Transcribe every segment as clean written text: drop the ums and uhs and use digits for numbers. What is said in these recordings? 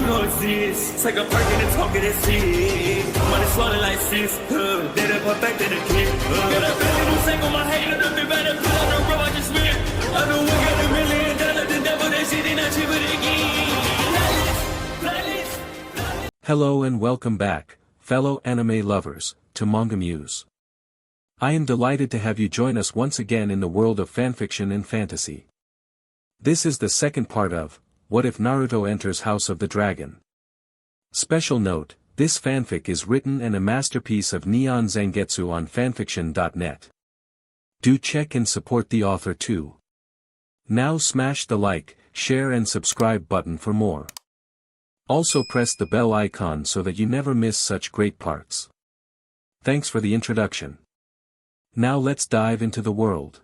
You know it's this. Take a perk and a talk of that shit. Money swallowing like sis. Did it perfect in the kid. Got a billion who sang on my head. Look up better put on the road I just spent. I know we got $1 million. The devil that shit ain't not cheaper again. Hello and welcome back, fellow anime lovers, to MangaMuse. I am delighted to have you join us once again in the world of fanfiction and fantasy. This is the second part of What If Naruto Enters House of the Dragon? Special note, this fanfic is written and a masterpiece of NeonZangetsu on FANFICTIONnet. Do check and support the author too. Now smash the like, share and subscribe button for more. Also press the bell icon so that you never miss such great parts. Thanks for the introduction. Now let's dive into the world.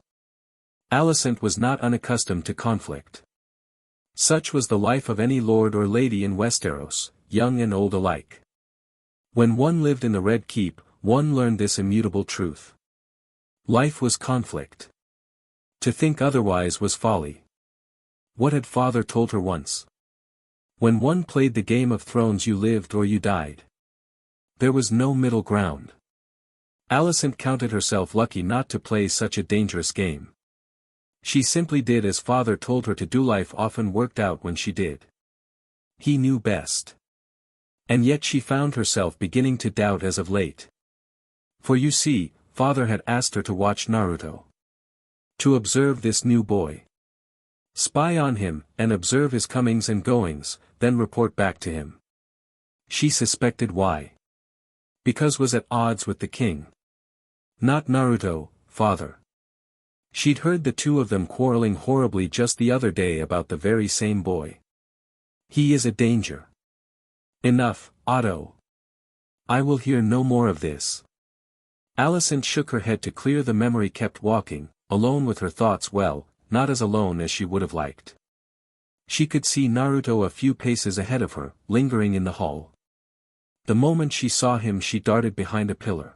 Alicent was not unaccustomed to conflict. Such was the life of any lord or lady in Westeros, young and old alike. When one lived in the Red Keep, one learned this immutable truth. Life was conflict. To think otherwise was folly. What had father told her once? When one played the Game of Thrones, you lived or you died. There was no middle ground. Alicent counted herself lucky not to play such a dangerous game. She simply did as father told her to do. Life often worked out when she did. He knew best. And yet she found herself beginning to doubt as of late. For you see, father had asked her to watch Naruto. To observe this new boy. Spy on him, and observe his comings and goings, then report back to him. She suspected why. Because was at odds with the king. Not Naruto, father. She'd heard the two of them quarreling horribly just the other day about the very same boy. He is a danger. Enough, Otto. I will hear no more of this. Alicent shook her head to clear the memory, kept walking, alone with her thoughts, well, not as alone as she would have liked. She could see Naruto a few paces ahead of her, lingering in the hall. The moment she saw him she darted behind a pillar.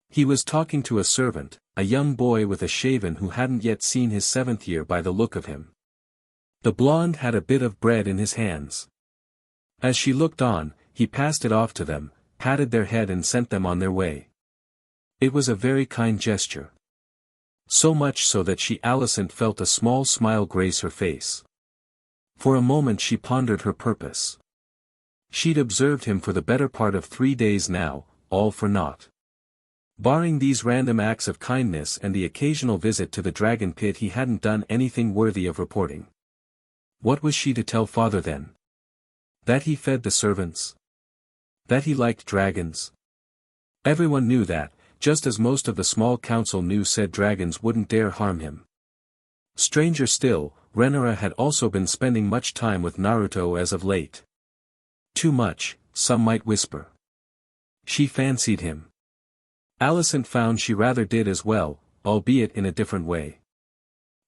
He was talking to a servant, a young boy with a shaven who hadn't yet seen his 7th year by the look of him. The blonde had a bit of bread in his hands. As she looked on, he passed it off to them, patted their head and sent them on their way. It was a very kind gesture. So much so that Alicent felt a small smile grace her face. For a moment she pondered her purpose. She'd observed him for the better part of 3 days now, all for naught. Barring these random acts of kindness and the occasional visit to the dragon pit, he hadn't done anything worthy of reporting. What was she to tell father then? That he fed the servants? That he liked dragons? Everyone knew that, just as most of the small council knew said dragons wouldn't dare harm him. Stranger still, Rhaenyra had also been spending much time with Naruto as of late. Too much, some might whisper. She fancied him. Alicent found she rather did as well, albeit in a different way.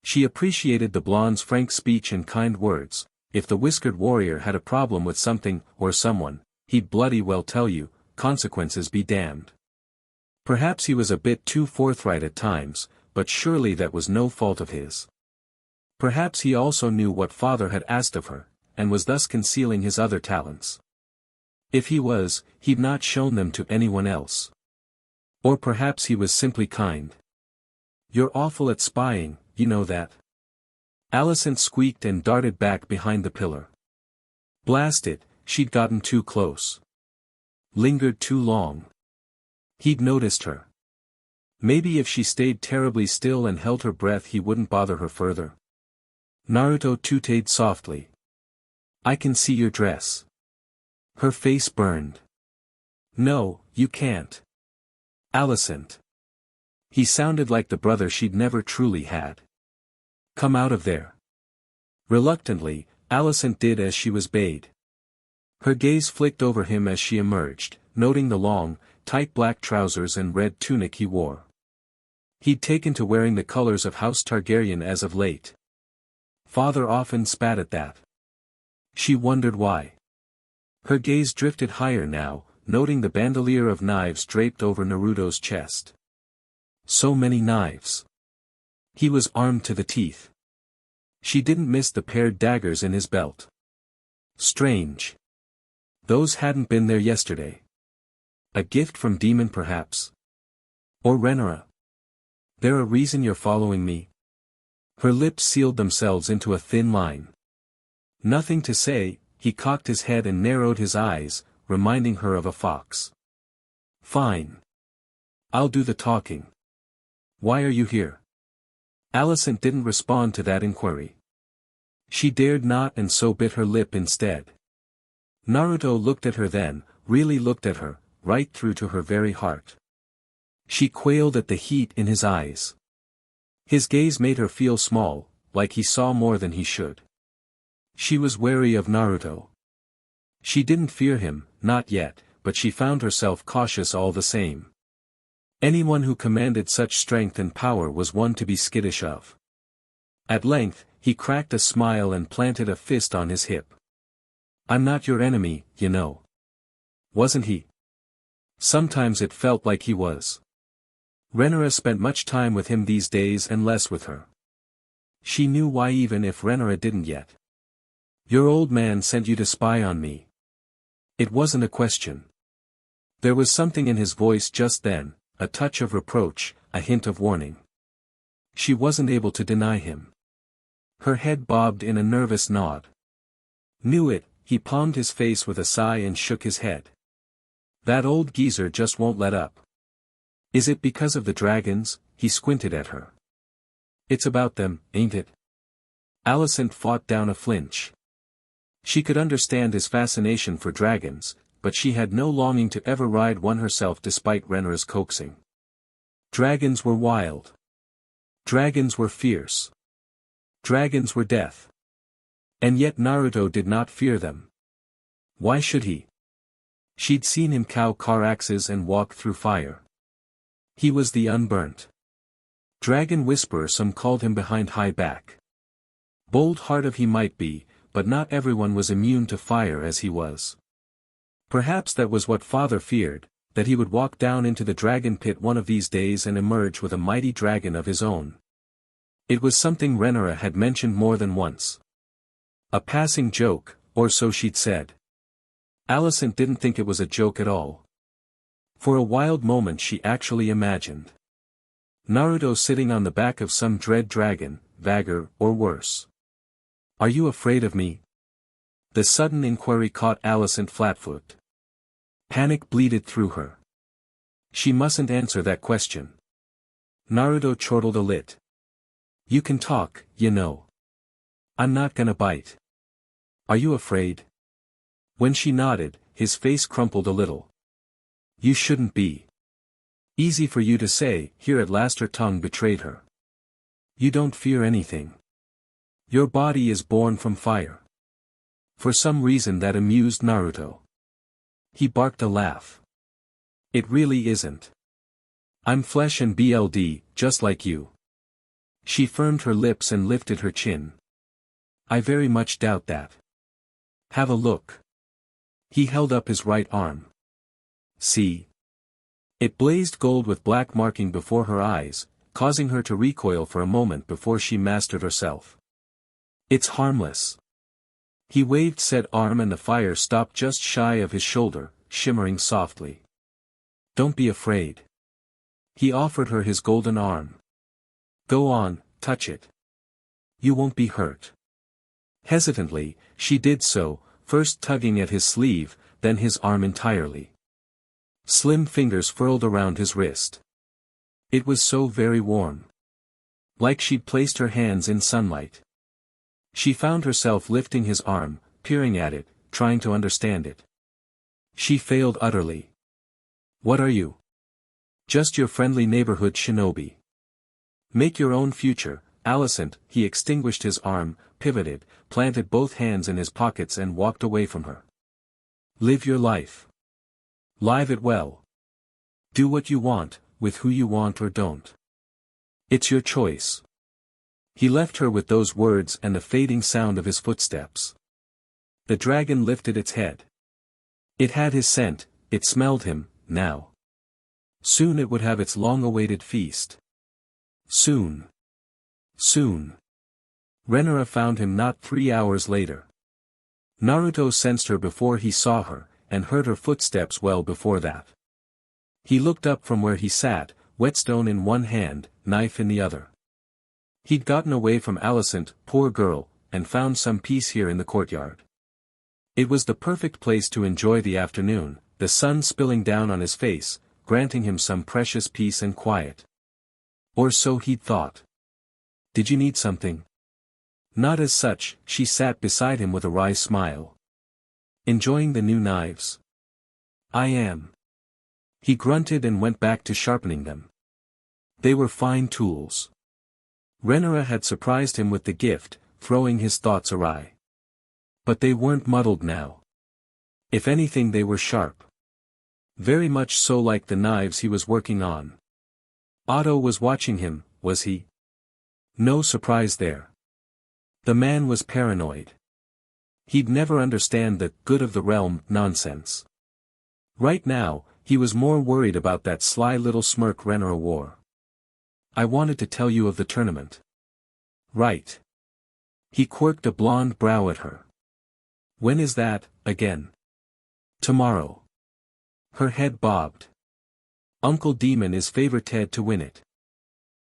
She appreciated the blonde's frank speech and kind words. If the whiskered warrior had a problem with something, or someone, he'd bloody well tell you, consequences be damned. Perhaps he was a bit too forthright at times, but surely that was no fault of his. Perhaps he also knew what father had asked of her, and was thus concealing his other talents. If he was, he'd not shown them to anyone else. Or perhaps he was simply kind. You're awful at spying, you know that. Alicent squeaked and darted back behind the pillar. Blast it, she'd gotten too close. Lingered too long. He'd noticed her. Maybe if she stayed terribly still and held her breath he wouldn't bother her further. Naruto tooted softly. I can see your dress. Her face burned. No, you can't. Alicent. He sounded like the brother she'd never truly had. Come out of there. Reluctantly, Alicent did as she was bade. Her gaze flicked over him as she emerged, noting the long, tight black trousers and red tunic he wore. He'd taken to wearing the colors of House Targaryen as of late. Father often spat at that. She wondered why. Her gaze drifted higher now, noting the bandolier of knives draped over Naruto's chest. So many knives. He was armed to the teeth. She didn't miss the paired daggers in his belt. Strange. Those hadn't been there yesterday. A gift from Demon perhaps? Or Rhaenyra? There a reason you're following me? Her lips sealed themselves into a thin line. Nothing to say, he cocked his head and narrowed his eyes, reminding her of a fox. Fine. I'll do the talking. Why are you here? Alicent didn't respond to that inquiry. She dared not and so bit her lip instead. Naruto looked at her then, really looked at her, right through to her very heart. She quailed at the heat in his eyes. His gaze made her feel small, like he saw more than he should. She was wary of Naruto. She didn't fear him, not yet, but she found herself cautious all the same. Anyone who commanded such strength and power was one to be skittish of. At length, he cracked a smile and planted a fist on his hip. I'm not your enemy, you know. Wasn't he? Sometimes it felt like he was. Rhaenyra spent much time with him these days and less with her. She knew why even if Rhaenyra didn't yet. Your old man sent you to spy on me. It wasn't a question. There was something in his voice just then, a touch of reproach, a hint of warning. She wasn't able to deny him. Her head bobbed in a nervous nod. Knew it, he palmed his face with a sigh and shook his head. That old geezer just won't let up. Is it because of the dragons? He squinted at her. It's about them, ain't it? Alicent fought down a flinch. She could understand his fascination for dragons, but she had no longing to ever ride one herself despite Rhaenyra's coaxing. Dragons were wild. Dragons were fierce. Dragons were death. And yet Naruto did not fear them. Why should he? She'd seen him cow car axes and walk through fire. He was the unburnt dragon whisperer, some called him behind high back. Bold-hearted he might be, but not everyone was immune to fire as he was. Perhaps that was what father feared, that he would walk down into the dragon pit one of these days and emerge with a mighty dragon of his own. It was something Rhaenyra had mentioned more than once. A passing joke, or so she'd said. Alicent didn't think it was a joke at all. For a wild moment she actually imagined Naruto sitting on the back of some dread dragon, Vagor, or worse. Are you afraid of me? The sudden inquiry caught Alicent flat-footed. Panic bleeded through her. She mustn't answer that question. Naruto chortled a lit. You can talk, you know. I'm not gonna bite. Are you afraid? When she nodded, his face crumpled a little. You shouldn't be. Easy for you to say, here at last her tongue betrayed her. You don't fear anything. Your body is born from fire. For some reason that amused Naruto. He barked a laugh. It really isn't. I'm flesh and blood, just like you. She firmed her lips and lifted her chin. I very much doubt that. Have a look. He held up his right arm. See? It blazed gold with black marking before her eyes, causing her to recoil for a moment before she mastered herself. It's harmless. He waved said arm and the fire stopped just shy of his shoulder, shimmering softly. Don't be afraid. He offered her his golden arm. Go on, touch it. You won't be hurt. Hesitantly, she did so, first tugging at his sleeve, then his arm entirely. Slim fingers furled around his wrist. It was so very warm. Like she'd placed her hands in sunlight. She found herself lifting his arm, peering at it, trying to understand it. She failed utterly. What are you? Just your friendly neighborhood shinobi. Make your own future, Alicent. He extinguished his arm, pivoted, planted both hands in his pockets and walked away from her. Live your life. Live it well. Do what you want, with who you want or don't. It's your choice. He left her with those words and the fading sound of his footsteps. The dragon lifted its head. It had his scent, it smelled him, now. Soon it would have its long-awaited feast. Soon. Soon. Rhaenyra found him not 3 hours later. Naruto sensed her before he saw her, and heard her footsteps well before that. He looked up from where he sat, whetstone in one hand, knife in the other. He'd gotten away from Alicent, poor girl, and found some peace here in the courtyard. It was the perfect place to enjoy the afternoon, the sun spilling down on his face, granting him some precious peace and quiet. Or so he'd thought. Did you need something? Not as such, she sat beside him with a wry smile. Enjoying the new knives? I am. He grunted and went back to sharpening them. They were fine tools. Rhaenyra had surprised him with the gift, throwing his thoughts awry. But they weren't muddled now. If anything, they were sharp. Very much so like the knives he was working on. Otto was watching him, was he? No surprise there. The man was paranoid. He'd never understand the good of the realm nonsense. Right now, he was more worried about that sly little smirk Rhaenyra wore. I wanted to tell you of the tournament. Right. He quirked a blonde brow at her. When is that, again? Tomorrow. Her head bobbed. Uncle Demon is favorited to win it.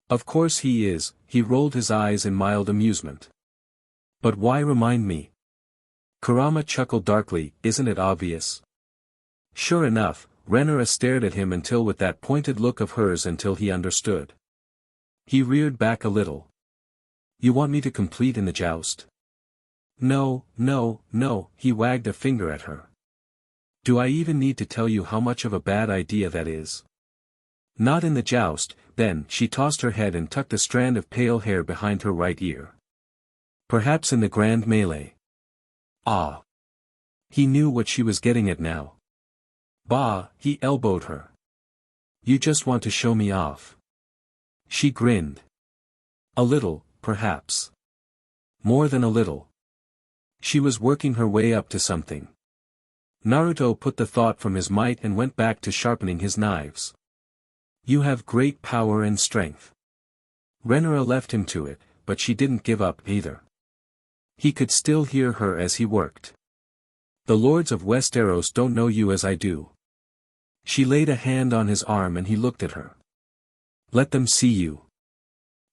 Of course he is, he rolled his eyes in mild amusement. But why remind me? Kurama chuckled darkly, isn't it obvious? Sure enough, Rhaenyra stared at him until with that pointed look of hers until he understood. He reared back a little. You want me to compete in the joust? No, no, no, he wagged a finger at her. Do I even need to tell you how much of a bad idea that is? Not in the joust, then, she tossed her head and tucked a strand of pale hair behind her right ear. Perhaps in the grand melee. Ah. He knew what she was getting at now. Bah, he elbowed her. You just want to show me off. She grinned. A little, perhaps. More than a little. She was working her way up to something. Naruto put the thought from his might and went back to sharpening his knives. You have great power and strength. Rhaenyra left him to it, but she didn't give up either. He could still hear her as he worked. The lords of Westeros don't know you as I do. She laid a hand on his arm and he looked at her. Let them see you.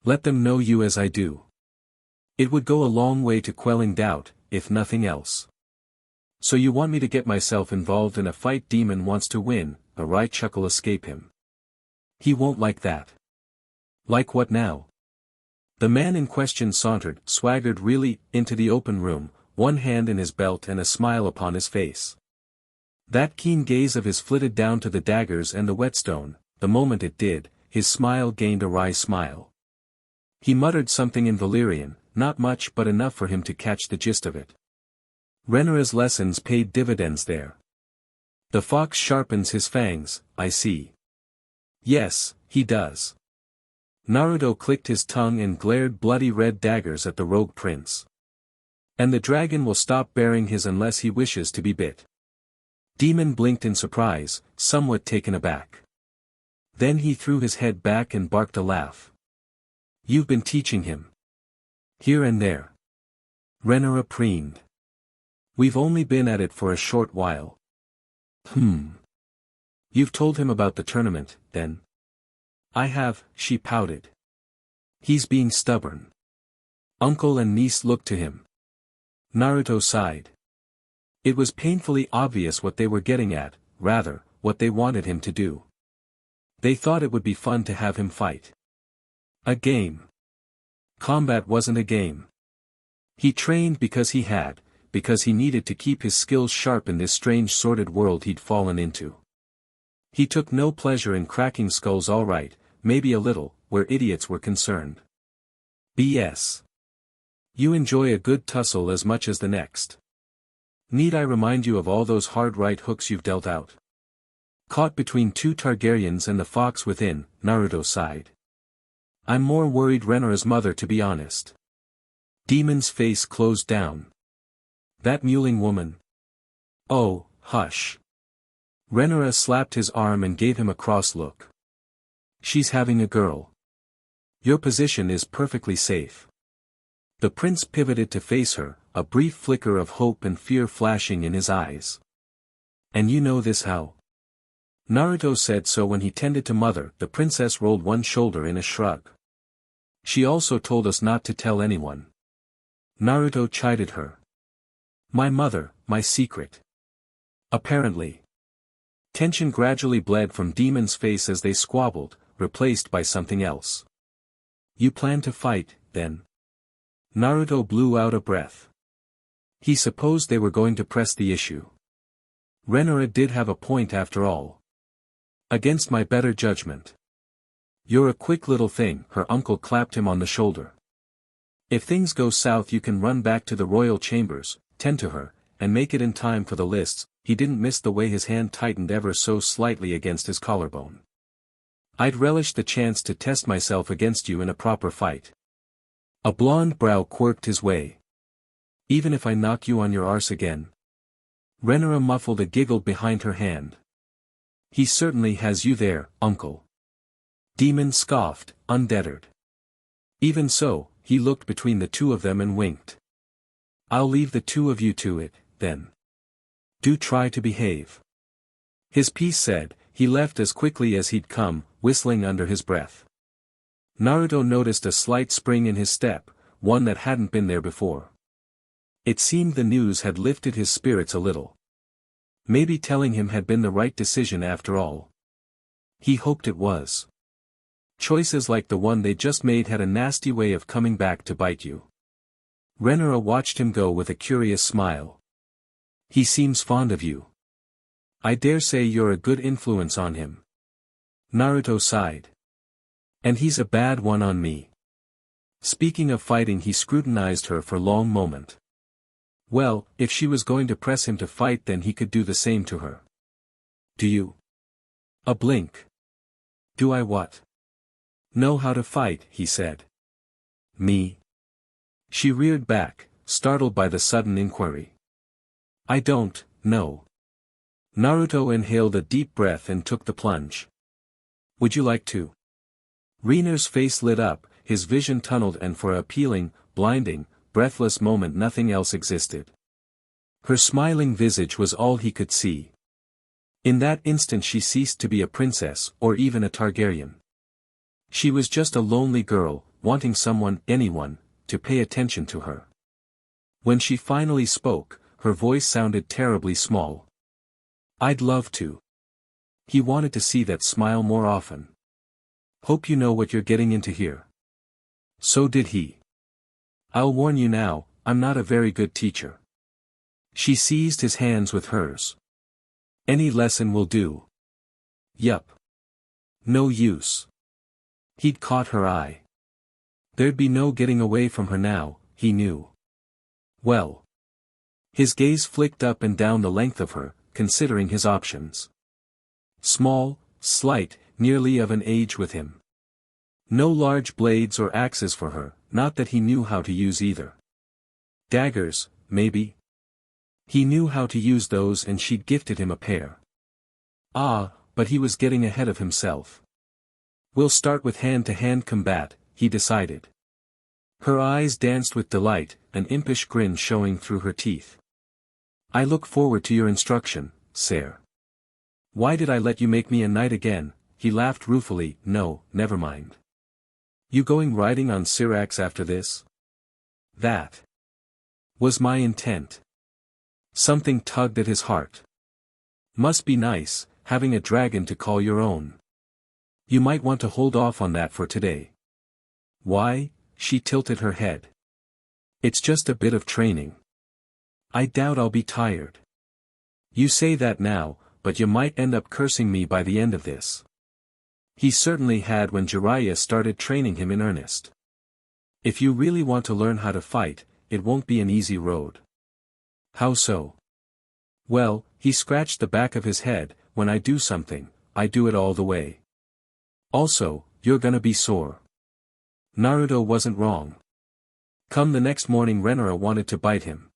Let them know you as I do. It would go a long way to quelling doubt, if nothing else. So you want me to get myself involved in a fight? Demon wants to win, a wry chuckle escaped him. He won't like that. Like what now? The man in question swaggered really, into the open room, one hand in his belt and a smile upon his face. That keen gaze of his flitted down to the daggers and the whetstone, the moment it did, his smile gained a wry smile. He muttered something in Valyrian, not much but enough for him to catch the gist of it. Rhaenyra's lessons paid dividends there. The fox sharpens his fangs, I see. Yes, he does. Naruto clicked his tongue and glared bloody red daggers at the rogue prince. And the dragon will stop bearing his unless he wishes to be bit. Demon blinked in surprise, somewhat taken aback. Then he threw his head back and barked a laugh. You've been teaching him. Here and there. Rhaenyra preened. We've only been at it for a short while. You've told him about the tournament, then? I have, she pouted. He's being stubborn. Uncle and niece looked to him. Naruto sighed. It was painfully obvious what they were getting at, rather, what they wanted him to do. They thought it would be fun to have him fight. A game. Combat wasn't a game. He trained because he needed to keep his skills sharp in this strange sordid world he'd fallen into. He took no pleasure in cracking skulls, all right, maybe a little, where idiots were concerned. B.S. You enjoy a good tussle as much as the next. Need I remind you of all those hard right hooks you've dealt out? Caught between two Targaryens and the fox within, Naruto sighed. I'm more worried Rhaenyra's mother, to be honest. Demon's face closed down. That mewling woman. Oh, hush. Rhaenyra slapped his arm and gave him a cross look. She's having a girl. Your position is perfectly safe. The prince pivoted to face her, a brief flicker of hope and fear flashing in his eyes. And you know this how? Naruto said so when he tended to mother. The princess rolled one shoulder in a shrug. She also told us not to tell anyone. Naruto chided her. My mother, my secret. Apparently. Tension gradually bled from Demon's face as they squabbled, replaced by something else. You plan to fight, then? Naruto blew out a breath. He supposed they were going to press the issue. Rhaenyra did have a point after all. Against my better judgment. You're a quick little thing, her uncle clapped him on the shoulder. If things go south you can run back to the royal chambers, tend to her, and make it in time for the lists. He didn't miss the way his hand tightened ever so slightly against his collarbone. I'd relish the chance to test myself against you in a proper fight. A blonde brow quirked his way. Even if I knock you on your arse again? Rhaenyra muffled a giggle behind her hand. He certainly has you there, uncle. Demon scoffed, undeterred. Even so, he looked between the two of them and winked. I'll leave the two of you to it, then. Do try to behave. His piece said, he left as quickly as he'd come, whistling under his breath. Naruto noticed a slight spring in his step, one that hadn't been there before. It seemed the news had lifted his spirits a little. Maybe telling him had been the right decision after all. He hoped it was. Choices like the one they just made had a nasty way of coming back to bite you. Rhaenyra watched him go with a curious smile. He seems fond of you. I dare say you're a good influence on him. Naruto sighed. And he's a bad one on me. Speaking of fighting, he scrutinized her for a long moment. Well, if she was going to press him to fight, then he could do the same to her. Do you? A blink. Do I what? Know how to fight, he said. Me? She reared back, startled by the sudden inquiry. I don't, no. Naruto inhaled a deep breath and took the plunge. Would you like to? Rhaenyra's face lit up, his vision tunneled, and for a appealing, blinding, breathless moment nothing else existed. Her smiling visage was all he could see. In that instant she ceased to be a princess, or even a Targaryen. She was just a lonely girl, wanting someone, anyone, to pay attention to her. When she finally spoke, her voice sounded terribly small. I'd love to. He wanted to see that smile more often. Hope you know what you're getting into here. So did he. I'll warn you now, I'm not a very good teacher. She seized his hands with hers. Any lesson will do. Yup. No use. He'd caught her eye. There'd be no getting away from her now, he knew. Well. His gaze flicked up and down the length of her, considering his options. Small, slight, nearly of an age with him. No large blades or axes for her, not that he knew how to use either. Daggers, maybe? He knew how to use those and she'd gifted him a pair. Ah, but he was getting ahead of himself. We'll start with hand-to-hand combat, he decided. Her eyes danced with delight, an impish grin showing through her teeth. I look forward to your instruction, sire. Why did I let you make me a knight again? He laughed ruefully. No, never mind. You going riding on Syrax after this? That was my intent. Something tugged at his heart. Must be nice, having a dragon to call your own. You might want to hold off on that for today. Why? She tilted her head. It's just a bit of training. I doubt I'll be tired. You say that now, but you might end up cursing me by the end of this. He certainly had when Jiraiya started training him in earnest. If you really want to learn how to fight, it won't be an easy road. How so? Well, he scratched the back of his head, when I do something, I do it all the way. Also, you're gonna be sore. Naruto wasn't wrong. Come the next morning Rhaenyra wanted to bite him.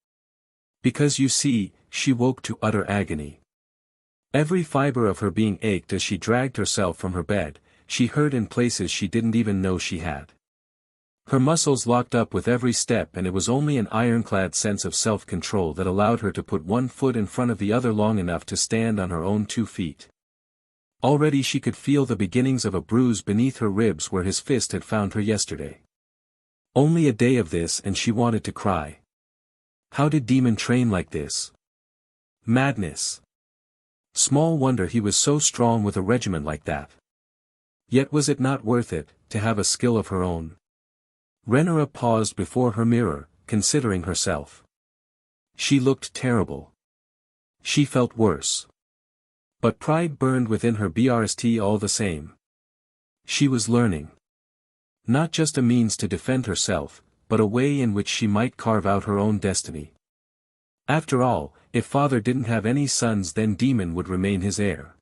Because you see, she woke to utter agony. Every fiber of her being ached as she dragged herself from her bed, she hurt in places she didn't even know she had. Her muscles locked up with every step, and it was only an ironclad sense of self-control that allowed her to put one foot in front of the other long enough to stand on her own 2 feet. Already she could feel the beginnings of a bruise beneath her ribs where his fist had found her yesterday. Only a day of this and she wanted to cry. How did Demon train like this? Madness. Small wonder he was so strong with a regiment like that. Yet was it not worth it, to have a skill of her own? Rhaenyra paused before her mirror, considering herself. She looked terrible. She felt worse. But pride burned within her brst all the same. She was learning. Not just a means to defend herself, but a way in which she might carve out her own destiny. After all, if father didn't have any sons, then Demon would remain his heir,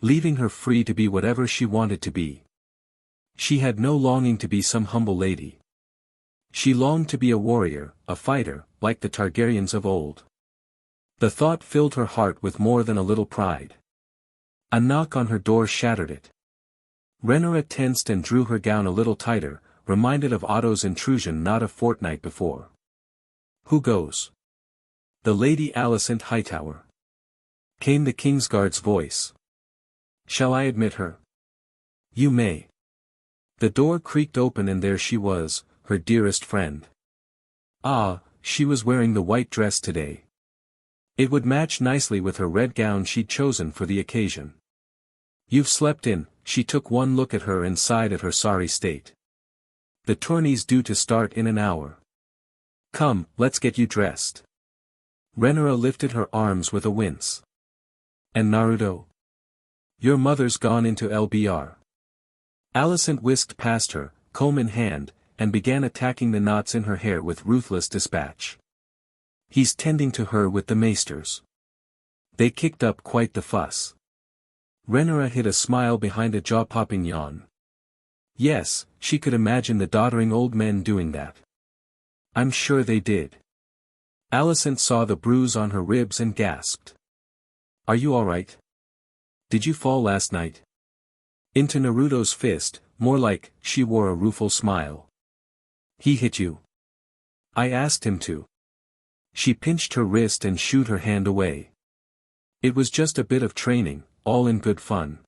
leaving her free to be whatever she wanted to be. She had no longing to be some humble lady. She longed to be a warrior, a fighter, like the Targaryens of old. The thought filled her heart with more than a little pride. A knock on her door shattered it. Rhaenyra tensed and drew her gown a little tighter, reminded of Otto's intrusion not a fortnight before. Who goes? The Lady Alicent Hightower. Came the Kingsguard's voice. Shall I admit her? You may. The door creaked open and there she was, her dearest friend. Ah, she was wearing the white dress today. It would match nicely with her red gown she'd chosen for the occasion. You've slept in. She took one look at her and sighed at her sorry state. The tourney's due to start in an hour. Come, let's get you dressed. Rhaenyra lifted her arms with a wince. And Naruto? Your mother's gone into LBR. Alicent whisked past her, comb in hand, and began attacking the knots in her hair with ruthless dispatch. He's tending to her with the maesters. They kicked up quite the fuss. Rhaenyra hid a smile behind a jaw-popping yawn. Yes, she could imagine the doddering old men doing that. I'm sure they did. Alicent saw the bruise on her ribs and gasped. Are you alright? Did you fall last night? Into Naruto's fist, more like, she wore a rueful smile. He hit you. I asked him to. She pinched her wrist and shooed her hand away. It was just a bit of training, all in good fun.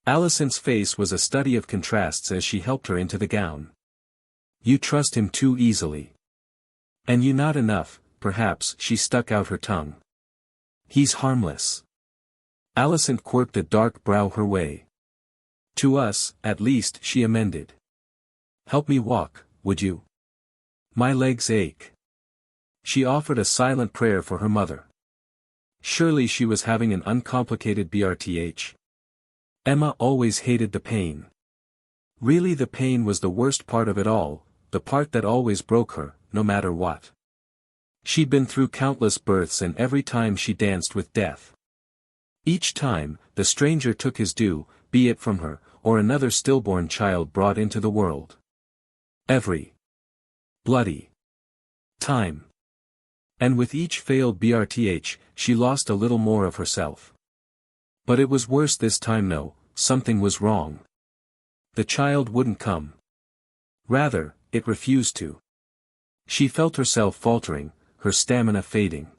Alicent's face was a study of contrasts as she helped her into the gown. You trust him too easily. And you not enough, perhaps. She stuck out her tongue. He's harmless. Alicent quirked a dark brow her way. To us, at least, she amended. Help me walk, would you? My legs ache. She offered a silent prayer for her mother. Surely she was having an uncomplicated BRTH. Emma always hated the pain. Really, the pain was the worst part of it all, the part that always broke her, no matter what. She'd been through countless births, and every time she danced with death. Each time, the stranger took his due, be it from her, or another stillborn child brought into the world. Every bloody time. And with each failed BRTH, she lost a little more of herself. But it was worse this time. No, something was wrong. The child wouldn't come. Rather, it refused to. She felt herself faltering, her stamina fading.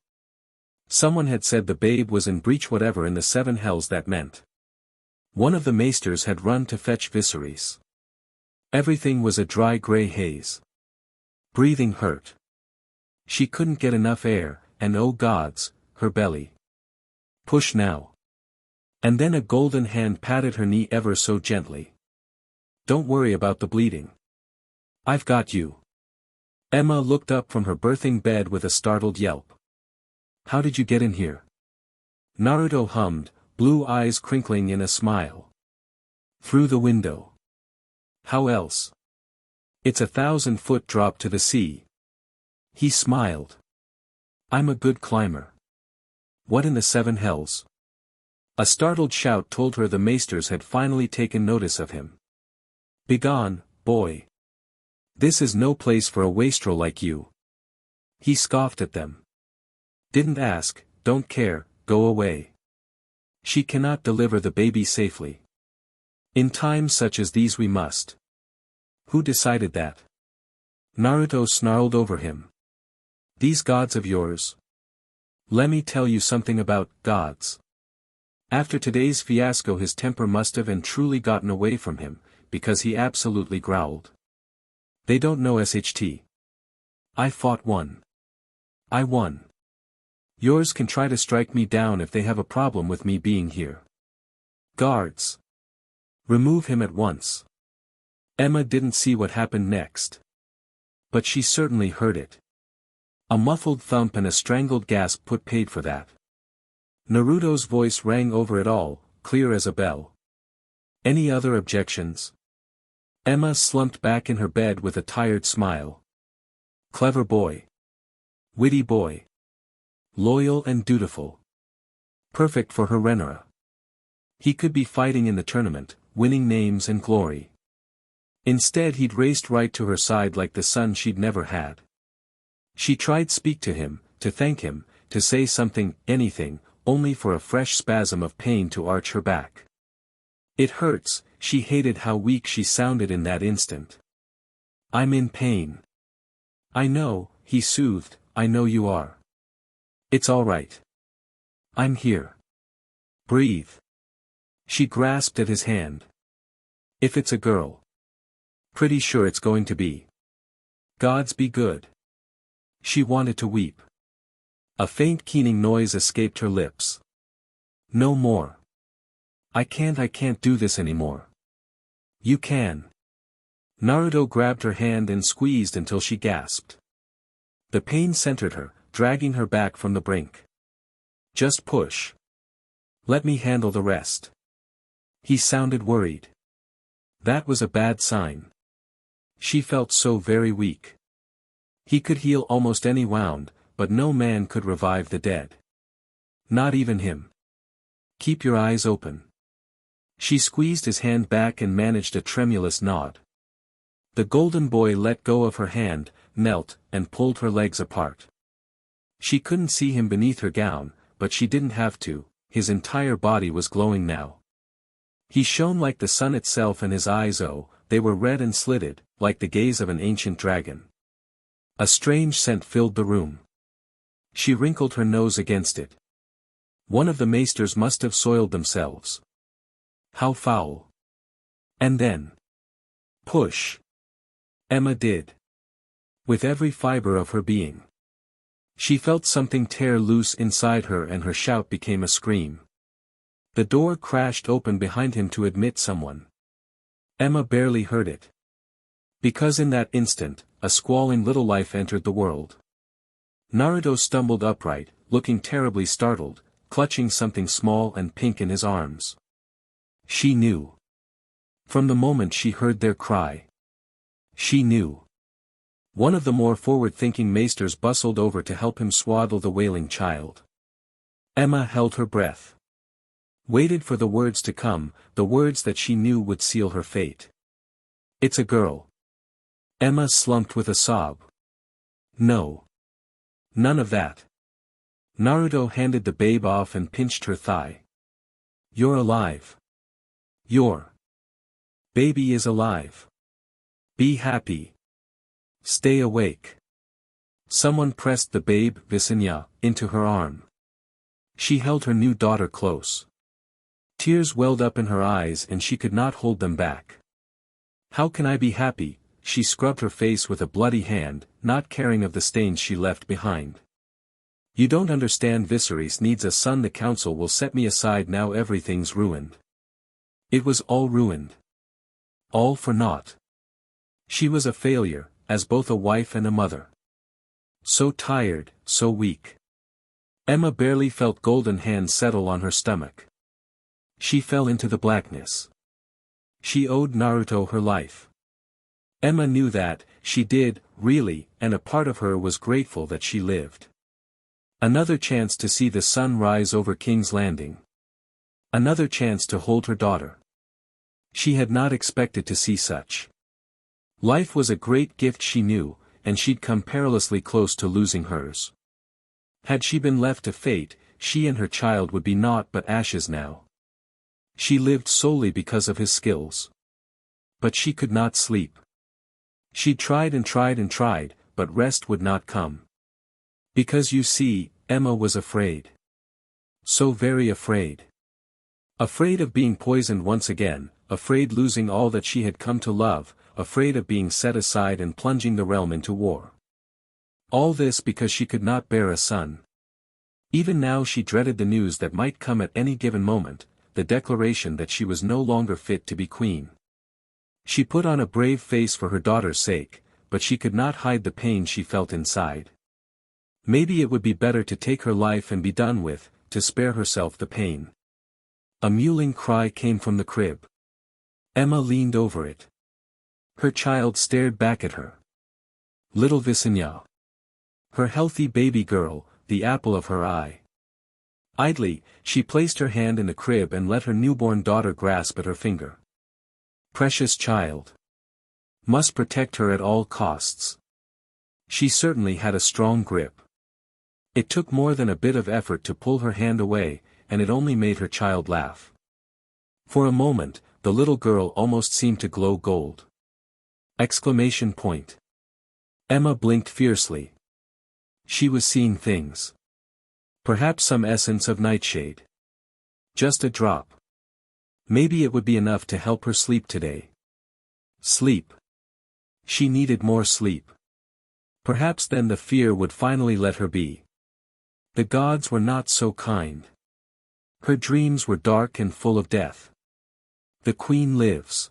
Someone had said the babe was in breach, whatever in the seven hells that meant. One of the maesters had run to fetch VERYYYY. Everything was a dry grey haze. Breathing hurt. She couldn't get enough air, and oh gods, her belly. Push now. And then a golden hand patted her knee ever so gently. Don't worry about the bleeding. I've got you. Emma looked up from her birthing bed with a startled yelp. How did you get in here? Naruto hummed, blue eyes crinkling in a smile. Through the window. How else? It's 1,000-foot drop to the sea. He smiled. I'm a good climber. What in the seven hells? A startled shout told her the maesters had finally taken notice of him. Begone, boy. This is no place for a wastrel like you. He scoffed at them. Didn't ask, don't care, go away. She cannot deliver the baby safely. In times such as these we must Who decided that? Naruto snarled over him. These gods of yours? Let me tell you something about gods. After today's fiasco his temper must have and truly gotten away from him, because he absolutely growled. They don't know SHT. I fought one. I won. Yours can try to strike me down if they have a problem with me being here. Guards. Remove him at once. Emma didn't see what happened next. But she certainly heard it. A muffled thump and a strangled gasp put paid for that. Naruto's voice rang over it all, clear as a bell. Any other objections? Emma slumped back in her bed with a tired smile. Clever boy. Witty boy. Loyal and dutiful. Perfect for her Rhaenyra. He could be fighting in the tournament, winning names and glory. Instead he'd raced right to her side like the son she'd never had. She tried speak to him, to thank him, to say something, anything, only for a fresh spasm of pain to arch her back. It hurts, she hated how weak she sounded in that instant. I'm in pain. I know, he soothed, I know you are. It's all right. I'm here. Breathe. She grasped at his hand. If it's a girl. Pretty sure it's going to be. Gods be good. She wanted to weep. A faint keening noise escaped her lips. No more. I can't do this anymore. You can. Naruto grabbed her hand and squeezed until she gasped. The pain centered her, dragging her back from the brink. Just push. Let me handle the rest. He sounded worried. That was a bad sign. She felt so very weak. He could heal almost any wound, but no man could revive the dead. Not even him. Keep your eyes open. She squeezed his hand back and managed a tremulous nod. The golden boy let go of her hand, knelt, and pulled her legs apart. She couldn't see him beneath her gown, but she didn't have to, his entire body was glowing now. He shone like the sun itself and his eyes they were red and slitted, like the gaze of an ancient dragon. A strange scent filled the room. She wrinkled her nose against it. One of the maesters must have soiled themselves. How foul. And then. Push. Emma did. With every fiber of her being. She felt something tear loose inside her and her shout became a scream. The door crashed open behind him to admit someone. Emma barely heard it. Because in that instant, a squalling little life entered the world. Naruto stumbled upright, looking terribly startled, clutching something small and pink in his arms. She knew. From the moment she heard their cry. She knew. One of the more forward-thinking maesters bustled over to help him swaddle the wailing child. Emma held her breath. Waited for the words to come, the words that she knew would seal her fate. It's a girl. Emma slumped with a sob. No. None of that. Naruto handed the babe off and pinched her thigh. You're alive. Your baby is alive. Be happy. Stay awake. Someone pressed the babe, Visenya, into her arm. She held her new daughter close. Tears welled up in her eyes and she could not hold them back. How can I be happy? She scrubbed her face with a bloody hand, not caring of the stains she left behind. You don't understand, Viserys needs a son. The council will set me aside now. Everything's ruined. It was all ruined. All for naught. She was a failure, as both a wife and a mother. So tired, so weak. Emma barely felt golden hands settle on her stomach. She fell into the blackness. She owed Naruto her life. Emma knew that, she did, really, and a part of her was grateful that she lived. Another chance to see the sun rise over King's Landing. Another chance to hold her daughter. She had not expected to see such. Life was a great gift she knew, and she'd come perilously close to losing hers. Had she been left to fate, she and her child would be naught but ashes now. She lived solely because of his skills. But she could not sleep. She tried and tried and tried, but rest would not come. Because you see, Emma was afraid. So very afraid. Afraid of being poisoned once again, afraid losing all that she had come to love, afraid of being set aside and plunging the realm into war. All this because she could not bear a son. Even now she dreaded the news that might come at any given moment, the declaration that she was no longer fit to be queen. She put on a brave face for her daughter's sake, but she could not hide the pain she felt inside. Maybe it would be better to take her life and be done with, to spare herself the pain. A mewling cry came from the crib. Emma leaned over it. Her child stared back at her. Little VERYYYY. Her healthy baby girl, the apple of her eye. Idly, she placed her hand in the crib and let her newborn daughter grasp at her finger. Precious child. Must protect her at all costs. She certainly had a strong grip. It took more than a bit of effort to pull her hand away, and it only made her child laugh. For a moment, the little girl almost seemed to glow gold. Exclamation point. Emma blinked fiercely. She was seeing things. Perhaps some essence of nightshade. Just a drop. Maybe it would be enough to help her sleep today. Sleep. She needed more sleep. Perhaps then the fear would finally let her be. The gods were not so kind. Her dreams were dark and full of death. The queen lives.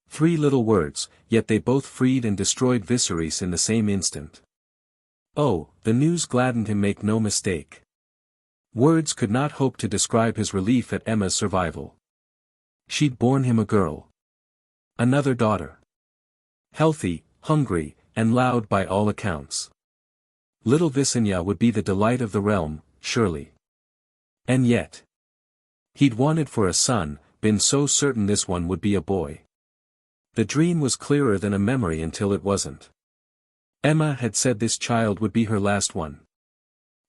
3 little words, yet they both freed and destroyed Viserys in the same instant. Oh, the news gladdened him, make no mistake. Words could not hope to describe his relief at Emma's survival. She'd borne him a girl. Another daughter. Healthy, hungry, and loud by all accounts. Little VERYYYY would be the delight of the realm, surely. And yet. He'd wanted for a son, been so certain this one would be a boy. The dream was clearer than a memory until it wasn't. Emma had said this child would be her last one.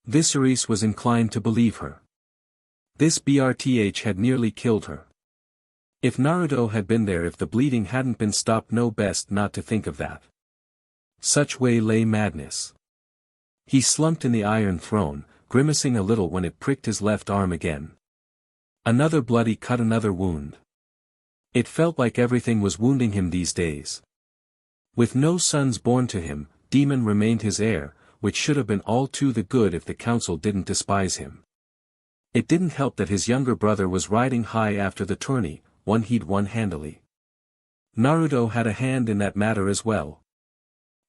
Viserys was inclined to believe her. This BRTH had nearly killed her. If Naruto had been there, if the bleeding hadn't been stopped, no, best not to think of that. Such way lay madness. He slumped in the Iron Throne, grimacing a little when it pricked his left arm again. Another bloody cut, another wound. It felt like everything was wounding him these days. With no sons born to him, Demon remained his heir, which should have been all to the good if the council didn't despise him. It didn't help that his younger brother was riding high after the tourney, one he'd won handily. Naruto had a hand in that matter as well.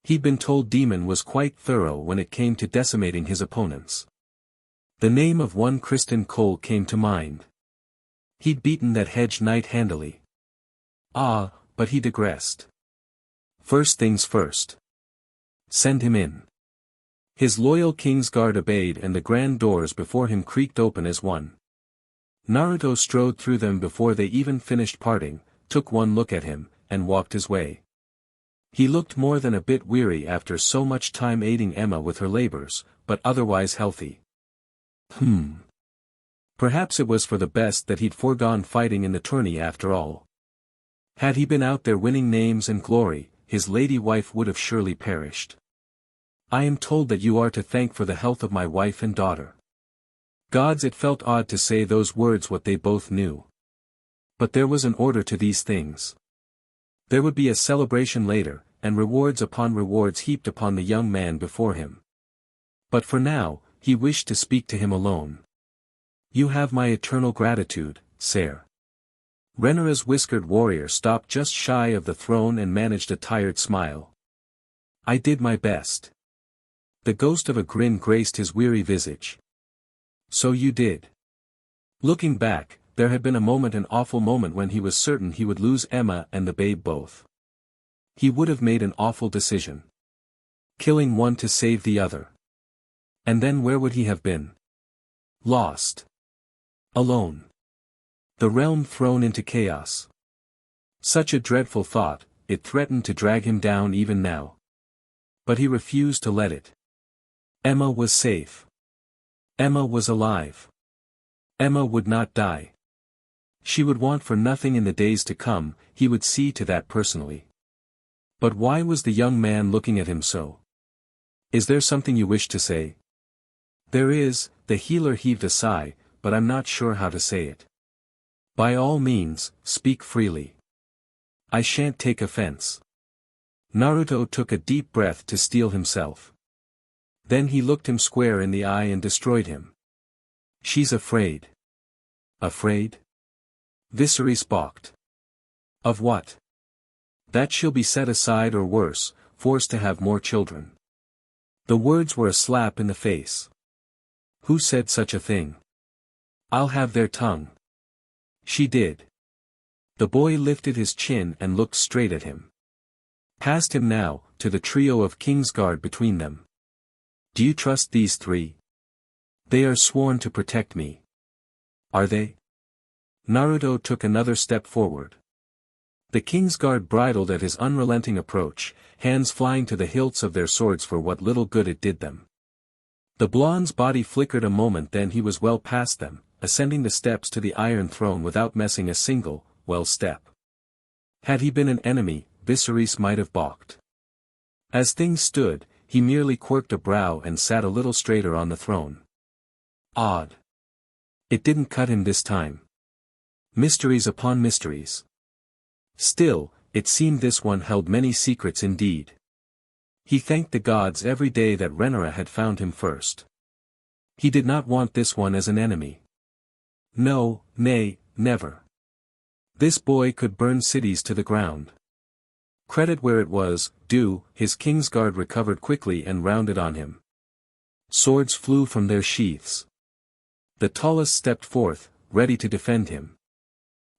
He'd been told Demon was quite thorough when it came to decimating his opponents. The name of one Kristen Cole came to mind. He'd beaten that hedge knight handily. Ah, but he digressed. First things first. Send him in. His loyal Kingsguard obeyed, and the grand doors before him creaked open as one. Naruto strode through them before they even finished parting, took one look at him, and walked his way. He looked more than a bit weary after so much time aiding Emma with her labors, but otherwise healthy. Perhaps it was for the best that he'd foregone fighting in the tourney after all. Had he been out there winning names and glory, his lady wife would have surely perished. I am told that you are to thank for the health of my wife and daughter. Gods, it felt odd to say those words, what they both knew. But there was an order to these things. There would be a celebration later, and rewards upon rewards heaped upon the young man before him. But for now, he wished to speak to him alone. You have my eternal gratitude, sire. Rhaenyra's whiskered warrior stopped just shy of the throne and managed a tired smile. I did my best. The ghost of a grin graced his weary visage. So you did. Looking back, there had been a moment, an awful moment, when he was certain he would lose Emma and the babe both. He would have made an awful decision. Killing one to save the other. And then where would he have been? Lost. Alone. The realm thrown into chaos. Such a dreadful thought, it threatened to drag him down even now. But he refused to let it. Emma was safe. Emma was alive. Emma would not die. She would want for nothing in the days to come, he would see to that personally. But why was the young man looking at him so? Is there something you wish to say? There is, the healer heaved a sigh, but I'm not sure how to say it. By all means, speak freely. I shan't take offense. Naruto took a deep breath to steel himself. Then he looked him square in the eye and destroyed him. She's afraid. Afraid? Viserys balked. Of what? That she'll be set aside or worse, forced to have more children. The words were a slap in the face. Who said such a thing? I'll have their tongue. She did. The boy lifted his chin and looked straight at him. Past him now, to the trio of Kingsguard between them. Do you trust these three? They are sworn to protect me. Are they? Naruto took another step forward. The Kingsguard bridled at his unrelenting approach, hands flying to the hilts of their swords for what little good it did them. The blonde's body flickered a moment, then he was well past them, ascending the steps to the Iron Throne without missing a single, well step. Had he been an enemy, Viserys might have balked. As things stood, he merely quirked a brow and sat a little straighter on the throne. Odd. It didn't cut him this time. Mysteries upon mysteries. Still, it seemed this one held many secrets indeed. He thanked the gods every day that Rhaenyra had found him first. He did not want this one as an enemy. No, nay, never. This boy could burn cities to the ground. Credit where it was due, his Kingsguard recovered quickly and rounded on him. Swords flew from their sheaths. The tallest stepped forth, ready to defend him.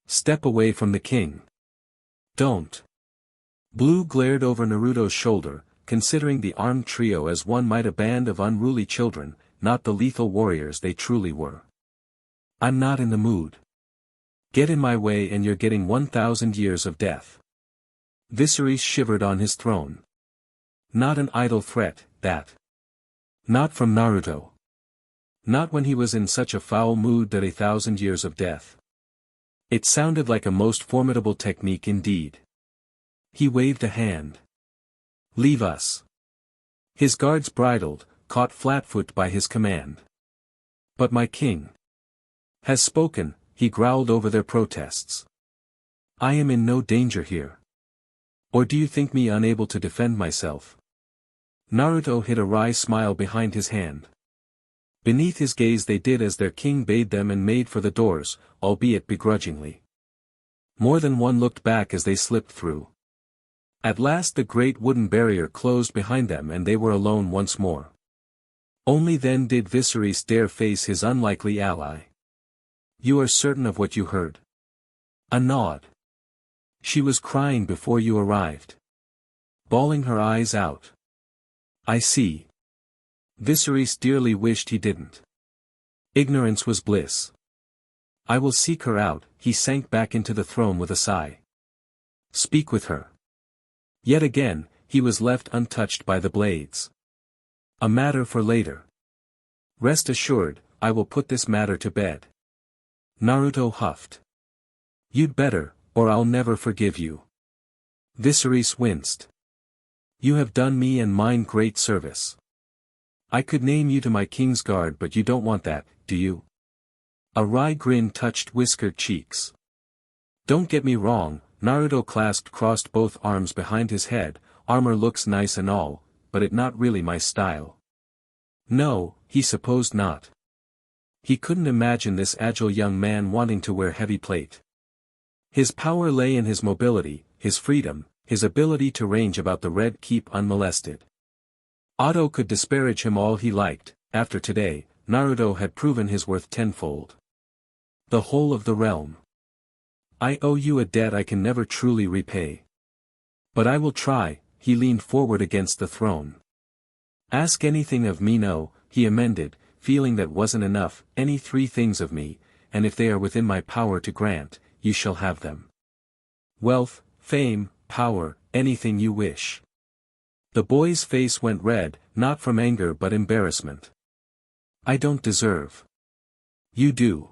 Step away from the king. Don't. Blue glared over Naruto's shoulder, considering the armed trio as one might a band of unruly children, not the lethal warriors they truly were. I'm not in the mood. Get in my way and you're getting 1,000 years of death. Viserys shivered on his throne. Not an idle threat, that. Not from Naruto. Not when he was in such a foul mood that 1,000 years of death. It sounded like a most formidable technique indeed. He waved a hand. Leave us. His guards bridled, caught flatfoot by his command. But my king has spoken, he growled over their protests. I am in no danger here. Or do you think me unable to defend myself? Naruto hid a wry smile behind his hand. Beneath his gaze they did as their king bade them and made for the doors, albeit begrudgingly. More than one looked back as they slipped through. At last the great wooden barrier closed behind them and they were alone once more. Only then did Viserys dare face his unlikely ally. You are certain of what you heard? A nod. She was crying before you arrived. Bawling her eyes out. I see. Viserys dearly wished he didn't. Ignorance was bliss. I will seek her out, he sank back into the throne with a sigh. Speak with her. Yet again, he was left untouched by the blades. A matter for later. Rest assured, I will put this matter to bed. Naruto huffed. You'd better, or I'll never forgive you. Viserys winced. You have done me and mine great service. I could name you to my Kingsguard, but you don't want that, do you? A wry grin touched whiskered cheeks. Don't get me wrong, Naruto crossed both arms behind his head, armor looks nice and all, but it not really my style. No, he supposed not. He couldn't imagine this agile young man wanting to wear heavy plate. His power lay in his mobility, his freedom, his ability to range about the Red Keep unmolested. Otto could disparage him all he liked, after today, Naruto had proven his worth tenfold. The whole of the realm. I owe you a debt I can never truly repay. But I will try, he leaned forward against the throne. Ask anything of me, no, he amended, feeling that wasn't enough, any three things of me, and if they are within my power to grant, you shall have them. Wealth, fame, power, anything you wish. The boy's face went red, not from anger but embarrassment. I don't deserve. You do.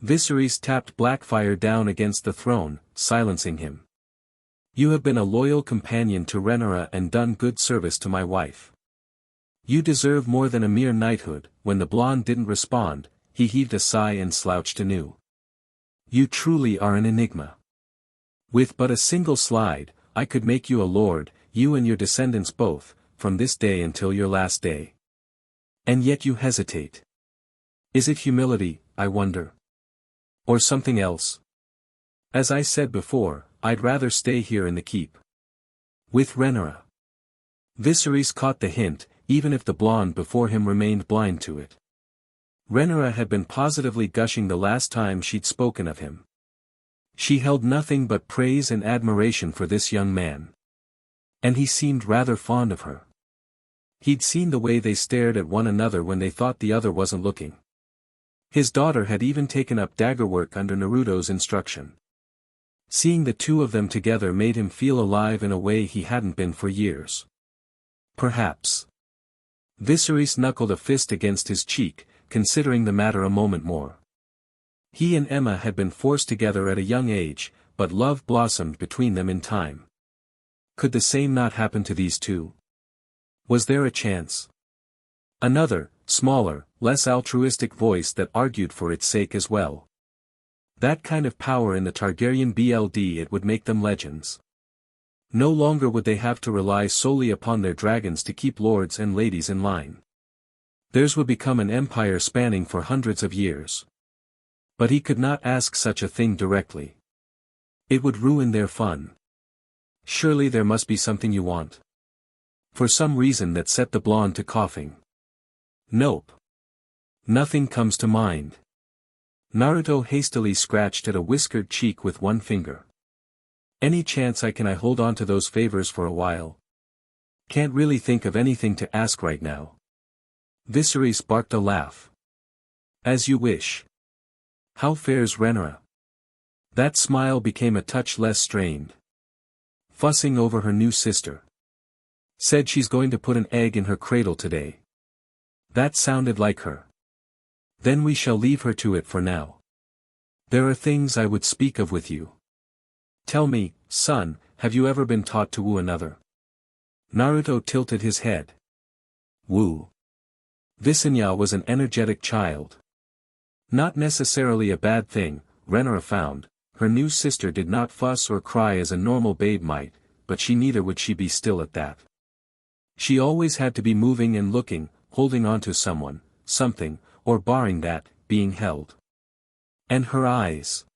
Viserys tapped Blackfire down against the throne, silencing him. You have been a loyal companion to Rhaenyra and done good service to my wife. You deserve more than a mere knighthood." When the blonde didn't respond, he heaved a sigh and slouched anew. "You truly are an enigma. With but a single slide, I could make you a lord, you and your descendants both, from this day until your last day. And yet you hesitate. Is it humility, I wonder? Or something else? As I said before, I'd rather stay here in the keep. With Rhaenyra." Viserys caught the hint, even if the blonde before him remained blind to it. Rhaenyra had been positively gushing the last time she'd spoken of him. She held nothing but praise and admiration for this young man. And he seemed rather fond of her. He'd seen the way they stared at one another when they thought the other wasn't looking. His daughter had even taken up dagger work under Naruto's instruction. Seeing the two of them together made him feel alive in a way he hadn't been for years. Perhaps. Viserys knuckled a fist against his cheek, considering the matter a moment more. He and Emma had been forced together at a young age, but love blossomed between them in time. Could the same not happen to these two? Was there a chance? Another, smaller, less altruistic voice that argued for its sake as well. That kind of power in the Targaryen blood, it would make them legends. No longer would they have to rely solely upon their dragons to keep lords and ladies in line. Theirs would become an empire spanning for hundreds of years. But he could not ask such a thing directly. It would ruin their fun. Surely there must be something you want. For some reason that set the blonde to coughing. Nope. Nothing comes to mind. Naruto hastily scratched at a whiskered cheek with one finger. Any chance I can hold on to those favors for a while? Can't really think of anything to ask right now. Viserys barked a laugh. As you wish. How fares Rhaenyra? That smile became a touch less strained. Fussing over her new sister. Said she's going to put an egg in her cradle today. That sounded like her. Then we shall leave her to it for now. There are things I would speak of with you. Tell me, son, have you ever been taught to woo another? Naruto tilted his head. Woo. Visenya was an energetic child. Not necessarily a bad thing, Rhaenyra found. Her new sister did not fuss or cry as a normal babe might, but neither would she be still at that. She always had to be moving and looking, holding on to someone, something, or barring that, being held. And her eyes.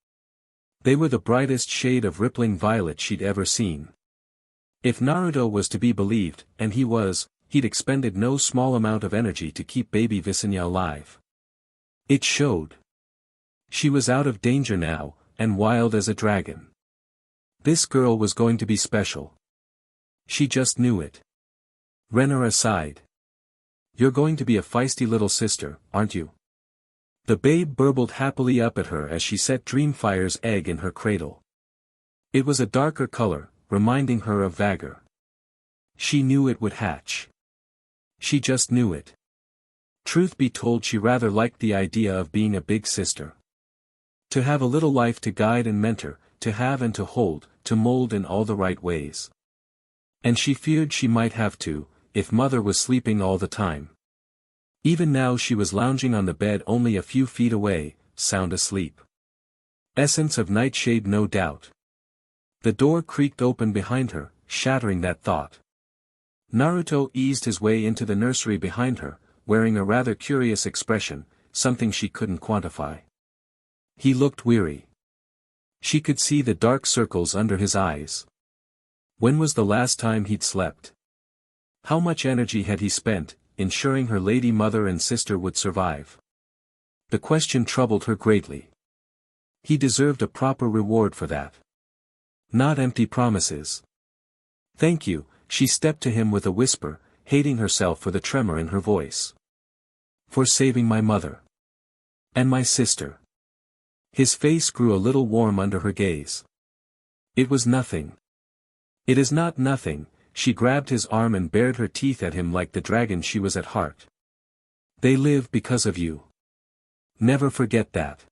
They were the brightest shade of rippling violet she'd ever seen. If Naruto was to be believed, and he was, he'd expended no small amount of energy to keep baby Visenya alive. It showed. She was out of danger now, and wild as a dragon. This girl was going to be special. She just knew it. Rhaenyra sighed. You're going to be a feisty little sister, aren't you? The babe burbled happily up at her as she set Dreamfire's egg in her cradle. It was a darker color, reminding her of Vagor. She knew it would hatch. She just knew it. Truth be told, she rather liked the idea of being a big sister. To have a little life to guide and mentor, to have and to hold, to mold in all the right ways. And she feared she might have to, if mother was sleeping all the time. Even now she was lounging on the bed only a few feet away, sound asleep. Essence of nightshade, no doubt. The door creaked open behind her, shattering that thought. Naruto eased his way into the nursery behind her, wearing a rather curious expression, something she couldn't quantify. He looked weary. She could see the dark circles under his eyes. When was the last time he'd slept? How much energy had he spent, ensuring her lady mother and sister would survive? The question troubled her greatly. He deserved a proper reward for that. Not empty promises. Thank you, she stepped to him with a whisper, hating herself for the tremor in her voice. For saving my mother. And my sister. His face grew a little warm under her gaze. It was nothing. It is not nothing. She grabbed his arm and bared her teeth at him like the dragon she was at heart. They live because of you. Never forget that.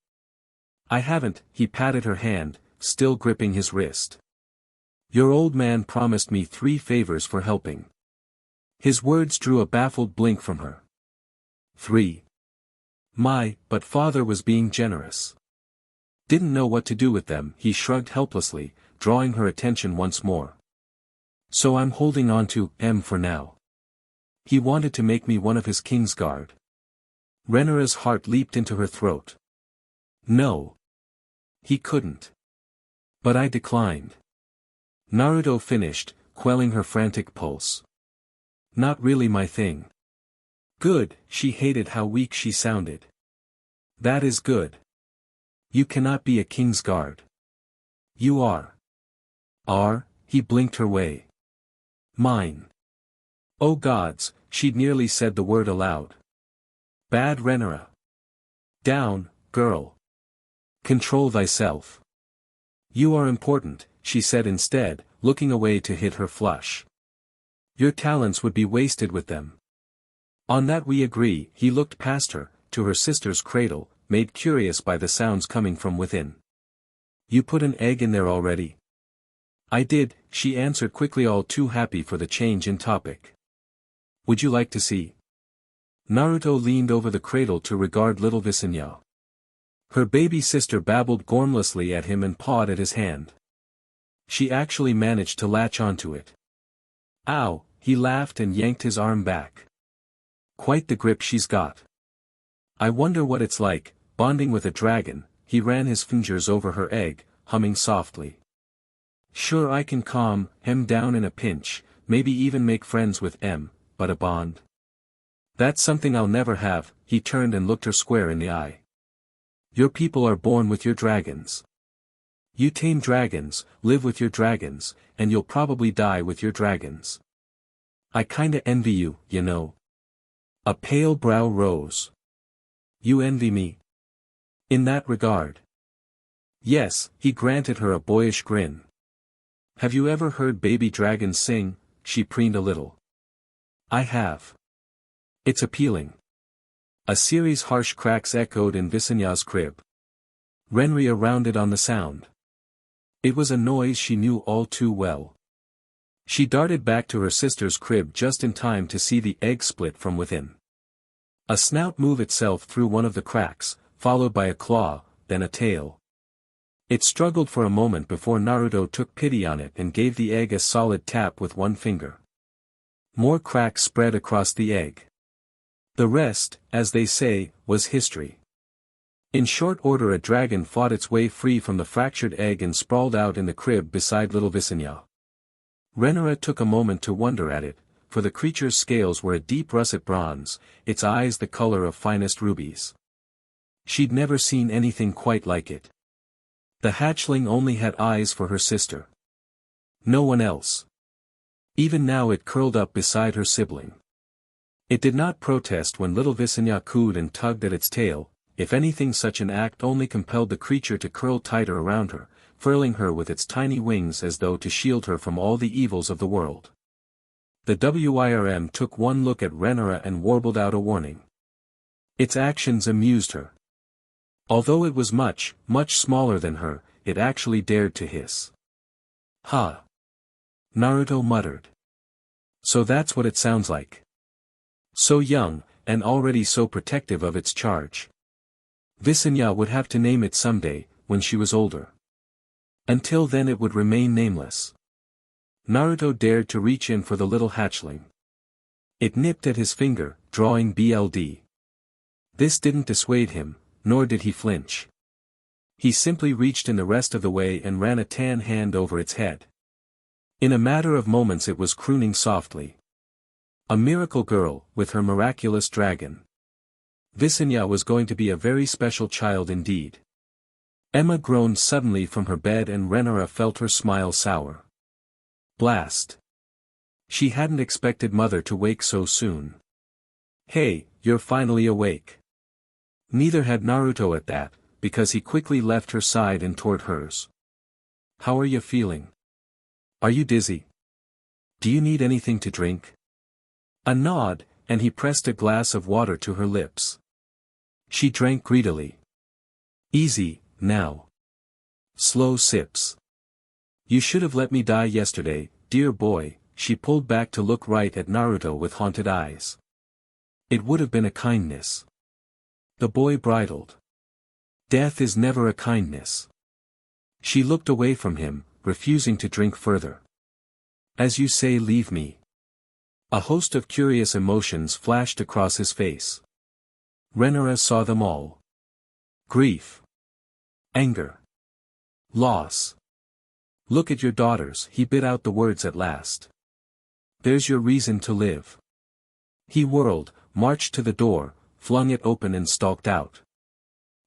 I haven't, he patted her hand, still gripping his wrist. Your old man promised me 3 favors for helping. His words drew a baffled blink from her. 3. But father was being generous. Didn't know what to do with them, he shrugged helplessly, drawing her attention once more. So I'm holding on to M for now. He wanted to make me one of his king's guard. Rhaenyra's heart leaped into her throat. No. He couldn't. But I declined. Naruto finished, quelling her frantic pulse. Not really my thing. Good, she hated how weak she sounded. That is good. You cannot be a king's guard. You are. He blinked her way. Mine. Oh gods, she'd nearly said the word aloud. Bad Rhaenyra. Down, girl. Control thyself. You are important, she said instead, looking away to hid her flush. Your talents would be wasted with them. On that we agree. He looked past her, to her sister's cradle, made curious by the sounds coming from within. You put an egg in there already? I did, she answered quickly, all too happy for the change in topic. Would you like to see? Naruto leaned over the cradle to regard little VERYYYY. Her baby sister babbled gormlessly at him and pawed at his hand. She actually managed to latch onto it. Ow, he laughed and yanked his arm back. Quite the grip she's got. I wonder what it's like, bonding with a dragon. He ran his fingers over her egg, humming softly. Sure, I can calm him down in a pinch, maybe even make friends with M, but a bond? That's something I'll never have. He turned and looked her square in the eye. Your people are born with your dragons. You tame dragons, live with your dragons, and you'll probably die with your dragons. I kinda envy you, you know. A pale brow rose. You envy me? In that regard? Yes, he granted her a boyish grin. Have you ever heard baby dragons sing? She preened a little. I have. It's appealing. A series harsh cracks echoed in VERYYYY's crib. Rhaenyra rounded on the sound. It was a noise she knew all too well. She darted back to her sister's crib just in time to see the egg split from within. A snout move itself through one of the cracks, followed by a claw, then a tail. It struggled for a moment before Naruto took pity on it and gave the egg a solid tap with one finger. More cracks spread across the egg. The rest, as they say, was history. In short order a dragon fought its way free from the fractured egg and sprawled out in the crib beside little VERYYYY. Rhaenyra took a moment to wonder at it, for the creature's scales were a deep russet bronze, its eyes the color of finest rubies. She'd never seen anything quite like it. The hatchling only had eyes for her sister. No one else. Even now it curled up beside her sibling. It did not protest when little VERYYYY cooed and tugged at its tail. If anything, such an act only compelled the creature to curl tighter around her, furling her with its tiny wings as though to shield her from all the evils of the world. The VERYYYY took one look at Rhaenyra and warbled out a warning. Its actions amused her. Although it was much, much smaller than her, it actually dared to hiss. Ha! Naruto muttered. So that's what it sounds like. So young, and already so protective of its charge. VERYYYY would have to name it someday, when she was older. Until then it would remain nameless. Naruto dared to reach in for the little hatchling. It nipped at his finger, drawing blood. This didn't dissuade him, nor did he flinch. He simply reached in the rest of the way and ran a tan hand over its head. In a matter of moments it was crooning softly. A miracle girl, with her miraculous dragon. VERYYYY was going to be a very special child indeed. Emma groaned suddenly from her bed and Rhaenyra felt her smile sour. Blast. She hadn't expected mother to wake so soon. Hey, you're finally awake. Neither had Naruto at that, because he quickly left her side and toward hers. How are you feeling? Are you dizzy? Do you need anything to drink? A nod, and he pressed a glass of water to her lips. She drank greedily. Easy, now. Slow sips. You should have let me die yesterday, dear boy. She pulled back to look right at Naruto with haunted eyes. It would have been a kindness. The boy bridled. Death is never a kindness. She looked away from him, refusing to drink further. As you say, leave me. A host of curious emotions flashed across his face. Rhaenyra saw them all. Grief. Anger. Loss. Look at your daughters, he bit out the words at last. There's your reason to live. He whirled, marched to the door, flung it open and stalked out.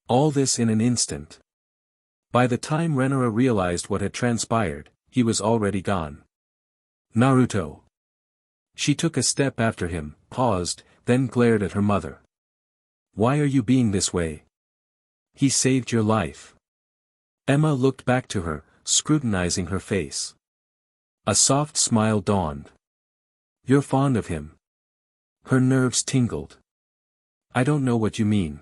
All this in an instant. By the time Rhaenyra realized what had transpired, he was already gone. Naruto. She took a step after him, paused, then glared at her mother. Why are you being this way? He saved your life. Emma looked back to her, scrutinizing her face. A soft smile dawned. You're fond of him. Her nerves tingled. I don't know what you mean.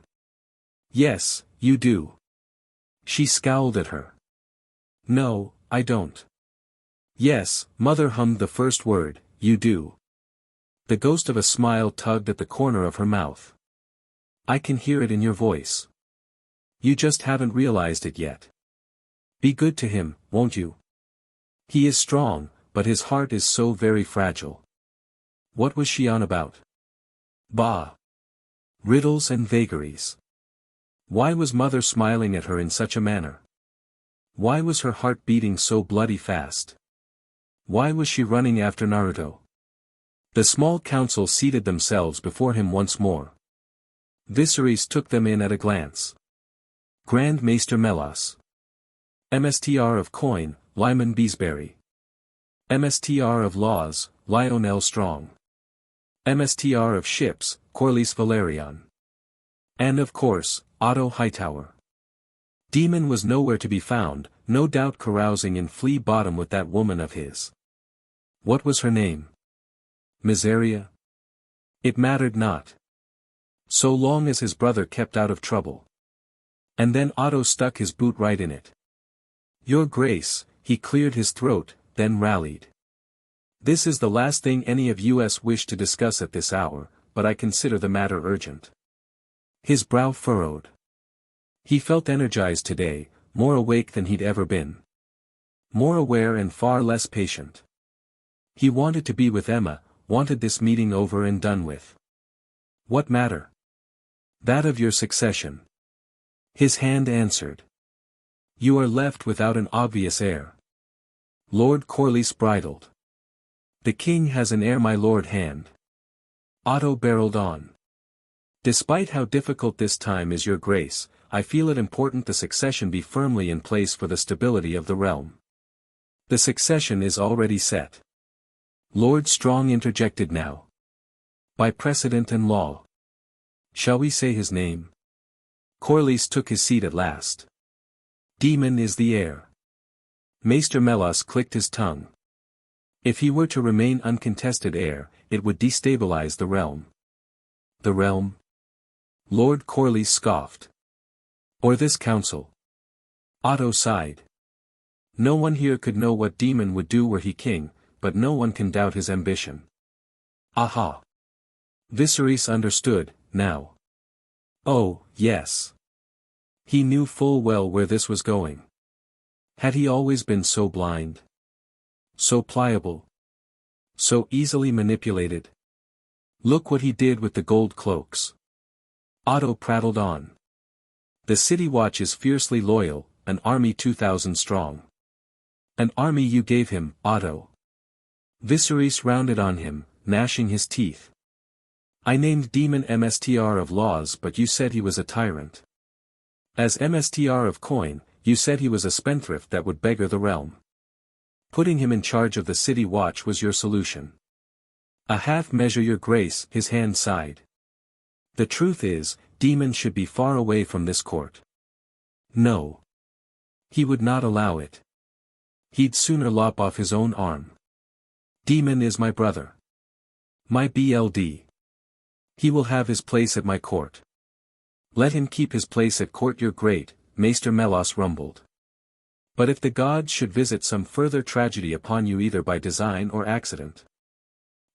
Yes, you do. She scowled at her. No, I don't. Yes, mother hummed the first word, you do. The ghost of a smile tugged at the corner of her mouth. I can hear it in your voice. You just haven't realized it yet. Be good to him, won't you? He is strong, but his heart is so very fragile. What was she on about? Bah! Riddles and vagaries. Why was mother smiling at her in such a manner? Why was her heart beating so bloody fast? Why was she running after Naruto? The small council seated themselves before him once more. Viserys took them in at a glance. Grand Maester Melas. MSTR of Coin, Lyman Beesbury. MSTR of Laws, Lionel Strong. MSTR of Ships, Corlys Valerian. And of course, Otto Hightower. Demon was nowhere to be found, no doubt carousing in Flea Bottom with that woman of his. What was her name? Miseria? It mattered not. So long as his brother kept out of trouble. And then Otto stuck his boot right in it. Your Grace, he cleared his throat, then rallied. This is the last thing any of us wish to discuss at this hour, but I consider the matter urgent. His brow furrowed. He felt energized today, more awake than he'd ever been. More aware and far less patient. He wanted to be with Emma, wanted this meeting over and done with. What matter? That of your succession. His hand answered. You are left without an obvious heir. Lord Corlys bridled. The king has an heir, my lord hand. Otto barreled on. Despite how difficult this time is, your grace, I feel it important the succession be firmly in place for the stability of the realm. The succession is already set. Lord Strong interjected now. By precedent and law. Shall we say his name? Corlys took his seat at last. Demon is the heir. Maester Melas clicked his tongue. If he were to remain uncontested heir, it would destabilize the realm. The realm? Lord Corlys scoffed. Or this council? Otto sighed. No one here could know what Demon would do were he king, but no one can doubt his ambition. Aha! Viserys understood, now. Oh, yes. He knew full well where this was going. Had he always been so blind? So pliable? So easily manipulated? Look what he did with the gold cloaks. Otto prattled on. The City Watch is fiercely loyal, an army 2,000 strong. An army you gave him, Otto. Viserys rounded on him, gnashing his teeth. I named Demon MSTR of Laws, but you said he was a tyrant. As MSTR of Coin, you said he was a spendthrift that would beggar the realm. Putting him in charge of the City Watch was your solution. A half measure, your grace, his hand sighed. The truth is, Demon should be far away from this court. No. He would not allow it. He'd sooner lop off his own arm. Demon is my brother. My BLD. He will have his place at my court. Let him keep his place at court, your great, Maester Melas rumbled. But if the gods should visit some further tragedy upon you either by design or accident.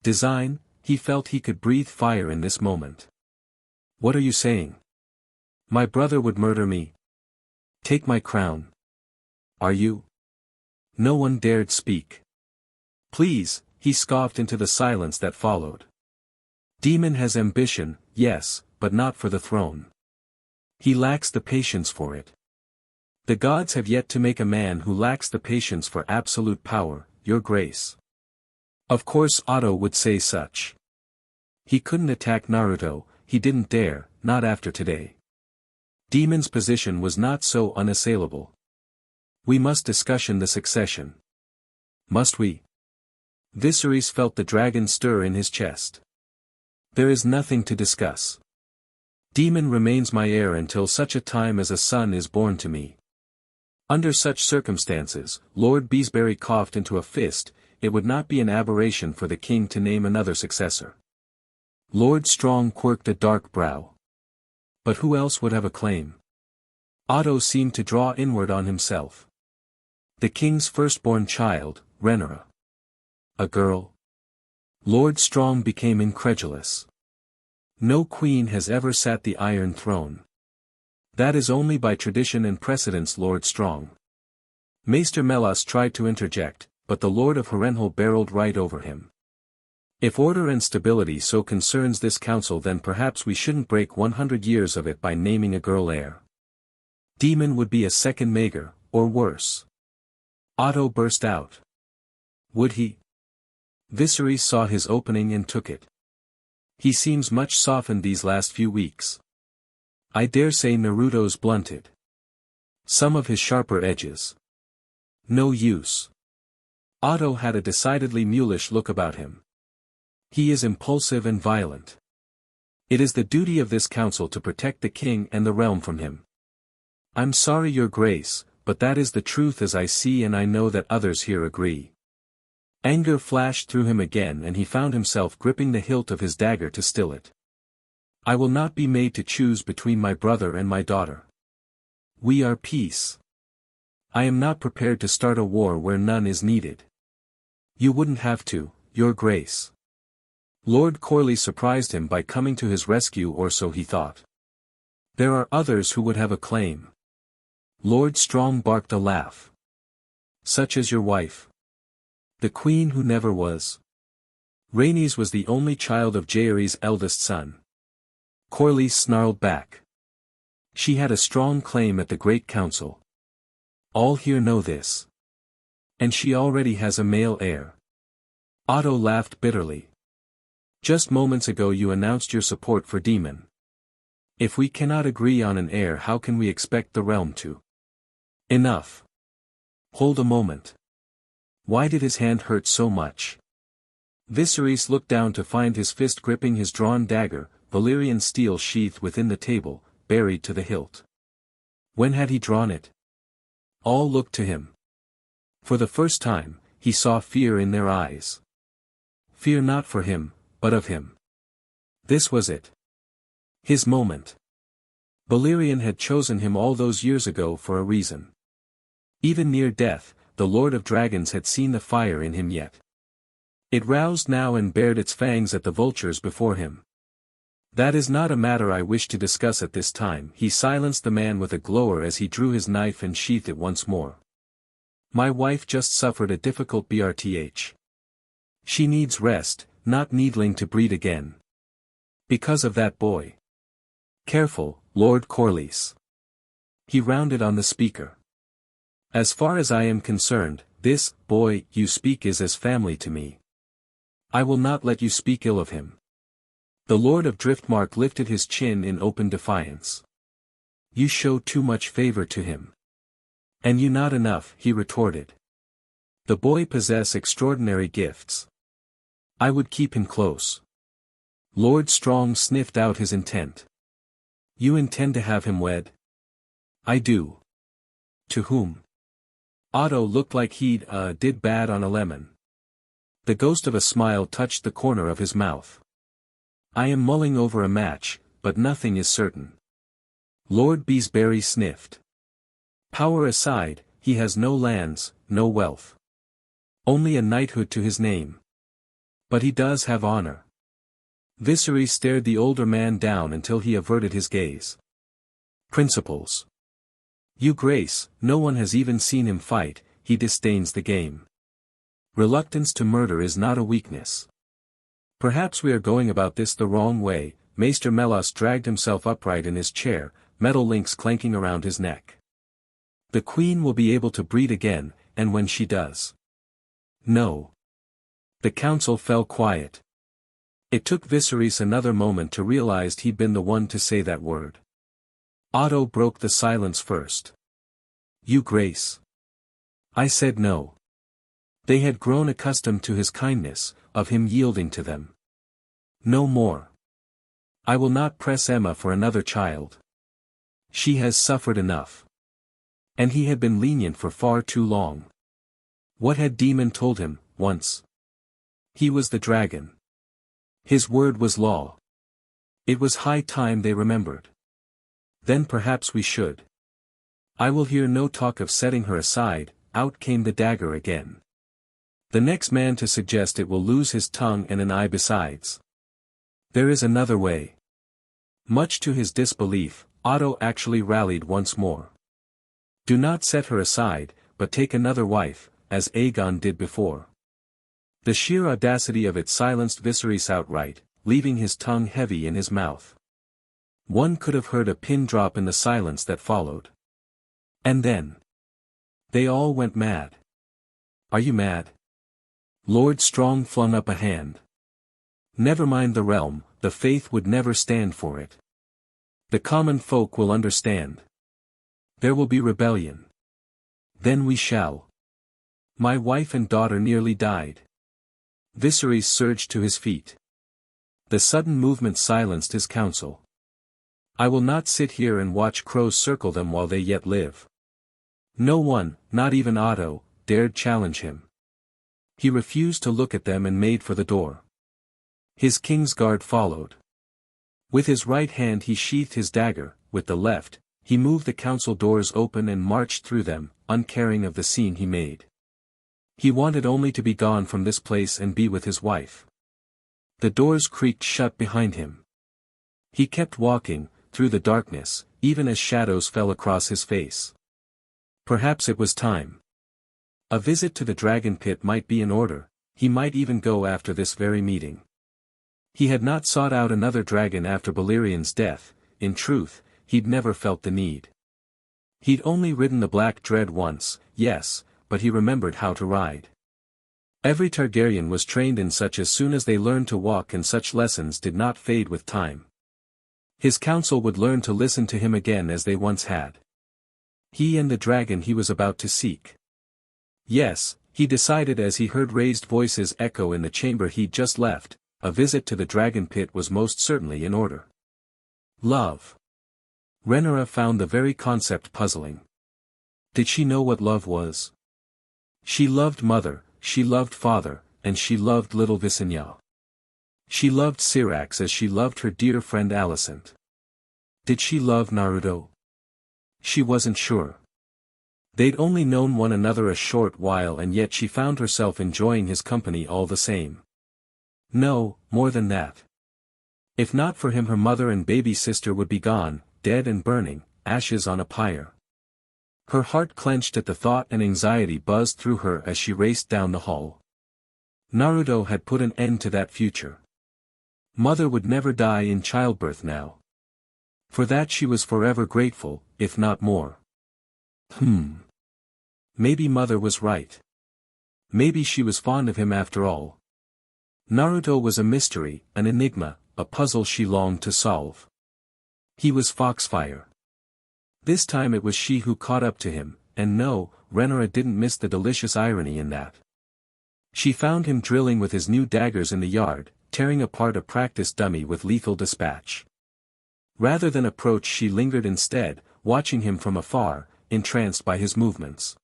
Design, he felt he could breathe fire in this moment. What are you saying? My brother would murder me. Take my crown. Are you? No one dared speak. Please, he scoffed into the silence that followed. Demon has ambition, yes, but not for the throne. He lacks the patience for it. The gods have yet to make a man who lacks the patience for absolute power, your grace. Of course Otto would say such. He couldn't attack Naruto, he didn't dare, not after today. Demon's position was not so unassailable. We must discussion the succession. Must we? Viserys felt the dragon stir in his chest. There is nothing to discuss. Demon remains my heir until such a time as a son is born to me. Under such circumstances, Lord Beesbury coughed into a fist, it would not be an aberration for the king to name another successor. Lord Strong quirked a dark brow. But who else would have a claim? Otto seemed to draw inward on himself. The king's firstborn child, Rhaenyra. A girl? Lord Strong became incredulous. No queen has ever sat the Iron Throne. That is only by tradition and precedence, Lord Strong. Maester Melas tried to interject, but the Lord of Harrenhal barreled right over him. If order and stability so concerns this council, then perhaps we shouldn't break 100 years of it by naming a girl heir. Demon would be a second Maegor, or worse. Otto burst out. Would he? Viserys saw his opening and took it. He seems much softened these last few weeks. I dare say Naruto's blunted some of his sharper edges. No use. Otto had a decidedly mulish look about him. He is impulsive and violent. It is the duty of this council to protect the king and the realm from him. I'm sorry, your grace, but that is the truth as I see, and I know that others here agree. Anger flashed through him again, and he found himself gripping the hilt of his dagger to still it. I will not be made to choose between my brother and my daughter. We are peace. I am not prepared to start a war where none is needed. You wouldn't have to, your grace. Lord Corley surprised him by coming to his rescue, or so he thought. There are others who would have a claim. Lord Strong barked a laugh. Such as your wife. The queen who never was. Rhaenys was the only child of Jaehaerys' eldest son. Corlys snarled back. She had a strong claim at the Great Council. All here know this. And she already has a male heir. Otto laughed bitterly. Just moments ago you announced your support for Demon. If we cannot agree on an heir, how can we expect the realm to? Enough. Hold a moment. Why did his hand hurt so much? Viserys looked down to find his fist gripping his drawn dagger, Valyrian steel sheathed within the table, buried to the hilt. When had he drawn it? All looked to him. For the first time, he saw fear in their eyes. Fear not for him, but of him. This was it. His moment. Valyrian had chosen him all those years ago for a reason. Even near death, the Lord of Dragons had seen the fire in him yet. It roused now and bared its fangs at the vultures before him. That is not a matter I wish to discuss at this time. He silenced the man with a glower as he drew his knife and sheathed it once more. My wife just suffered a difficult BRTH. She needs rest, not needling to breed again. Because of that boy. Careful, Lord Corlys. He rounded on the speaker. As far as I am concerned, this boy you speak is as family to me. I will not let you speak ill of him. The Lord of Driftmark lifted his chin in open defiance. You show too much favor to him. And you not enough, he retorted. The boy possess extraordinary gifts. I would keep him close. Lord Strong sniffed out his intent. You intend to have him wed? I do. To whom? Otto looked like he'd did bad on a lemon. The ghost of a smile touched the corner of his mouth. I am mulling over a match, but nothing is certain. Lord Beesbury sniffed. Power aside, he has no lands, no wealth. Only a knighthood to his name. But he does have honor. Viserys stared the older man down until he averted his gaze. Principles. Your Grace, no one has even seen him fight, he disdains the game. Reluctance to murder is not a weakness. Perhaps we are going about this the wrong way. Maester Melos dragged himself upright in his chair, metal links clanking around his neck. The queen will be able to breed again, and when she does. No. The council fell quiet. It took Viserys another moment to realize he'd been the one to say that word. Otto broke the silence first. Your Grace. I said no. They had grown accustomed to his kindness, of him yielding to them. No more. I will not press Emma for another child. She has suffered enough. And he had been lenient for far too long. What had Demon told him, once? He was the dragon. His word was law. It was high time they remembered. Then perhaps we should. I will hear no talk of setting her aside. Out came the dagger again. The next man to suggest it will lose his tongue and an eye besides. There is another way. Much to his disbelief, Otto actually rallied once more. Do not set her aside, but take another wife, as Aegon did before. The sheer audacity of it silenced Viserys outright, leaving his tongue heavy in his mouth. One could have heard a pin drop in the silence that followed. And then. They all went mad. Are you mad? Lord Strong flung up a hand. Never mind the realm, the faith would never stand for it. The common folk will understand. There will be rebellion. Then we shall. My wife and daughter nearly died. Viserys surged to his feet. The sudden movement silenced his counsel. I will not sit here and watch crows circle them while they yet live. No one, not even Otto, dared challenge him. He refused to look at them and made for the door. His Kingsguard followed. With his right hand he sheathed his dagger, with the left, he moved the council doors open and marched through them, uncaring of the scene he made. He wanted only to be gone from this place and be with his wife. The doors creaked shut behind him. He kept walking, through the darkness, even as shadows fell across his face. Perhaps it was time. A visit to the dragon pit might be in order, he might even go after this very meeting. He had not sought out another dragon after Balerian's death, in truth, he'd never felt the need. He'd only ridden the Black Dread once, yes, but he remembered how to ride. Every Targaryen was trained in such as soon as they learned to walk, and such lessons did not fade with time. His council would learn to listen to him again as they once had. He and the dragon he was about to seek. Yes, he decided as he heard raised voices echo in the chamber he'd just left, a visit to the dragon pit was most certainly in order. Love. Rhaenyra found the very concept puzzling. Did she know what love was? She loved mother, she loved father, and she loved little Visenya. She loved Syrax as she loved her dear friend Alicent. Did she love Naruto? She wasn't sure. They'd only known one another a short while, and yet she found herself enjoying his company all the same. No, more than that. If not for him, her mother and baby sister would be gone, dead and burning, ashes on a pyre. Her heart clenched at the thought, and anxiety buzzed through her as she raced down the hall. Naruto had put an end to that future. Mother would never die in childbirth now. For that she was forever grateful, if not more. Maybe mother was right. Maybe she was fond of him after all. Naruto was a mystery, an enigma, a puzzle she longed to solve. He was Foxfire. This time it was she who caught up to him, and no, Rhaenyra didn't miss the delicious irony in that. She found him drilling with his new daggers in the yard, tearing apart a practice dummy with lethal dispatch. Rather than approach, she lingered instead, watching him from afar, entranced by his movements.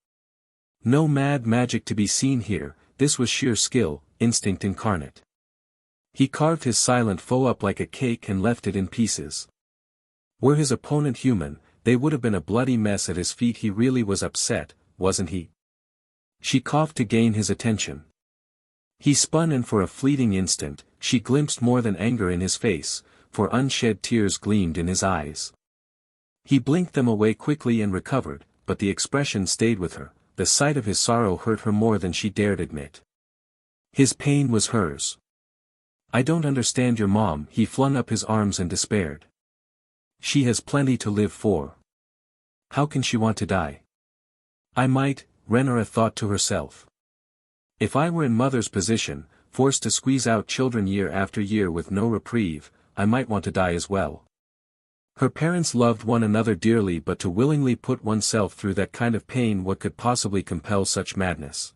No mad magic to be seen here, this was sheer skill, instinct incarnate. He carved his silent foe up like a cake and left it in pieces. Were his opponent human, they would have been a bloody mess at his feet. He really was upset, wasn't he? She coughed to gain his attention. He spun, and for a fleeting instant, she glimpsed more than anger in his face, for unshed tears gleamed in his eyes. He blinked them away quickly and recovered, but the expression stayed with her. The sight of his sorrow hurt her more than she dared admit. His pain was hers. I don't understand your mom. He flung up his arms and despaired. She has plenty to live for. How can she want to die? I might, Rhaenyra thought to herself. If I were in mother's position, forced to squeeze out children year after year with no reprieve, I might want to die as well. Her parents loved one another dearly, but to willingly put oneself through that kind of pain, what could possibly compel such madness?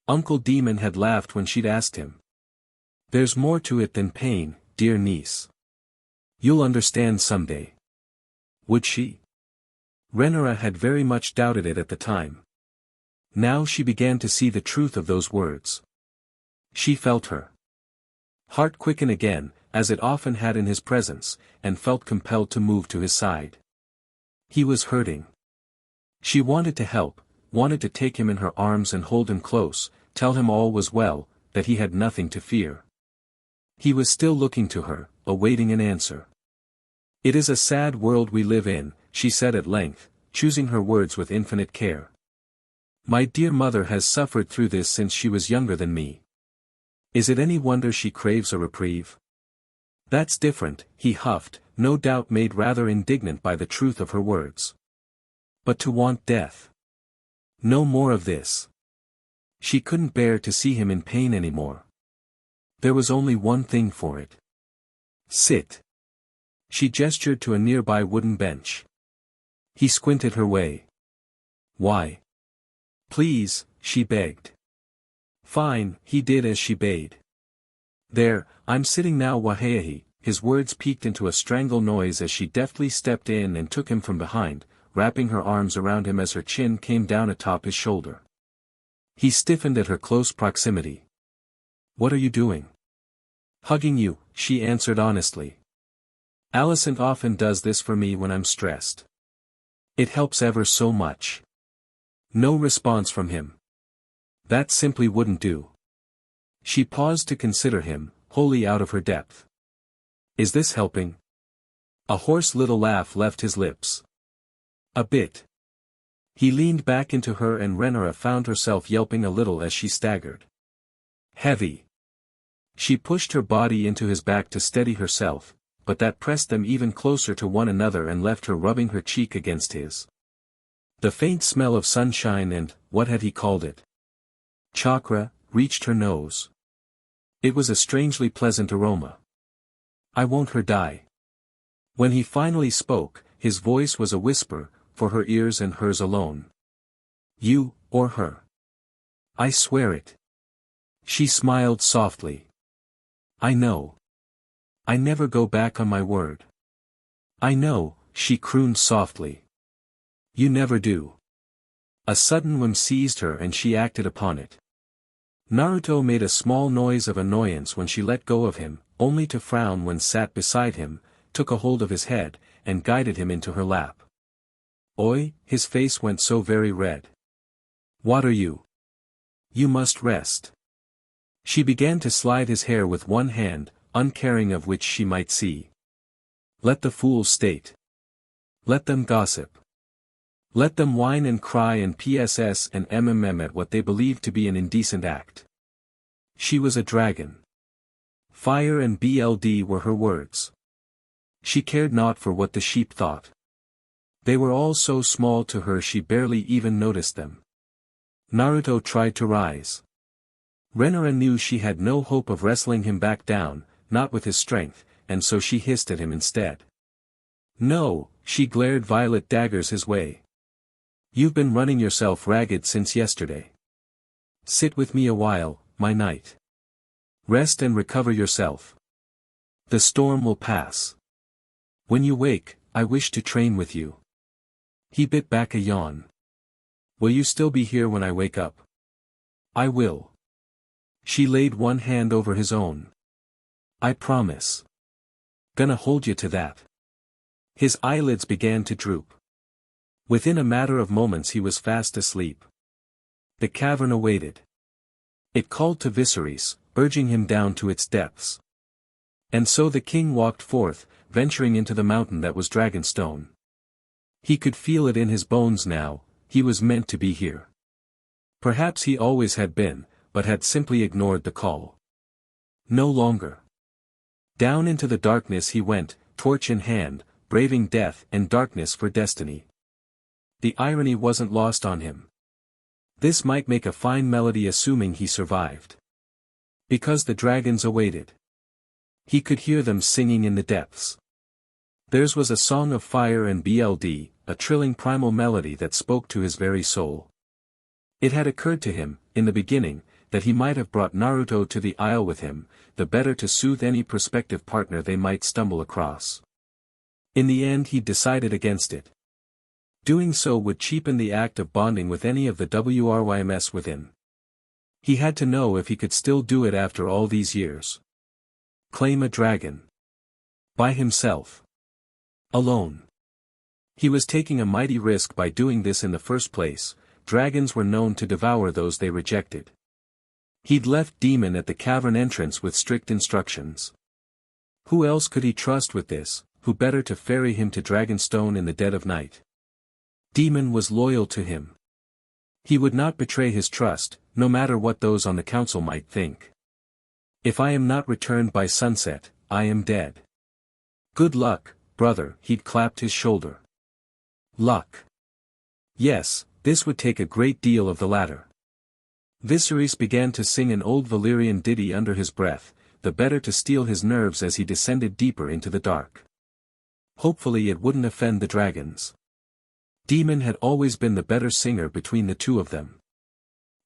Uncle Demon had laughed when she'd asked him. There's more to it than pain, dear niece. You'll understand someday. Would she? Rhaenyra had very much doubted it at the time. Now she began to see the truth of those words. She felt her heart quicken again, as it often had in his presence, and felt compelled to move to his side. He was hurting. She wanted to help, wanted to take him in her arms and hold him close, tell him all was well, that he had nothing to fear. He was still looking to her, awaiting an answer. It is a sad world we live in, she said at length, choosing her words with infinite care. My dear mother has suffered through this since she was younger than me. Is it any wonder she craves a reprieve? That's different, he huffed, no doubt made rather indignant by the truth of her words. But to want death. No more of this. She couldn't bear to see him in pain anymore. There was only one thing for it. Sit. She gestured to a nearby wooden bench. He squinted her way. Why? Please, she begged. Fine, he did as she bade. There, I'm sitting now, Waheahi. His words peaked into a strangle noise as she deftly stepped in and took him from behind, wrapping her arms around him as her chin came down atop his shoulder. He stiffened at her close proximity. What are you doing? Hugging you, she answered honestly. Alicent often does this for me when I'm stressed. It helps ever so much. No response from him. That simply wouldn't do. She paused to consider him, wholly out of her depth. Is this helping? A hoarse little laugh left his lips. A bit. He leaned back into her and Rhaenyra found herself yelping a little as she staggered. Heavy. She pushed her body into his back to steady herself, but that pressed them even closer to one another and left her rubbing her cheek against his. The faint smell of sunshine and, what had he called it? Chakra, reached her nose. It was a strangely pleasant aroma. I won't her die. When he finally spoke, his voice was a whisper, for her ears and hers alone. You, or her. I swear it. She smiled softly. I know. I never go back on my word. I know, she crooned softly. You never do. A sudden whim seized her and she acted upon it. Naruto made a small noise of annoyance when she let go of him, only to frown when sat beside him, took a hold of his head, and guided him into her lap. Oi, his face went so very red. What are you? You must rest. She began to slide his hair with one hand, uncaring of which she might see. Let the fools state. Let them gossip. Let them whine and cry and PSS and MMM at what they believe to be an indecent act. She was a dragon. Fire and BLD were her words. She cared not for what the sheep thought. They were all so small to her she barely even noticed them. Naruto tried to rise. Rhaenyra knew she had no hope of wrestling him back down, not with his strength, and so she hissed at him instead. No, she glared violet daggers his way. You've been running yourself ragged since yesterday. Sit with me a while, my knight. Rest and recover yourself. The storm will pass. When you wake, I wish to train with you. He bit back a yawn. Will you still be here when I wake up? I will. She laid one hand over his own. I promise. Gonna hold you to that. His eyelids began to droop. Within a matter of moments he was fast asleep. The cavern awaited. It called to Viserys, urging him down to its depths. And so the king walked forth, venturing into the mountain that was Dragonstone. He could feel it in his bones now, he was meant to be here. Perhaps he always had been, but had simply ignored the call. No longer. Down into the darkness he went, torch in hand, braving death and darkness for destiny. The irony wasn't lost on him. This might make a fine melody assuming he survived. Because the dragons awaited. He could hear them singing in the depths. Theirs was a song of fire and blood, a trilling primal melody that spoke to his very soul. It had occurred to him, in the beginning, that he might have brought Naruto to the Isle with him, the better to soothe any prospective partner they might stumble across. In the end he decided against it. Doing so would cheapen the act of bonding with any of the WRYMs within. He had to know if he could still do it after all these years. Claim a dragon. By himself. Alone. He was taking a mighty risk by doing this in the first place. Dragons were known to devour those they rejected. He'd left Demon at the cavern entrance with strict instructions. Who else could he trust with this, who better to ferry him to Dragonstone in the dead of night? Demon was loyal to him. He would not betray his trust, no matter what those on the council might think. If I am not returned by sunset, I am dead. Good luck, brother, he'd clapped his shoulder. Luck. Yes, this would take a great deal of the latter. Viserys began to sing an old Valyrian ditty under his breath, the better to steel his nerves as he descended deeper into the dark. Hopefully it wouldn't offend the dragons. Demon had always been the better singer between the two of them.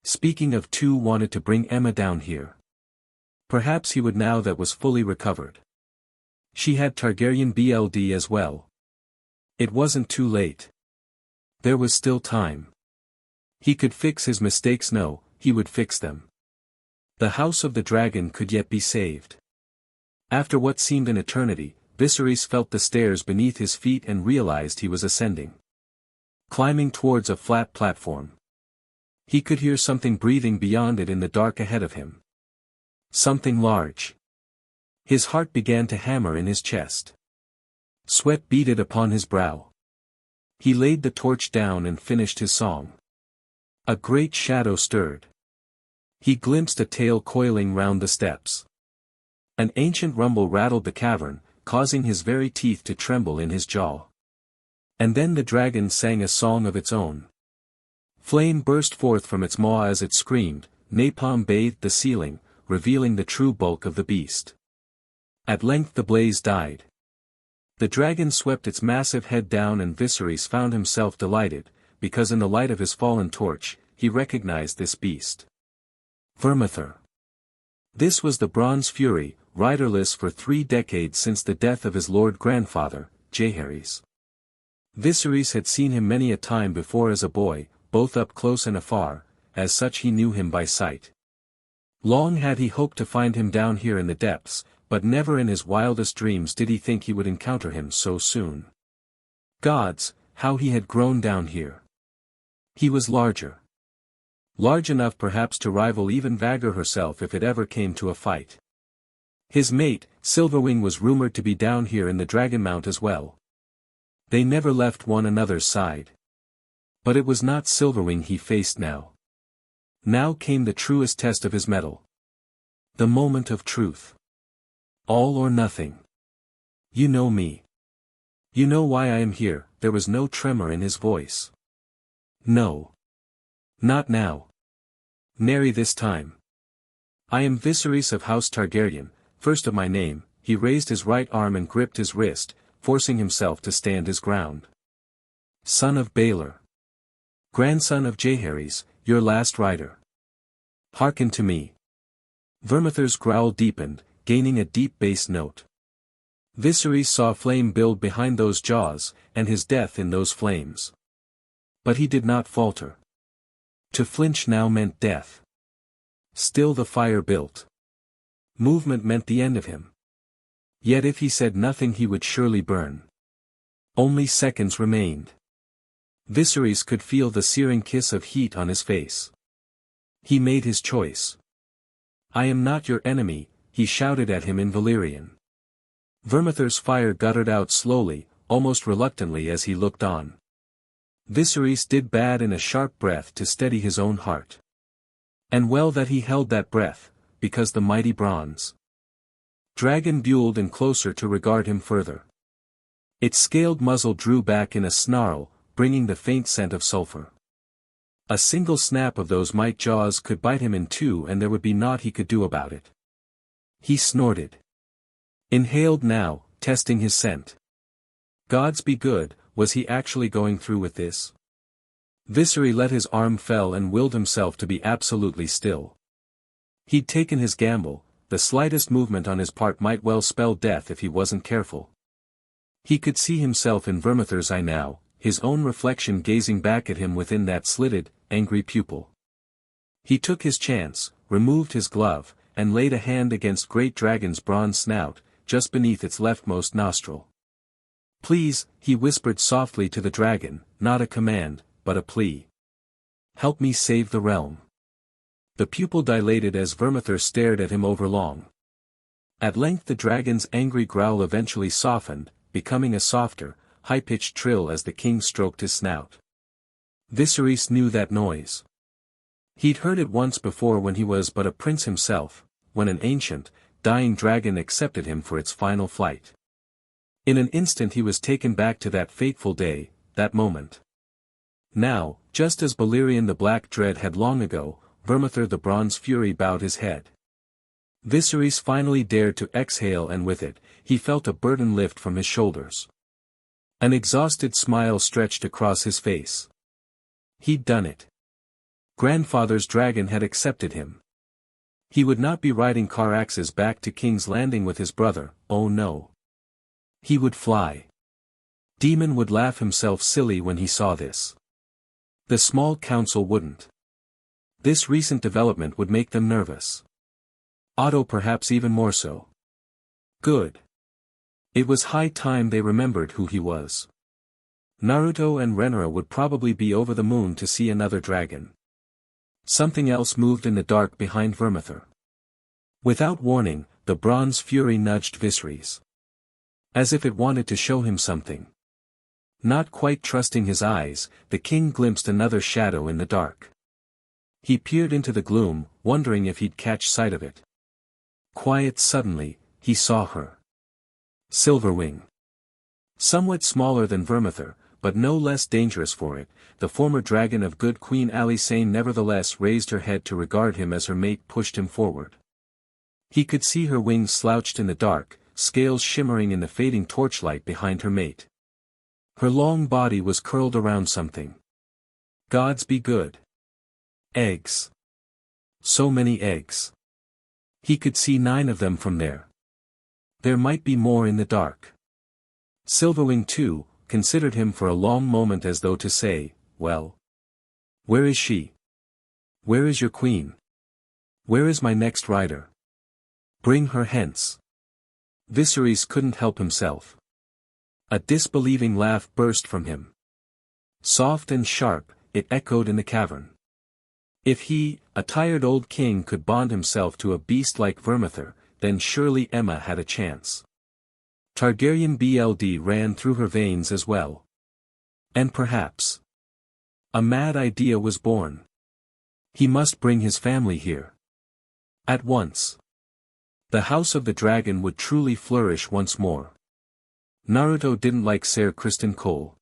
Speaking of two wanted to bring Emma down here. Perhaps he would now that was fully recovered. She had Targaryen blood as well. It wasn't too late. There was still time. He could fix his mistakes. No, he would fix them. The House of the Dragon could yet be saved. After what seemed an eternity, Viserys felt the stairs beneath his feet and realized he was ascending. Climbing towards a flat platform. He could hear something breathing beyond it in the dark ahead of him. Something large. His heart began to hammer in his chest. Sweat beaded upon his brow. He laid the torch down and finished his song. A great shadow stirred. He glimpsed a tail coiling round the steps. An ancient rumble rattled the cavern, causing his very teeth to tremble in his jaw. And then the dragon sang a song of its own. Flame burst forth from its maw as it screamed, napalm bathed the ceiling, revealing the true bulk of the beast. At length the blaze died. The dragon swept its massive head down and Viserys found himself delighted, because in the light of his fallen torch, he recognized this beast. Vermithor. This was the Bronze Fury, riderless for 3 decades since the death of his lord-grandfather, Jaehaerys. Viserys had seen him many a time before as a boy, both up close and afar, as such he knew him by sight. Long had he hoped to find him down here in the depths, but never in his wildest dreams did he think he would encounter him so soon. Gods, how he had grown down here. He was larger. Large enough perhaps to rival even Vhagar herself if it ever came to a fight. His mate, Silverwing, was rumored to be down here in the Dragonmount as well. They never left one another's side. But it was not Silverwing he faced now. Now came the truest test of his mettle. The moment of truth. All or nothing. You know me. You know why I am here. There was no tremor in his voice. No. Not now. Nary this time. I am Viserys of House Targaryen, first of my name. He raised his right arm and gripped his wrist, forcing himself to stand his ground. Son of Baelor. Grandson of Jaehaerys, your last rider. Hearken to me. Vermithor's growl deepened, gaining a deep bass note. Viserys saw flame build behind those jaws, and his death in those flames. But he did not falter. To flinch now meant death. Still the fire built. Movement meant the end of him. Yet if he said nothing he would surely burn. Only seconds remained. Viserys could feel the searing kiss of heat on his face. He made his choice. "I am not your enemy," he shouted at him in Valyrian. Vermithor's fire guttered out slowly, almost reluctantly as he looked on. Viserys did bad in a sharp breath to steady his own heart. And well that he held that breath, because the mighty bronze dragon buelled in closer to regard him further. Its scaled muzzle drew back in a snarl, bringing the faint scent of sulfur. A single snap of those mighty jaws could bite him in two and there would be naught he could do about it. He snorted. Inhaled now, testing his scent. Gods be good, was he actually going through with this? Viserys let his arm fell and willed himself to be absolutely still. He'd taken his gamble, the slightest movement on his part might well spell death if he wasn't careful. He could see himself in Vermithor's eye now, his own reflection gazing back at him within that slitted, angry pupil. He took his chance, removed his glove, and laid a hand against Great Dragon's bronze snout, just beneath its leftmost nostril. "Please," he whispered softly to the dragon, not a command, but a plea. "Help me save the realm." The pupil dilated as Vermithor stared at him overlong. At length the dragon's angry growl eventually softened, becoming a softer, high-pitched trill as the king stroked his snout. Viserys knew that noise. He'd heard it once before when he was but a prince himself, when an ancient, dying dragon accepted him for its final flight. In an instant he was taken back to that fateful day, that moment. Now, just as Balerion the Black Dread had long ago, Vermithor the Bronze Fury bowed his head. Viserys finally dared to exhale and with it, he felt a burden lift from his shoulders. An exhausted smile stretched across his face. He'd done it. Grandfather's dragon had accepted him. He would not be riding Caraxes back to King's Landing with his brother, oh no. He would fly. Demon would laugh himself silly when he saw this. The small council wouldn't. This recent development would make them nervous. Otto perhaps even more so. Good. It was high time they remembered who he was. Naruto and Rhaenyra would probably be over the moon to see another dragon. Something else moved in the dark behind Vermithor. Without warning, the Bronze Fury nudged Viserys. As if it wanted to show him something. Not quite trusting his eyes, the king glimpsed another shadow in the dark. He peered into the gloom, wondering if he'd catch sight of it. Quiet suddenly, he saw her. Silverwing. Somewhat smaller than Vermithor, but no less dangerous for it, the former dragon of good Queen Alysanne nevertheless raised her head to regard him as her mate pushed him forward. He could see her wings slouched in the dark, scales shimmering in the fading torchlight behind her mate. Her long body was curled around something. Gods be good. Eggs. So many eggs. He could see 9 of them from there. There might be more in the dark. Silverwing too, considered him for a long moment as though to say, well. Where is she? Where is your queen? Where is my next rider? Bring her hence. Viserys couldn't help himself. A disbelieving laugh burst from him. Soft and sharp, it echoed in the cavern. If he, a tired old king, could bond himself to a beast like Vermithor, then surely Aemma had a chance. Targaryen blood ran through her veins as well. And perhaps a mad idea was born. He must bring his family here. At once. The House of the Dragon would truly flourish once more. Naruto didn't like Ser Criston Cole.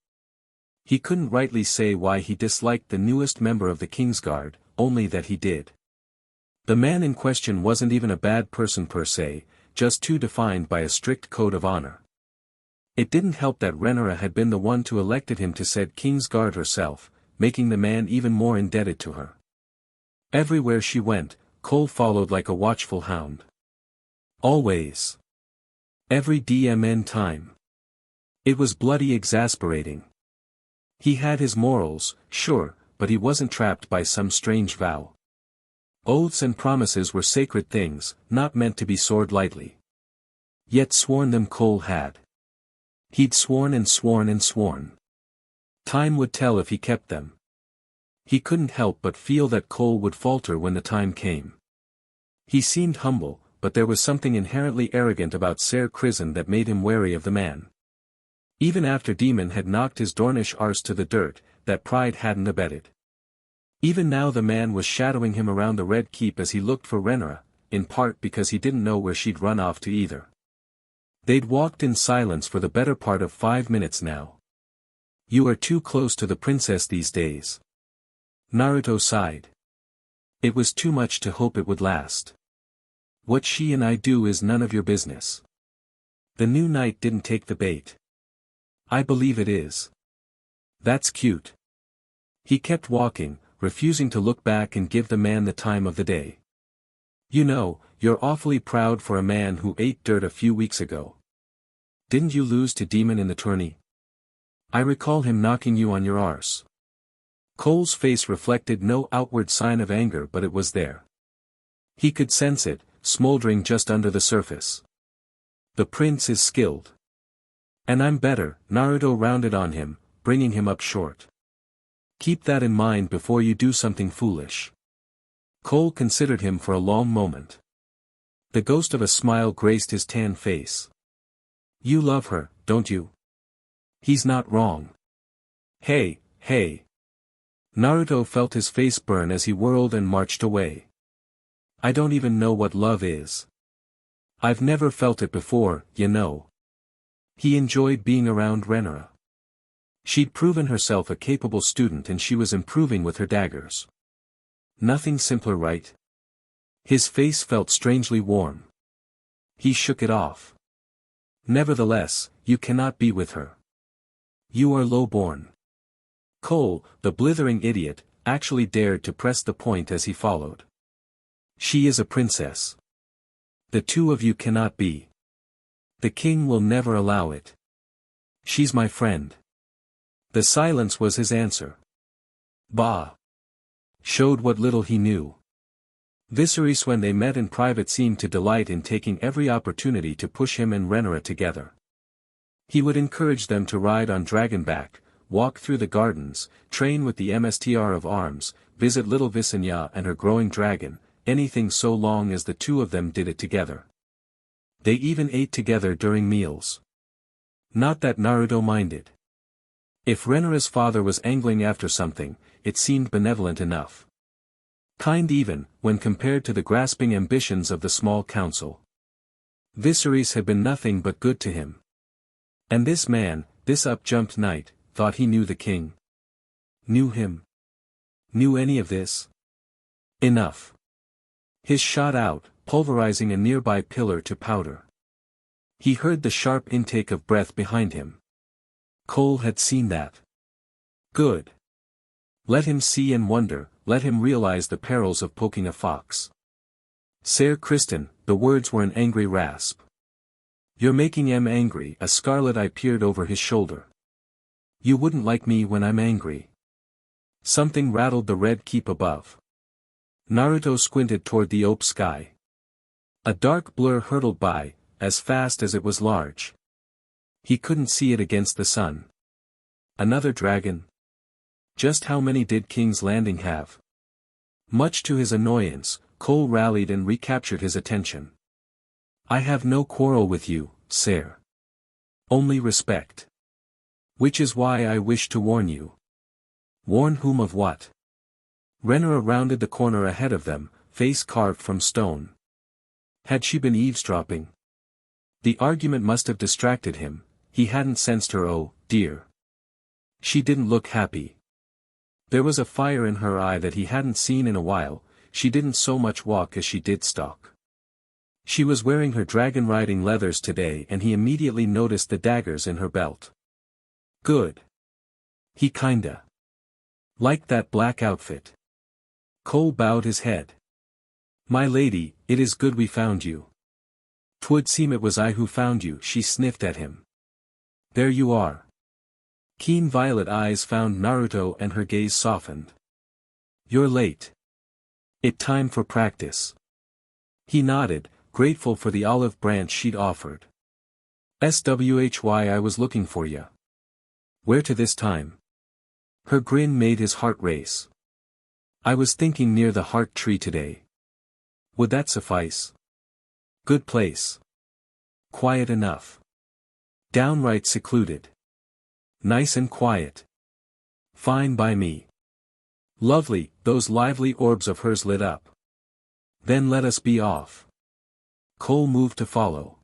He couldn't rightly say why he disliked the newest member of the Kingsguard, only that he did. The man in question wasn't even a bad person per se, just too defined by a strict code of honor. It didn't help that Rhaenyra had been the one to elected him to said Kingsguard herself, making the man even more indebted to her. Everywhere she went, Cole followed like a watchful hound. Always. Every DMN time. It was bloody exasperating. He had his morals, sure, but he wasn't trapped by some strange vow. Oaths and promises were sacred things, not meant to be soared lightly. Yet sworn them Cole had. He'd sworn and sworn and sworn. Time would tell if he kept them. He couldn't help but feel that Cole would falter when the time came. He seemed humble, but there was something inherently arrogant about Ser Crizzen that made him wary of the man. Even after Demon had knocked his Dornish arse to the dirt, that pride hadn't abated. Even now the man was shadowing him around the Red Keep as he looked for Rhaenyra, in part because he didn't know where she'd run off to either. They'd walked in silence for the better part of 5 minutes now. You are too close to the princess these days. Naruto sighed. It was too much to hope it would last. What she and I do is none of your business. The new knight didn't take the bait. I believe it is. That's cute. He kept walking, refusing to look back and give the man the time of the day. You know, you're awfully proud for a man who ate dirt a few weeks ago. Didn't you lose to Demon in the tourney? I recall him knocking you on your arse. Cole's face reflected no outward sign of anger, but it was there. He could sense it, smoldering just under the surface. The prince is skilled. And I'm better, Naruto rounded on him, bringing him up short. Keep that in mind before you do something foolish. Cole considered him for a long moment. The ghost of a smile graced his tan face. You love her, don't you? He's not wrong. Hey, hey. Naruto felt his face burn as he whirled and marched away. I don't even know what love is. I've never felt it before, you know. He enjoyed being around Rhaenyra. She'd proven herself a capable student and she was improving with her daggers. Nothing simpler, right? His face felt strangely warm. He shook it off. Nevertheless, you cannot be with her. You are low-born. Cole, the blithering idiot, actually dared to press the point as he followed. She is a princess. The two of you cannot be. The king will never allow it. She's my friend. The silence was his answer. Bah! Showed what little he knew. Viserys when they met in private seemed to delight in taking every opportunity to push him and Rhaenyra together. He would encourage them to ride on dragonback, walk through the gardens, train with the MSTR of arms, visit little Visenya and her growing dragon, anything so long as the two of them did it together. They even ate together during meals. Not that Naruto minded. If Rhaenyra's father was angling after something, it seemed benevolent enough. Kind even, when compared to the grasping ambitions of the small council. Viserys had been nothing but good to him. And this man, this up-jumped knight, thought he knew the king. Knew him. Knew any of this? Enough. His shot out, pulverizing a nearby pillar to powder. He heard the sharp intake of breath behind him. Cole had seen that. Good. Let him see and wonder, let him realize the perils of poking a fox. Ser Crizzen, the words were an angry rasp. You're making him angry. A scarlet eye peered over his shoulder. You wouldn't like me when I'm angry. Something rattled the red keep above. Naruto squinted toward the ope sky. A dark blur hurtled by, as fast as it was large. He couldn't see it against the sun. Another dragon? Just how many did King's Landing have? Much to his annoyance, Cole rallied and recaptured his attention. I have no quarrel with you, Ser. Only respect. Which is why I wish to warn you. Warn whom of what? Rhaenyra rounded the corner ahead of them, face carved from stone. Had she been eavesdropping? The argument must have distracted him, he hadn't sensed her. Oh, dear. She didn't look happy. There was a fire in her eye that he hadn't seen in a while. She didn't so much walk as she did stalk. She was wearing her dragon-riding leathers today and he immediately noticed the daggers in her belt. Good. He kinda liked that black outfit. Cole bowed his head. My lady, it is good we found you. 'Twould seem it was I who found you, she sniffed at him. There you are. Keen violet eyes found Naruto and her gaze softened. You're late. It time for practice. He nodded, grateful for the olive branch she'd offered. SWHY I was looking for ya. Where to this time? Her grin made his heart race. I was thinking near the heart tree today. Would that suffice? Good place. Quiet enough. Downright secluded. Nice and quiet. Fine by me. Lovely, those lively orbs of hers lit up. Then let us be off. Cole moved to follow.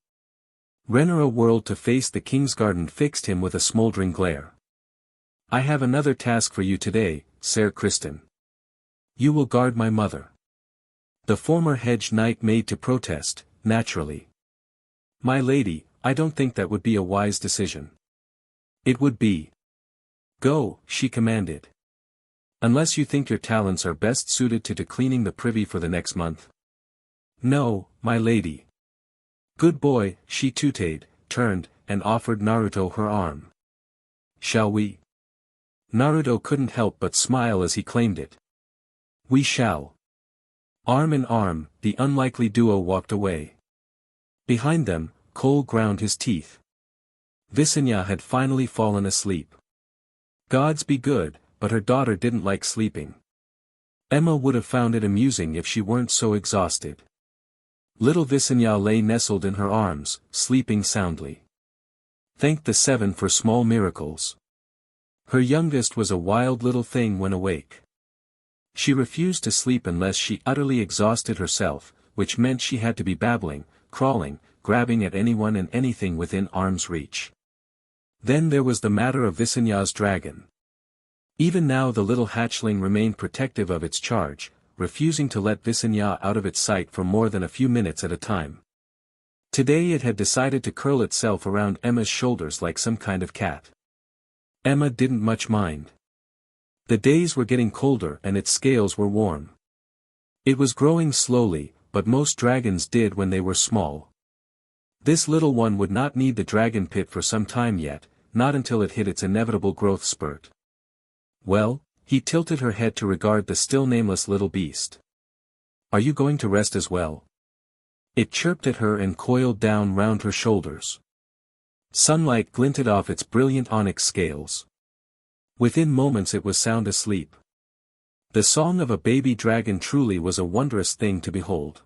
Rhaenyra whirled to face the Kingsgarden, fixed him with a smoldering glare. I have another task for you today, Ser Criston. You will guard my mother. The former hedge knight made to protest, naturally. My lady, I don't think that would be a wise decision. It would be. Go, she commanded. Unless you think your talents are best suited to cleaning the privy for the next month. No, my lady. Good boy, she tooted, turned, and offered Naruto her arm. Shall we? Naruto couldn't help but smile as he claimed it. We shall. Arm in arm, the unlikely duo walked away. Behind them, Cole ground his teeth. Visenya had finally fallen asleep. Gods be good, but her daughter didn't like sleeping. Emma would have found it amusing if she weren't so exhausted. Little Visenya lay nestled in her arms, sleeping soundly. Thank the seven for small miracles. Her youngest was a wild little thing when awake. She refused to sleep unless she utterly exhausted herself, which meant she had to be babbling, crawling, grabbing at anyone and anything within arm's reach. Then there was the matter of Visenya's dragon. Even now the little hatchling remained protective of its charge, refusing to let Visenya out of its sight for more than a few minutes at a time. Today it had decided to curl itself around Emma's shoulders like some kind of cat. Emma didn't much mind. The days were getting colder and its scales were warm. It was growing slowly, but most dragons did when they were small. This little one would not need the dragon pit for some time yet, not until it hit its inevitable growth spurt. Well, he tilted her head to regard the still nameless little beast. Are you going to rest as well? It chirped at her and coiled down round her shoulders. Sunlight glinted off its brilliant onyx scales. Within moments it was sound asleep. The song of a baby dragon truly was a wondrous thing to behold.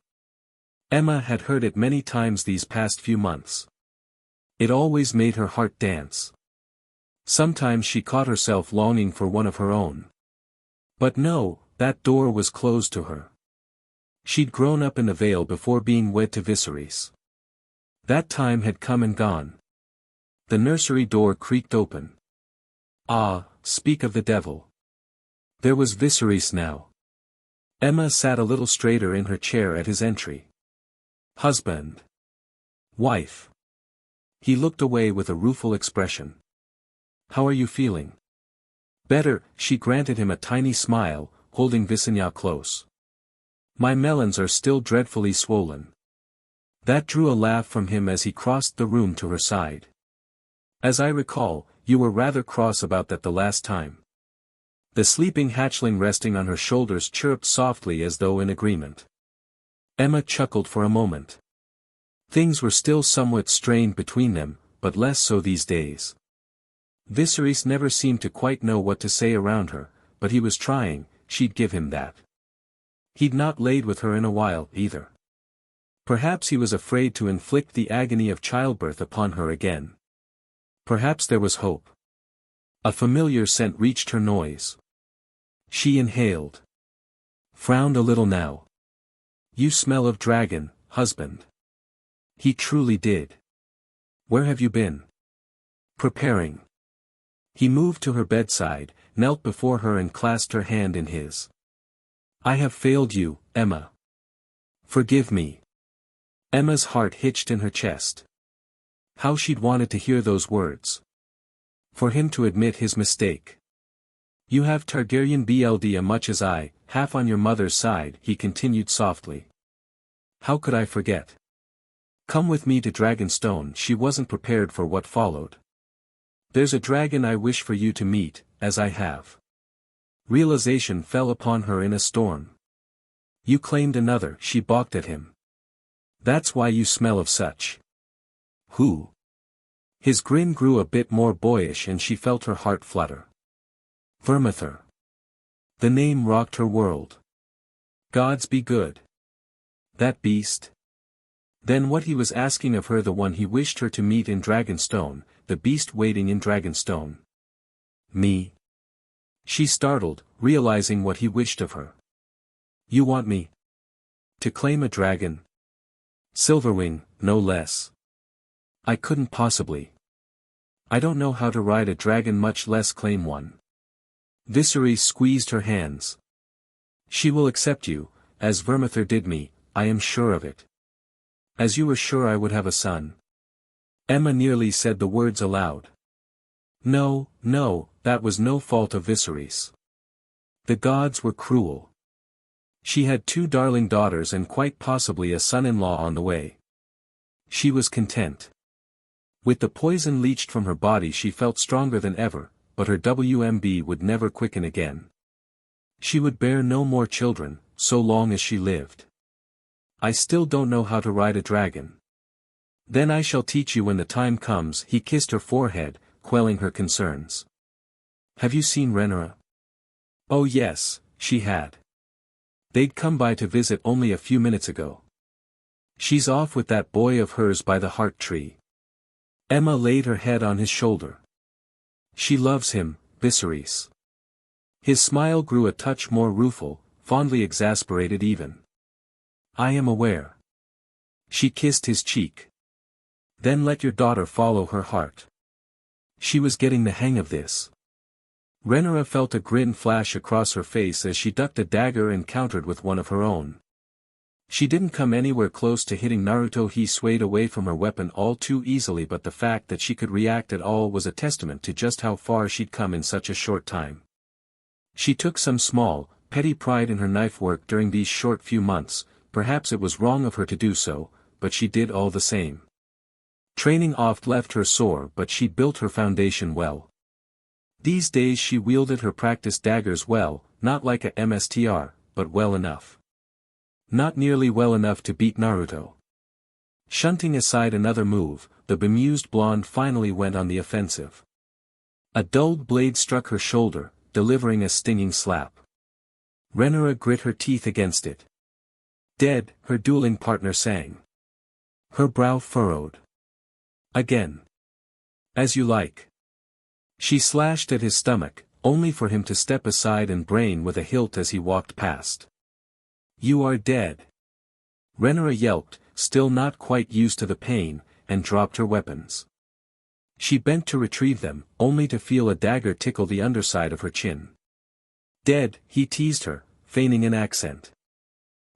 Emma had heard it many times these past few months. It always made her heart dance. Sometimes she caught herself longing for one of her own. But no, that door was closed to her. She'd grown up in the Vale before being wed to Viserys. That time had come and gone. The nursery door creaked open. Ah, speak of the devil. There was Viserys now. Emma sat a little straighter in her chair at his entry. Husband. Wife. He looked away with a rueful expression. How are you feeling? Better, she granted him a tiny smile, holding Visenya close. My melons are still dreadfully swollen. That drew a laugh from him as he crossed the room to her side. As I recall, you were rather cross about that the last time. The sleeping hatchling resting on her shoulders chirped softly as though in agreement. Emma chuckled for a moment. Things were still somewhat strained between them, but less so these days. Viserys never seemed to quite know what to say around her, but he was trying, she'd give him that. He'd not laid with her in a while, either. Perhaps he was afraid to inflict the agony of childbirth upon her again. Perhaps there was hope. A familiar scent reached her nose. She inhaled. Frowned a little now. You smell of dragon, husband. He truly did. Where have you been? Preparing. He moved to her bedside, knelt before her and clasped her hand in his. I have failed you, Emma. Forgive me. Emma's heart hitched in her chest. How she'd wanted to hear those words. For him to admit his mistake. You have Targaryen blood as much as I, half on your mother's side, he continued softly. How could I forget? Come with me to Dragonstone. She wasn't prepared for what followed. There's a dragon I wish for you to meet, as I have. Realization fell upon her in a storm. You claimed another, she balked at him. That's why you smell of such. Who? His grin grew a bit more boyish and she felt her heart flutter. Vermithor. The name rocked her world. Gods be good. That beast? Then what he was asking of her, the one he wished her to meet in Dragonstone, the beast waiting in Dragonstone. Me? She startled, realizing what he wished of her. You want me to claim a dragon? Silverwing, no less. I couldn't possibly. I don't know how to ride a dragon, much less claim one. Viserys squeezed her hands. She will accept you, as Vermithor did me, I am sure of it. As you were sure I would have a son. Emma nearly said the words aloud. No, no, that was no fault of Viserys. The gods were cruel. She had 2 darling daughters and quite possibly a son-in-law on the way. She was content. With the poison leached from her body she felt stronger than ever, but her WMB would never quicken again. She would bear no more children, so long as she lived. I still don't know how to ride a dragon. Then I shall teach you when the time comes. He kissed her forehead, quelling her concerns. Have you seen Rhaenyra? Oh yes, she had. They'd come by to visit only a few minutes ago. She's off with that boy of hers by the heart tree. Emma laid her head on his shoulder. She loves him, Viserys. His smile grew a touch more rueful, fondly exasperated even. I am aware. She kissed his cheek. Then let your daughter follow her heart. She was getting the hang of this. Rhaenyra felt a grin flash across her face as she ducked a dagger and countered with one of her own. She didn't come anywhere close to hitting Naruto. He swayed away from her weapon all too easily, but the fact that she could react at all was a testament to just how far she'd come in such a short time. She took some small, petty pride in her knife work during these short few months. Perhaps it was wrong of her to do so, but she did all the same. Training oft left her sore, but she built her foundation well. These days she wielded her practice daggers well, not like a MSTR, but well enough. Not nearly well enough to beat Naruto. Shunting aside another move, the bemused blonde finally went on the offensive. A dulled blade struck her shoulder, delivering a stinging slap. Rhaenyra grit her teeth against it. Dead, her dueling partner sang. Her brow furrowed. Again. As you like. She slashed at his stomach, only for him to step aside and brain with a hilt as he walked past. You are dead. Rhaenyra yelped, still not quite used to the pain, and dropped her weapons. She bent to retrieve them, only to feel a dagger tickle the underside of her chin. Dead, he teased her, feigning an accent.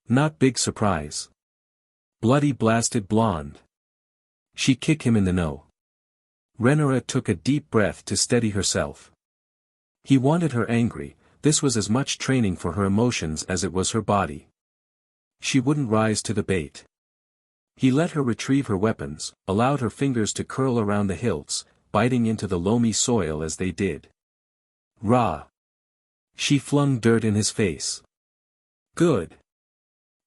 Not big surprise. Bloody blasted blonde. She kick him in the no. Rhaenyra took a deep breath to steady herself. He wanted her angry. This was as much training for her emotions as it was her body. She wouldn't rise to the bait. He let her retrieve her weapons, allowed her fingers to curl around the hilts, biting into the loamy soil as they did. Rah! She flung dirt in his face. Good!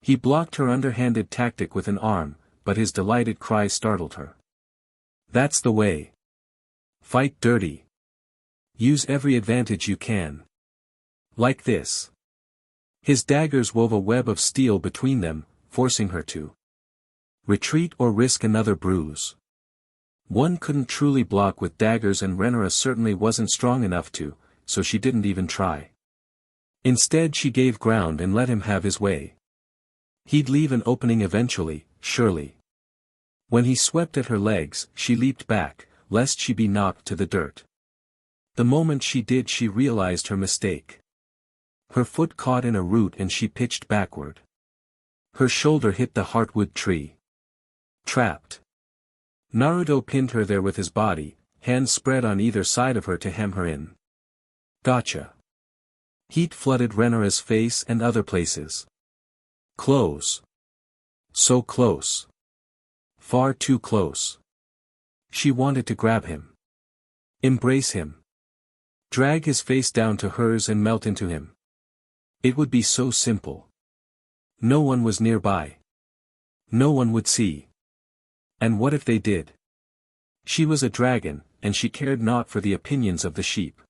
He blocked her underhanded tactic with an arm, but his delighted cry startled her. That's the way. Fight dirty. Use every advantage you can. Like this. His daggers wove a web of steel between them, forcing her to retreat or risk another bruise. One couldn't truly block with daggers, and Rhaenyra certainly wasn't strong enough to, so she didn't even try. Instead she gave ground and let him have his way. He'd leave an opening eventually, surely. When he swept at her legs, she leaped back, lest she be knocked to the dirt. The moment she did, she realized her mistake. Her foot caught in a root and she pitched backward. Her shoulder hit the heartwood tree. Trapped. Naruto pinned her there with his body, hands spread on either side of her to hem her in. Gotcha. Heat flooded Rhaenyra's face and other places. Close. So close. Far too close. She wanted to grab him. Embrace him. Drag his face down to hers and melt into him. It would be so simple. No one was nearby. No one would see. And what if they did? She was a dragon, and she cared not for the opinions of the sheep.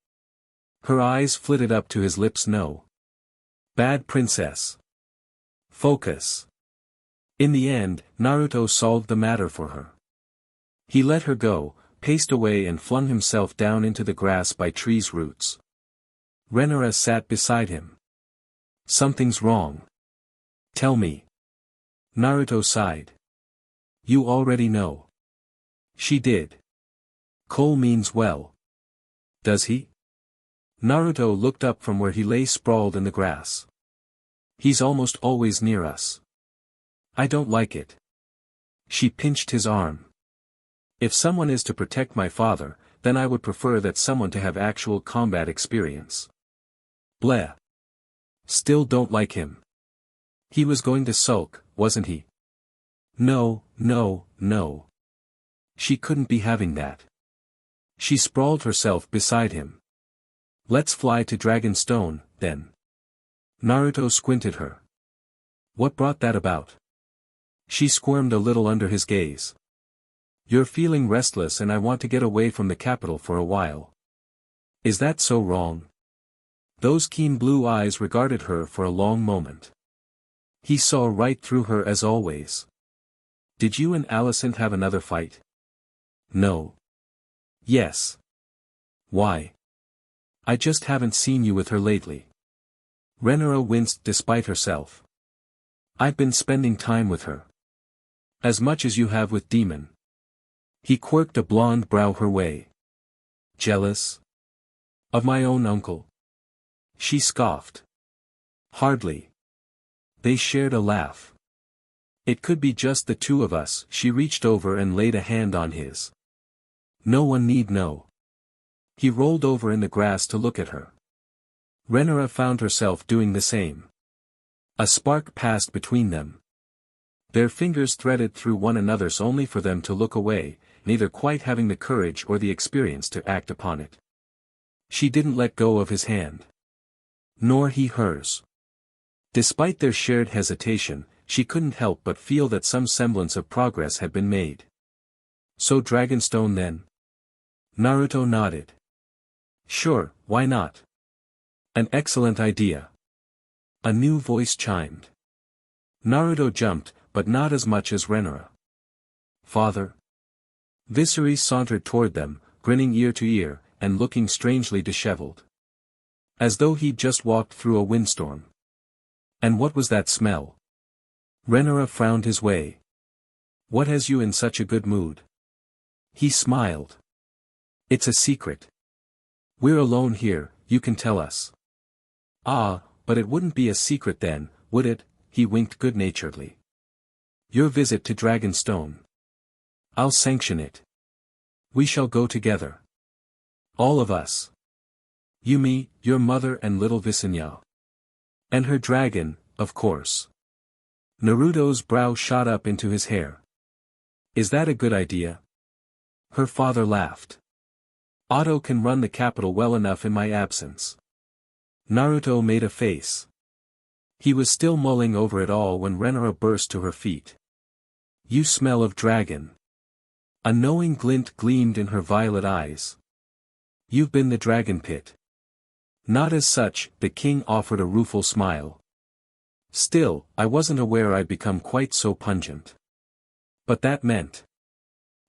Her eyes flitted up to his lips. No. Bad princess. Focus. In the end, Naruto solved the matter for her. He let her go, paced away and flung himself down into the grass by tree's roots. Rhaenyra sat beside him. Something's wrong. Tell me. Naruto sighed. You already know. She did. Cole means well. Does he? Naruto looked up from where he lay sprawled in the grass. He's almost always near us. I don't like it. She pinched his arm. If someone is to protect my father, then I would prefer that someone to have actual combat experience. Bleh. Still don't like him. He was going to sulk, wasn't he? No, no, no. She couldn't be having that. She sprawled herself beside him. Let's fly to Dragonstone, then. Naruto squinted her. What brought that about? She squirmed a little under his gaze. You're feeling restless and I want to get away from the capital for a while. Is that so wrong? Those keen blue eyes regarded her for a long moment. He saw right through her as always. Did you and Alicent have another fight? No. Yes. Why? I just haven't seen you with her lately. Rhaenyra winced despite herself. I've been spending time with her. As much as you have with Demon. He quirked a blonde brow her way. Jealous? Of my own uncle? She scoffed. Hardly. They shared a laugh. It could be just the two of us. She reached over and laid a hand on his. No one need know. He rolled over in the grass to look at her. Rhaenyra found herself doing the same. A spark passed between them. Their fingers threaded through one another's only for them to look away, neither quite having the courage or the experience to act upon it. She didn't let go of his hand. Nor he hers. Despite their shared hesitation, she couldn't help but feel that some semblance of progress had been made. So Dragonstone then? Naruto nodded. Sure, why not? An excellent idea. A new voice chimed. Naruto jumped, but not as much as Rhaenyra. Father? Viserys sauntered toward them, grinning ear to ear, and looking strangely disheveled. As though he'd just walked through a windstorm. And what was that smell? Rhaenyra frowned his way. What has you in such a good mood? He smiled. It's a secret. We're alone here, you can tell us. Ah, but it wouldn't be a secret then, would it? He winked good-naturedly. Your visit to Dragonstone. I'll sanction it. We shall go together. All of us. You, me, your mother and little Visenya. And her dragon, of course. Naruto's brow shot up into his hair. Is that a good idea? Her father laughed. Otto can run the capital well enough in my absence. Naruto made a face. He was still mulling over it all when Rhaenyra burst to her feet. You smell of dragon. A knowing glint gleamed in her violet eyes. You've been the dragon pit. Not as such, the king offered a rueful smile. Still, I wasn't aware I'd become quite so pungent. But that meant.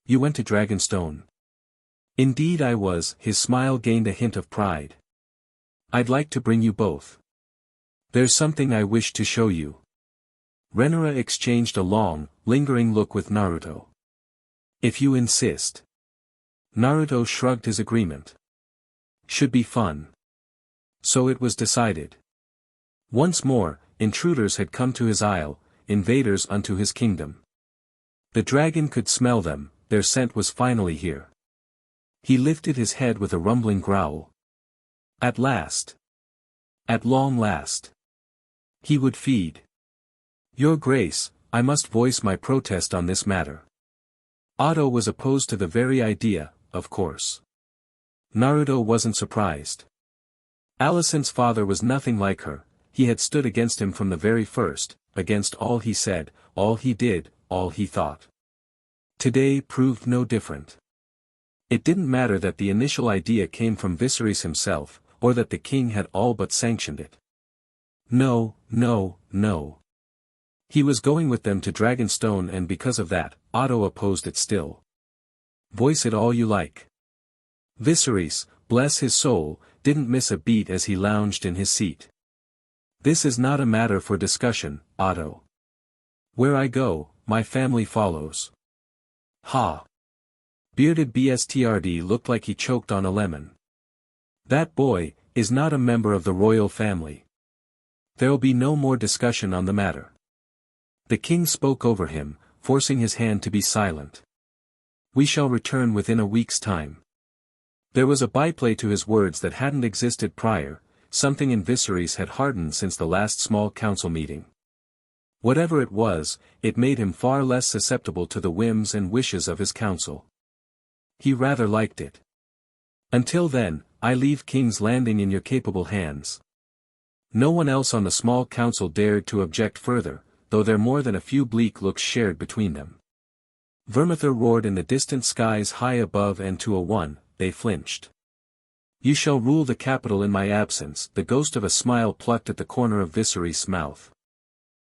You went to Dragonstone. Indeed I was. His smile gained a hint of pride. I'd like to bring you both. There's something I wish to show you. Rhaenyra exchanged a long, lingering look with Naruto. If you insist. Naruto shrugged his agreement. Should be fun. So it was decided. Once more, intruders had come to his isle, invaders unto his kingdom. The dragon could smell them, their scent was finally here. He lifted his head with a rumbling growl. At last. At long last. He would feed. Your Grace, I must voice my protest on this matter. Otto was opposed to the very idea, of course. Naruto wasn't surprised. Alicent's father was nothing like her, he had stood against him from the very first, against all he said, all he did, all he thought. Today proved no different. It didn't matter that the initial idea came from Viserys himself, or that the king had all but sanctioned it. No, no, no. He was going with them to Dragonstone, and because of that, Otto opposed it still. Voice it all you like. Viserys, bless his soul, didn't miss a beat as he lounged in his seat. This is not a matter for discussion, Otto. Where I go, my family follows. Ha! Bearded Bstrd looked like he choked on a lemon. That boy is not a member of the royal family. There'll be no more discussion on the matter. The king spoke over him, forcing his hand to be silent. We shall return within a week's time. There was a byplay to his words that hadn't existed prior, something in Viserys had hardened since the last small council meeting. Whatever it was, it made him far less susceptible to the whims and wishes of his council. He rather liked it. Until then, I leave King's Landing in your capable hands. No one else on the small council dared to object further, though there more than a few bleak looks shared between them. Vermithor roared in the distant skies high above, and to a one, they flinched. You shall rule the capital in my absence, the ghost of a smile plucked at the corner of Viserys' mouth.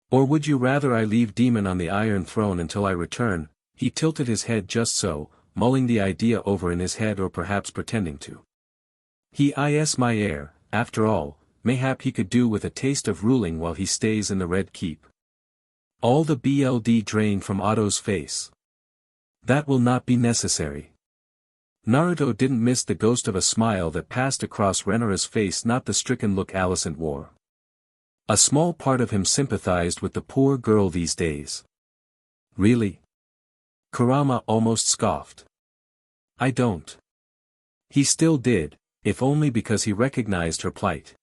Or would you rather I leave Demon on the Iron Throne until I return? He tilted his head just so, mulling the idea over in his head, or perhaps pretending to. He is my heir, after all, mayhap he could do with a taste of ruling while he stays in the Red Keep. All the blood drained from Otto's face. That will not be necessary. Naruto didn't miss the ghost of a smile that passed across Rhaenyra's face, not the stricken look Alicent wore. A small part of him sympathized with the poor girl these days. Really? Kurama almost scoffed. I don't. He still did, if only because he recognized her plight.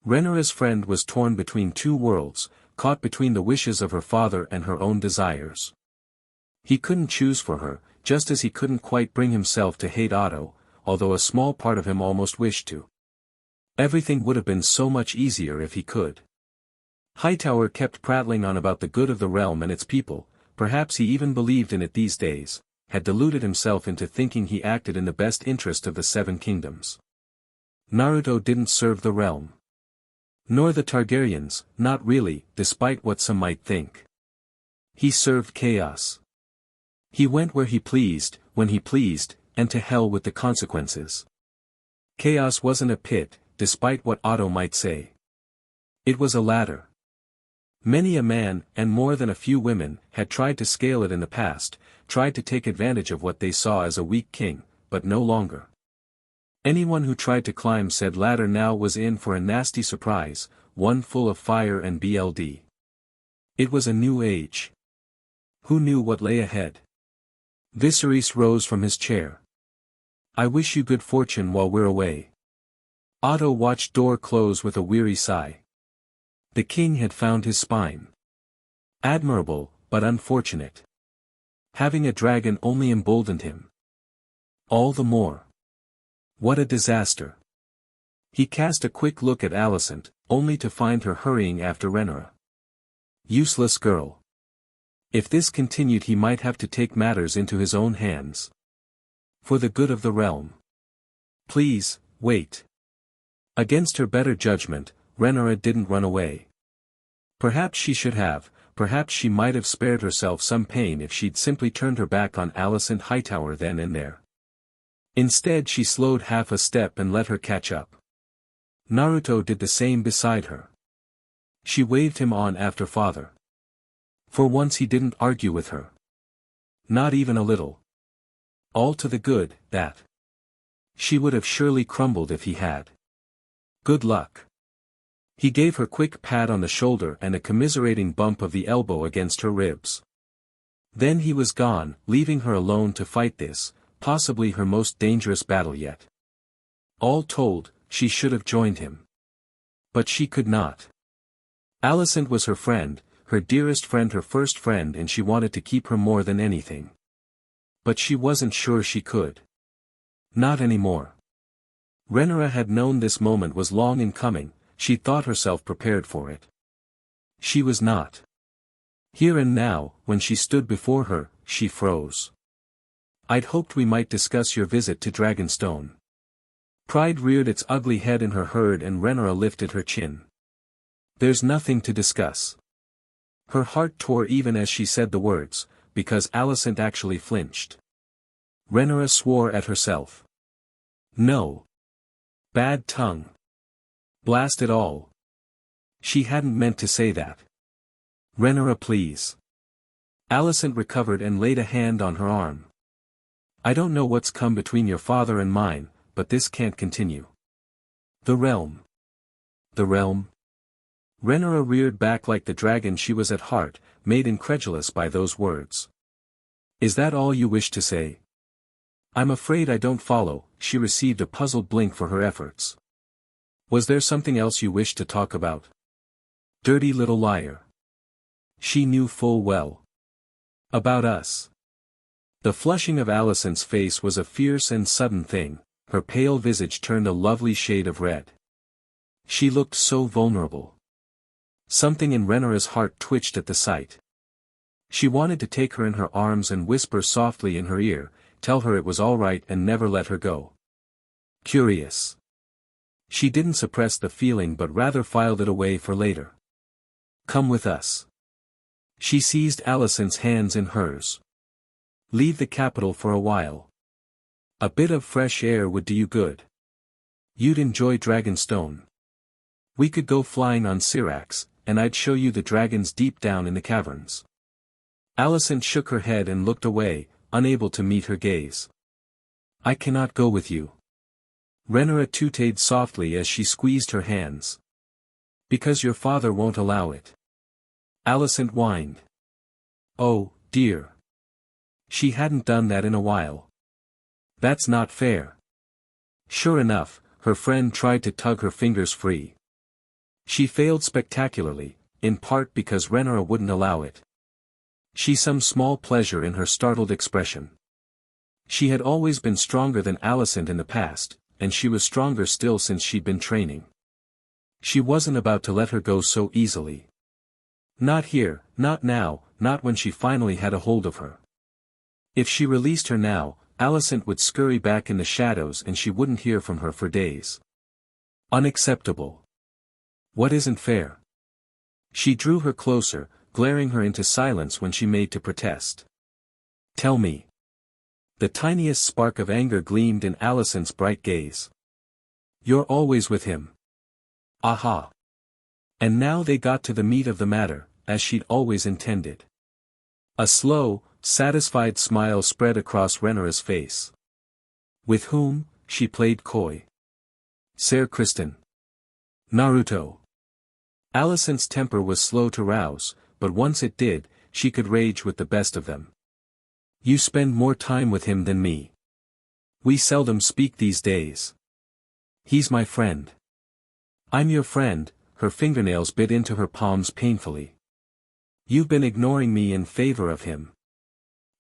Rhaenyra's friend was torn between two worlds, caught between the wishes of her father and her own desires. He couldn't choose for her, just as he couldn't quite bring himself to hate Otto, although a small part of him almost wished to. Everything would have been so much easier if he could. Hightower kept prattling on about the good of the realm and its people, perhaps he even believed in it these days, had deluded himself into thinking he acted in the best interest of the Seven Kingdoms. Naruto didn't serve the realm. Nor the Targaryens, not really, despite what some might think. He served chaos. He went where he pleased, when he pleased, and to hell with the consequences. Chaos wasn't a pit, despite what Otto might say. It was a ladder. Many a man, and more than a few women, had tried to scale it in the past, tried to take advantage of what they saw as a weak king, but no longer. Anyone who tried to climb said ladder now was in for a nasty surprise, one full of fire and blood. It was a new age. Who knew what lay ahead? Viserys rose from his chair. I wish you good fortune while we're away. Otto watched door close with a weary sigh. The king had found his spine. Admirable, but unfortunate. Having a dragon only emboldened him. All the more. What a disaster. He cast a quick look at Alicent, only to find her hurrying after Rhaenyra. Useless girl. If this continued, he might have to take matters into his own hands. For the good of the realm. Please, wait. Against her better judgment, Rhaenyra didn't run away. Perhaps she should have, perhaps she might have spared herself some pain if she'd simply turned her back on Alicent Hightower then and there. Instead she slowed half a step and let her catch up. Naruto did the same beside her. She waved him on after father. For once he didn't argue with her. Not even a little. All to the good, that. She would have surely crumbled if he had. Good luck. He gave her quick pat on the shoulder and a commiserating bump of the elbow against her ribs. Then he was gone, leaving her alone to fight this, possibly her most dangerous battle yet. All told, she should have joined him. But she could not. Alicent was her friend, her dearest friend, her first friend, and she wanted to keep her more than anything. But she wasn't sure she could. Not anymore. Rhaenyra had known this moment was long in coming, she thought herself prepared for it. She was not. Here and now, when she stood before her, she froze. I'd hoped we might discuss your visit to Dragonstone. Pride reared its ugly head in her herd and Rhaenyra lifted her chin. There's nothing to discuss. Her heart tore even as she said the words, because Alicent actually flinched. Rhaenyra swore at herself. No. Bad tongue. Blast it all. She hadn't meant to say that. Rhaenyra, please. Alicent recovered and laid a hand on her arm. I don't know what's come between your father and mine, but this can't continue. The realm. The realm? Rhaenyra reared back like the dragon she was at heart, made incredulous by those words. Is that all you wish to say? I'm afraid I don't follow. She received a puzzled blink for her efforts. Was there something else you wished to talk about? Dirty little liar. She knew full well. About us. The flushing of Alicent's face was a fierce and sudden thing, her pale visage turned a lovely shade of red. She looked so vulnerable. Something in Rhaenyra's heart twitched at the sight. She wanted to take her in her arms and whisper softly in her ear, tell her it was all right and never let her go. Curious. She didn't suppress the feeling but rather filed it away for later. Come with us. She seized Alicent's hands in hers. Leave the capital for a while. A bit of fresh air would do you good. You'd enjoy Dragonstone. We could go flying on Syrax, and I'd show you the dragons deep down in the caverns. Alicent shook her head and looked away, unable to meet her gaze. I cannot go with you. Rhaenyra tooted softly as she squeezed her hands. Because your father won't allow it. Alicent whined. Oh, dear. She hadn't done that in a while. That's not fair. Sure enough, her friend tried to tug her fingers free. She failed spectacularly, in part because Rhaenyra wouldn't allow it. She some small pleasure in her startled expression. She had always been stronger than Alicent in the past, and she was stronger still since she'd been training. She wasn't about to let her go so easily. Not here, not now, not when she finally had a hold of her. If she released her now, Alicent would scurry back in the shadows and she wouldn't hear from her for days. Unacceptable. What isn't fair? She drew her closer, glaring her into silence when she made to protest. Tell me. The tiniest spark of anger gleamed in Alicent's bright gaze. You're always with him. Aha. And now they got to the meat of the matter, as she'd always intended. A slow, satisfied smile spread across Rhaenyra's face. With whom? She played coy. Ser Kristen. Naruto. Alicent's temper was slow to rouse, but once it did, she could rage with the best of them. You spend more time with him than me. We seldom speak these days. He's my friend. I'm your friend. Her fingernails bit into her palms painfully. You've been ignoring me in favor of him.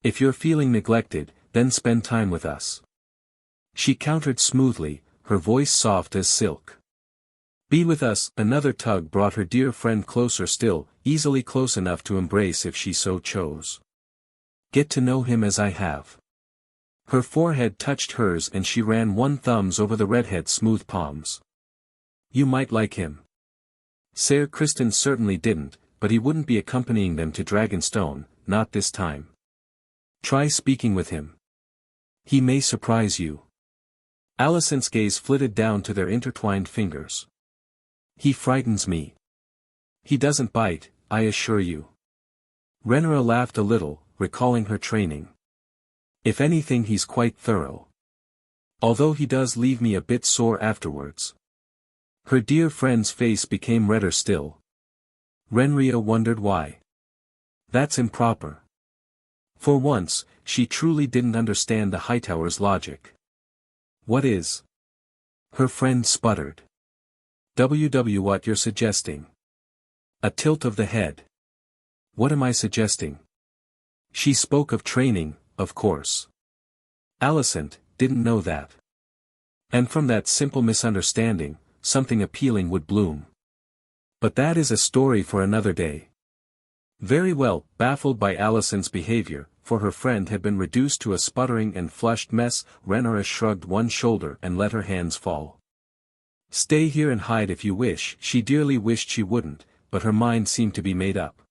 If you're feeling neglected, then spend time with us. She countered smoothly, her voice soft as silk. Be with us. Another tug brought her dear friend closer still, easily close enough to embrace if she so chose. Get to know him as I have. Her forehead touched hers and she ran one thumb over the redhead's smooth palms. You might like him. Ser Kristen certainly didn't, but he wouldn't be accompanying them to Dragonstone, not this time. Try speaking with him. He may surprise you. Alicent's gaze flitted down to their intertwined fingers. He frightens me. He doesn't bite, I assure you. Rhaenyra laughed a little, recalling her training. If anything, he's quite thorough. Although he does leave me a bit sore afterwards. Her dear friend's face became redder still. Rhaenyra wondered why. That's improper. For once, she truly didn't understand the Hightower's logic. What is? Her friend sputtered. What you're suggesting? A tilt of the head. What am I suggesting? She spoke of training, of course. Alicent didn't know that. And from that simple misunderstanding, something appealing would bloom. But that is a story for another day. Very well. Baffled by Alicent's behavior, for her friend had been reduced to a sputtering and flushed mess. Rhaenyra shrugged one shoulder and let her hands fall. Stay here and hide if you wish. She dearly wished she wouldn't, but her mind seemed to be made up.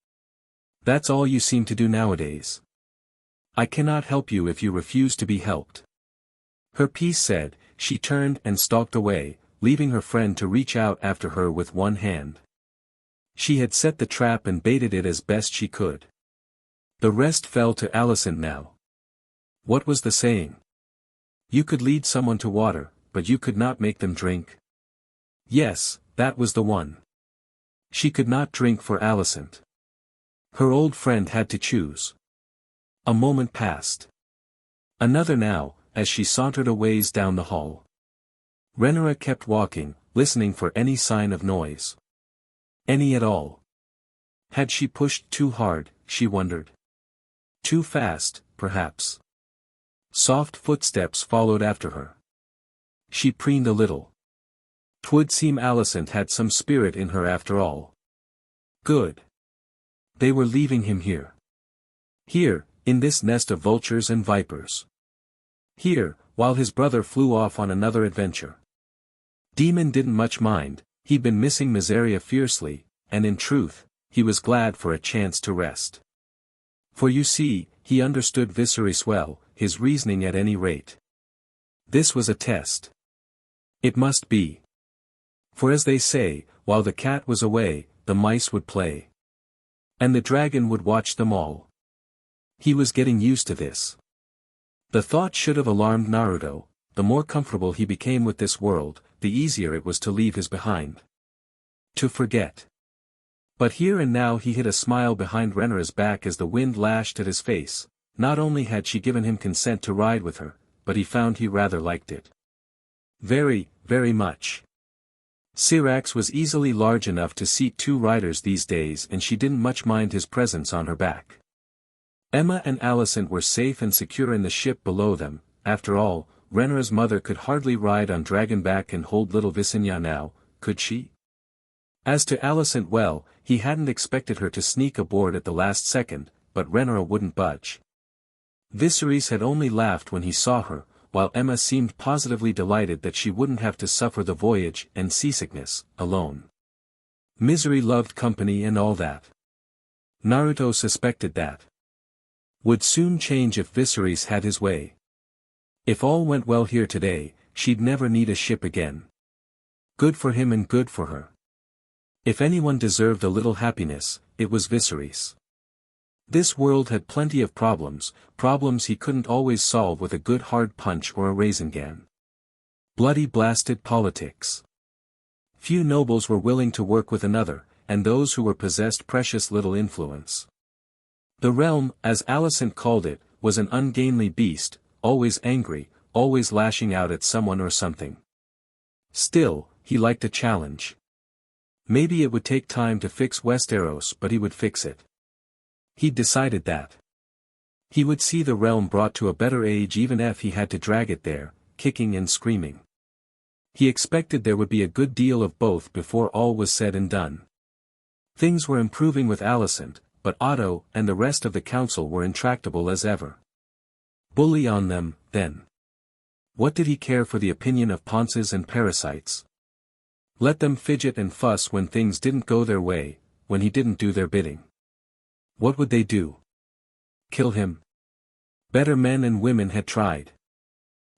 That's all you seem to do nowadays. I cannot help you if you refuse to be helped. Her piece said, she turned and stalked away, leaving her friend to reach out after her with one hand. She had set the trap and baited it as best she could. The rest fell to Alicent now. What was the saying? You could lead someone to water, but you could not make them drink. Yes, that was the one. She could not drink for Alicent. Her old friend had to choose. A moment passed. Another now, as she sauntered a ways down the hall. Rhaenyra kept walking, listening for any sign of noise. Any at all. Had she pushed too hard, she wondered. Too fast, perhaps. Soft footsteps followed after her. She preened a little. 'Twould seem Alicent had some spirit in her after all. Good. They were leaving him here. Here, in this nest of vultures and vipers. Here, while his brother flew off on another adventure. Demon didn't much mind, he'd been missing Miseria fiercely, and in truth, he was glad for a chance to rest. For you see, he understood Viserys well, his reasoning at any rate. This was a test. It must be. For as they say, while the cat was away, the mice would play. And the dragon would watch them all. He was getting used to this. The thought should have alarmed Naruto. The more comfortable he became with this world, the easier it was to leave his behind. To forget. But here and now he hid a smile behind Rhaenyra's back as the wind lashed at his face. Not only had she given him consent to ride with her, but he found he rather liked it. Very, very much. Syrax was easily large enough to seat 2 riders these days, and she didn't much mind his presence on her back. Emma and Alicent were safe and secure in the ship below them. After all, Rhaenyra's mother could hardly ride on dragonback and hold little Visenya now, could she? As to Alicent, well, he hadn't expected her to sneak aboard at the last second, but Rhaenyra wouldn't budge. Viserys had only laughed when he saw her, while Emma seemed positively delighted that she wouldn't have to suffer the voyage and seasickness alone. Misery loved company and all that. Naruto suspected that would soon change if Viserys had his way. If all went well here today, she'd never need a ship again. Good for him and good for her. If anyone deserved a little happiness, it was Viserys. This world had plenty of problems he couldn't always solve with a good hard punch or a rasengan. Bloody blasted politics. Few nobles were willing to work with another, and those who were possessed precious little influence. The realm, as Alicent called it, was an ungainly beast, always angry, always lashing out at someone or something. Still, he liked a challenge. Maybe it would take time to fix Westeros, but he would fix it. He'd decided that. He would see the realm brought to a better age even if he had to drag it there, kicking and screaming. He expected there would be a good deal of both before all was said and done. Things were improving with Alicent, but Otto and the rest of the council were intractable as ever. Bully on them, then. What did he care for the opinion of ponces and parasites? Let them fidget and fuss when things didn't go their way, when he didn't do their bidding. What would they do? Kill him? Better men and women had tried.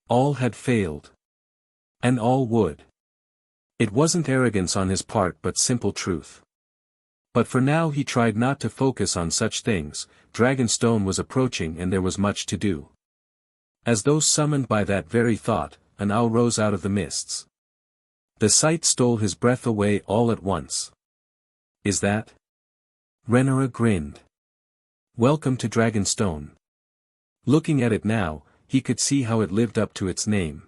All had failed. And all would. It wasn't arrogance on his part but simple truth. But for now he tried not to focus on such things. Dragonstone was approaching and there was much to do. As though summoned by that very thought, an owl rose out of the mists. The sight stole his breath away all at once. Is that? Rhaenyra grinned. Welcome to Dragonstone. Looking at it now, he could see how it lived up to its name.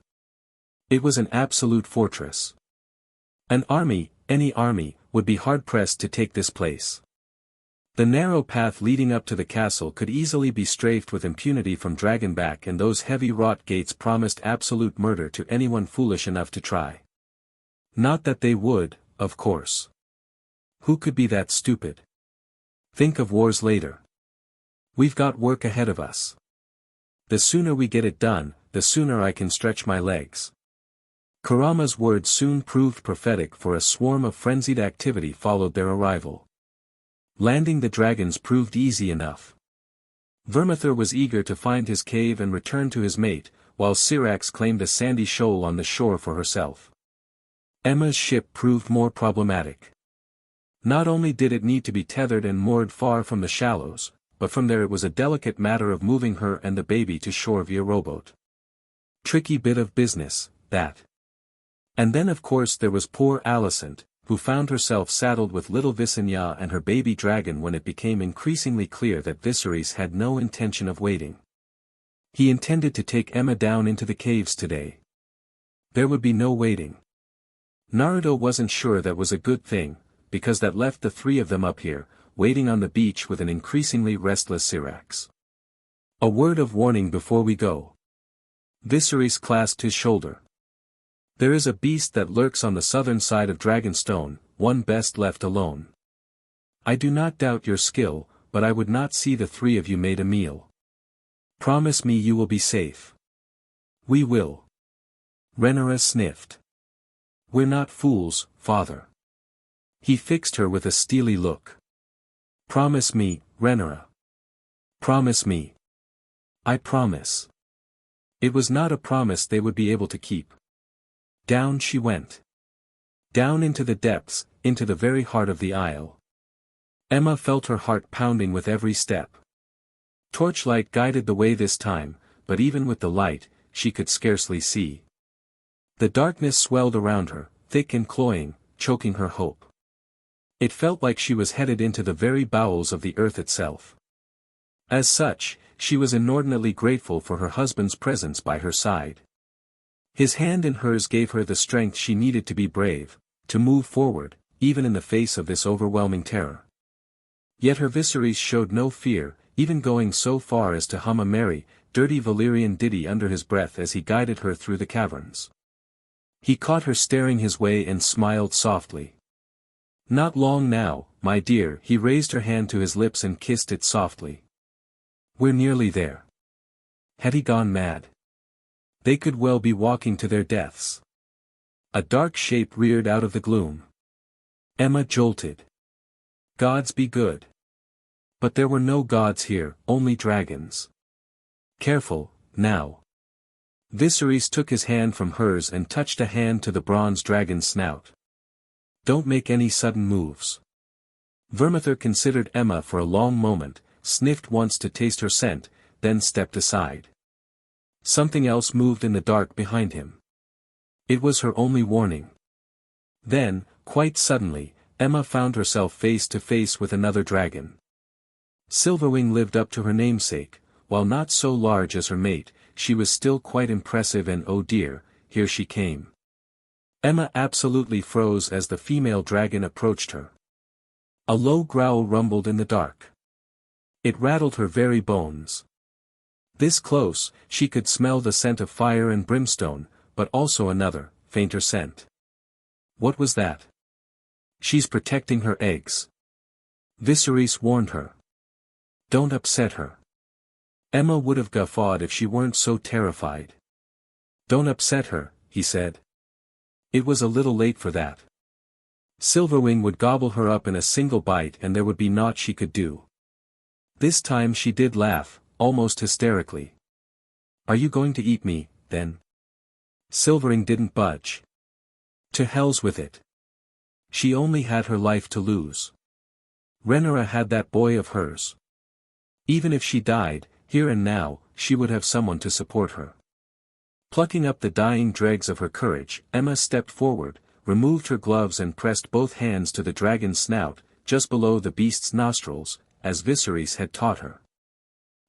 It was an absolute fortress. An army, any army, would be hard-pressed to take this place. The narrow path leading up to the castle could easily be strafed with impunity from Dragonback, and those heavy wrought gates promised absolute murder to anyone foolish enough to try. Not that they would, of course. Who could be that stupid? Think of wars later. We've got work ahead of us. The sooner we get it done, the sooner I can stretch my legs. Kurama's words soon proved prophetic, for a swarm of frenzied activity followed their arrival. Landing the dragons proved easy enough. Vermithor was eager to find his cave and return to his mate, while Syrax claimed a sandy shoal on the shore for herself. Emma's ship proved more problematic. Not only did it need to be tethered and moored far from the shallows, but from there it was a delicate matter of moving her and the baby to shore via rowboat. Tricky bit of business, that. And then of course there was poor Alicent, who found herself saddled with little Visenya and her baby dragon when it became increasingly clear that Viserys had no intention of waiting. He intended to take Emma down into the caves today. There would be no waiting. Naruto wasn't sure that was a good thing, because that left the three of them up here, waiting on the beach with an increasingly restless Syrax. A word of warning before we go. Viserys clasped his shoulder. There is a beast that lurks on the southern side of Dragonstone, one best left alone. I do not doubt your skill, but I would not see the three of you made a meal. Promise me you will be safe. We will. Rhaenyra sniffed. We're not fools, father. He fixed her with a steely look. Promise me, Rhaenyra. Promise me. I promise. It was not a promise they would be able to keep. Down she went. Down into the depths, into the very heart of the isle. Emma felt her heart pounding with every step. Torchlight guided the way this time, but even with the light, she could scarcely see. The darkness swelled around her, thick and cloying, choking her hope. It felt like she was headed into the very bowels of the earth itself. As such, she was inordinately grateful for her husband's presence by her side. His hand in hers gave her the strength she needed to be brave, to move forward, even in the face of this overwhelming terror. Yet her Viserys showed no fear, even going so far as to hum a merry, dirty Valyrian ditty under his breath as he guided her through the caverns. He caught her staring his way and smiled softly. Not long now, my dear. He raised her hand to his lips and kissed it softly. We're nearly there. Had he gone mad? They could well be walking to their deaths. A dark shape reared out of the gloom. Emma jolted. Gods be good. But there were no gods here, only dragons. Careful, now. Viserys took his hand from hers and touched a hand to the bronze dragon's snout. Don't make any sudden moves. Vermithor considered Emma for a long moment, sniffed once to taste her scent, then stepped aside. Something else moved in the dark behind him. It was her only warning. Then, quite suddenly, Emma found herself face to face with another dragon. Silverwing lived up to her namesake. While not so large as her mate, she was still quite impressive, and oh dear, here she came. Emma absolutely froze as the female dragon approached her. A low growl rumbled in the dark. It rattled her very bones. This close, she could smell the scent of fire and brimstone, but also another, fainter scent. What was that? She's protecting her eggs. Viserys warned her. Don't upset her. Emma would have guffawed if she weren't so terrified. Don't upset her, he said. It was a little late for that. Silverwing would gobble her up in a single bite and there would be naught she could do. This time she did laugh, almost hysterically. Are you going to eat me, then? Silverwing didn't budge. To hell's with it. She only had her life to lose. Rhaenyra had that boy of hers. Even if she died, here and now, she would have someone to support her. Plucking up the dying dregs of her courage, Emma stepped forward, removed her gloves and pressed both hands to the dragon's snout, just below the beast's nostrils, as Viserys had taught her.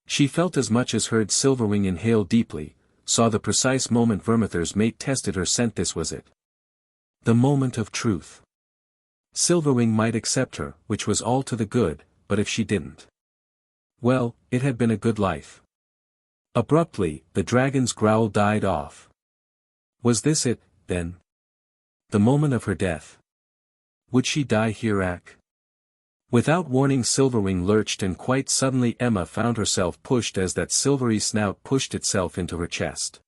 She felt as much as heard Silverwing inhale deeply, saw the precise moment Vermithor's mate tested her scent. This was it. The moment of truth. Silverwing might accept her, which was all to the good, but if she didn't? Well, it had been a good life. Abruptly, the dragon's growl died off. Was this it, then? The moment of her death? Would she die here? Without warning, Silverwing lurched, and quite suddenly Emma found herself pushed as that silvery snout pushed itself into her chest.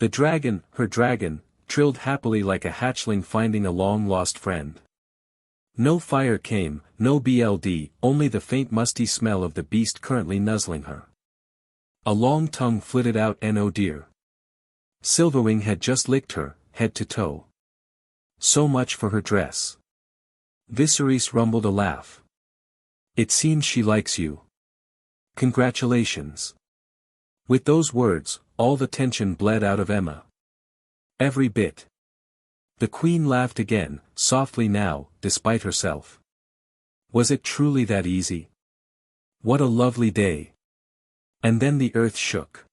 The dragon, her dragon, trilled happily like a hatchling finding a long-lost friend. No fire came, no BLD, only the faint musty smell of the beast currently nuzzling her. A long tongue flitted out, and oh dear. Silverwing had just licked her, head to toe. So much for her dress. Viserys rumbled a laugh. It seems she likes you. Congratulations. With those words, all the tension bled out of Emma. Every bit. The queen laughed again, softly now, despite herself. Was it truly that easy? What a lovely day. And then the earth shook.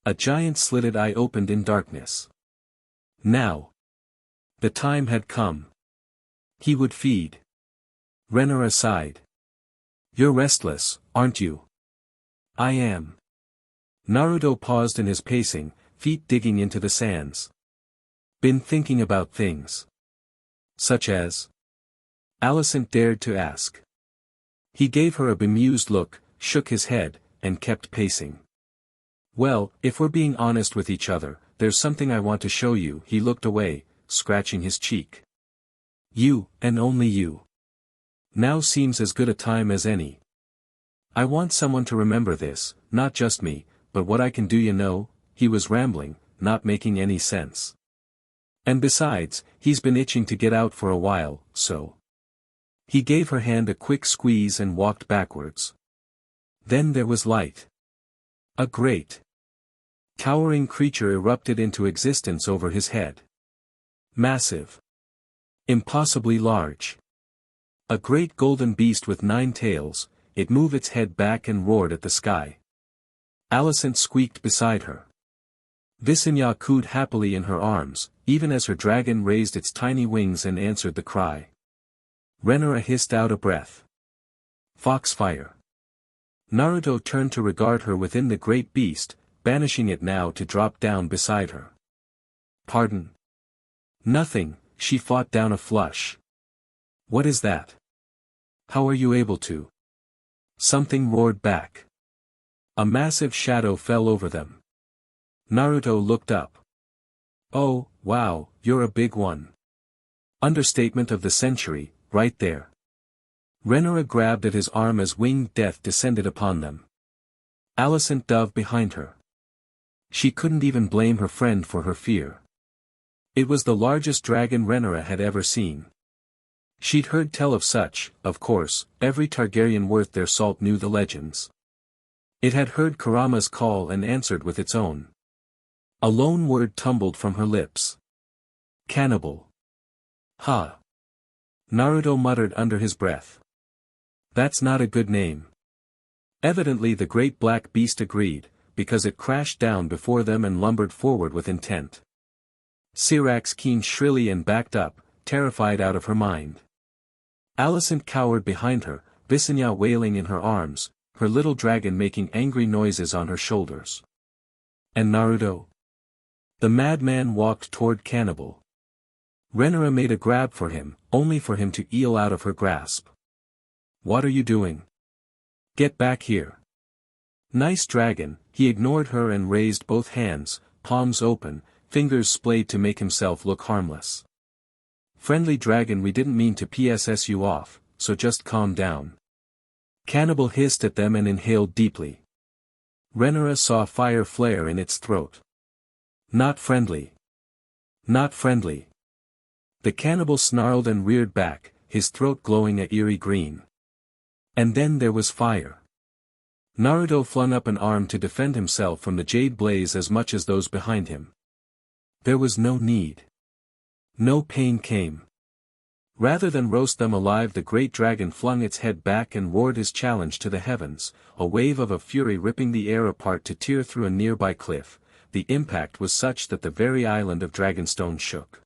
A giant slitted eye opened in darkness. Now. The time had come. He would feed. Rhaenyra sighed. You're restless, aren't you? I am. Naruto paused in his pacing, feet digging into the sands. Been thinking about things. Such as? Alicent dared to ask. He gave her a bemused look, shook his head, and kept pacing. Well, if we're being honest with each other, there's something I want to show you. He looked away, scratching his cheek. You, and only you. Now seems as good a time as any. I want someone to remember this, not just me, but what I can do, you know. He was rambling, not making any sense. And besides, he's been itching to get out for a while, so. He gave her hand a quick squeeze and walked backwards. Then there was light. A great, towering creature erupted into existence over his head. Massive. Impossibly large. A great golden beast with 9 tails, it moved its head back and roared at the sky. Alicent squeaked beside her. Visenya cooed happily in her arms, even as her dragon raised its tiny wings and answered the cry. Rhaenyra hissed out a breath. Foxfire. Naruto turned to regard her within the great beast, banishing it now to drop down beside her. Pardon? Nothing, she fought down a flush. What is that? How are you able to? Something roared back. A massive shadow fell over them. Naruto looked up. Oh, wow, you're a big one. Understatement of the century, right there. Rhaenyra grabbed at his arm as winged death descended upon them. Alicent dove behind her. She couldn't even blame her friend for her fear. It was the largest dragon Rhaenyra had ever seen. She'd heard tell of such, of course, every Targaryen worth their salt knew the legends. It had heard Kurama's call and answered with its own. A lone word tumbled from her lips. Cannibal. Ha. Naruto muttered under his breath. That's not a good name. Evidently the great black beast agreed, because it crashed down before them and lumbered forward with intent. Syrax keened shrilly and backed up, terrified out of her mind. Alicent cowered behind her, Visenya wailing in her arms, her little dragon making angry noises on her shoulders. And Naruto? The madman walked toward Cannibal. Rhaenyra made a grab for him, only for him to eel out of her grasp. What are you doing? Get back here. Nice dragon, he ignored her and raised both hands, palms open, fingers splayed to make himself look harmless. Friendly dragon, we didn't mean to PSS you off, so just calm down. Cannibal hissed at them and inhaled deeply. Rhaenyra saw fire flare in its throat. Not friendly. Not friendly. The cannibal snarled and reared back, his throat glowing a eerie green. And then there was fire. Naruto flung up an arm to defend himself from the jade blaze as much as those behind him. There was no need. No pain came. Rather than roast them alive, the great dragon flung its head back and roared his challenge to the heavens, a wave of fury ripping the air apart to tear through a nearby cliff. The impact was such that the very island of Dragonstone shook.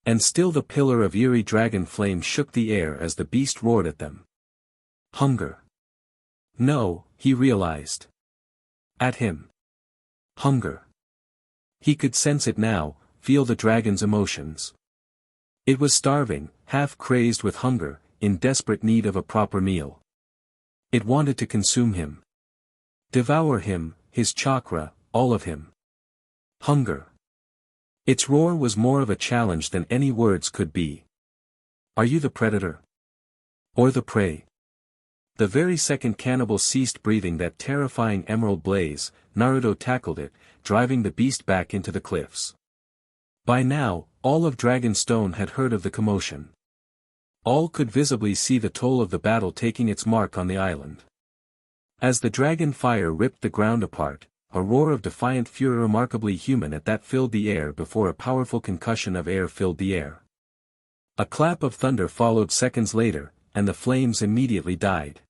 And still the pillar of eerie dragon flame shook the air as the beast roared at them. Hunger. No, he realized. At him. Hunger. He could sense it now, feel the dragon's emotions. It was starving, half crazed with hunger, in desperate need of a proper meal. It wanted to consume him. Devour him, his chakra, all of him. Hunger. Its roar was more of a challenge than any words could be. Are you the predator? Or the prey? The very second cannibal ceased breathing that terrifying emerald blaze, Naruto tackled it, driving the beast back into the cliffs. By now, all of Dragonstone had heard of the commotion. All could visibly see the toll of the battle taking its mark on the island. As the dragon fire ripped the ground apart, a roar of defiant fury remarkably human at that filled the air before a powerful concussion of air filled the air. A clap of thunder followed seconds later, and the flames immediately died.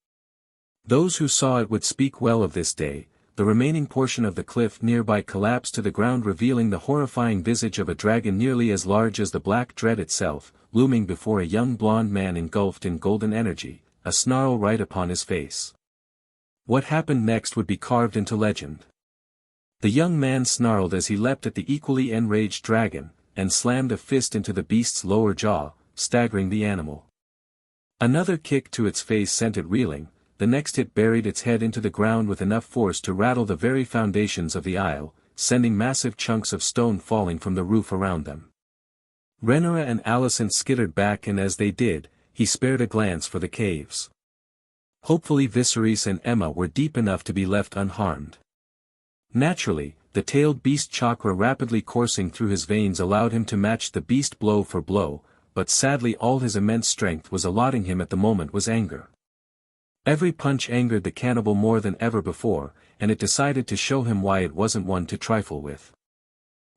Those who saw it would speak well of this day. The remaining portion of the cliff nearby collapsed to the ground, revealing the horrifying visage of a dragon nearly as large as the Black Dread itself, looming before a young blonde man engulfed in golden energy, a snarl right upon his face. What happened next would be carved into legend. The young man snarled as he leapt at the equally enraged dragon, and slammed a fist into the beast's lower jaw, staggering the animal. Another kick to its face sent it reeling. The next hit buried its head into the ground with enough force to rattle the very foundations of the isle, sending massive chunks of stone falling from the roof around them. Rhaenyra and Alicent skittered back, and as they did, he spared a glance for the caves. Hopefully Viserys and Emma were deep enough to be left unharmed. Naturally, the tailed beast chakra rapidly coursing through his veins allowed him to match the beast blow for blow, but sadly all his immense strength was allotting him at the moment was anger. Every punch angered the cannibal more than ever before, and it decided to show him why it wasn't one to trifle with.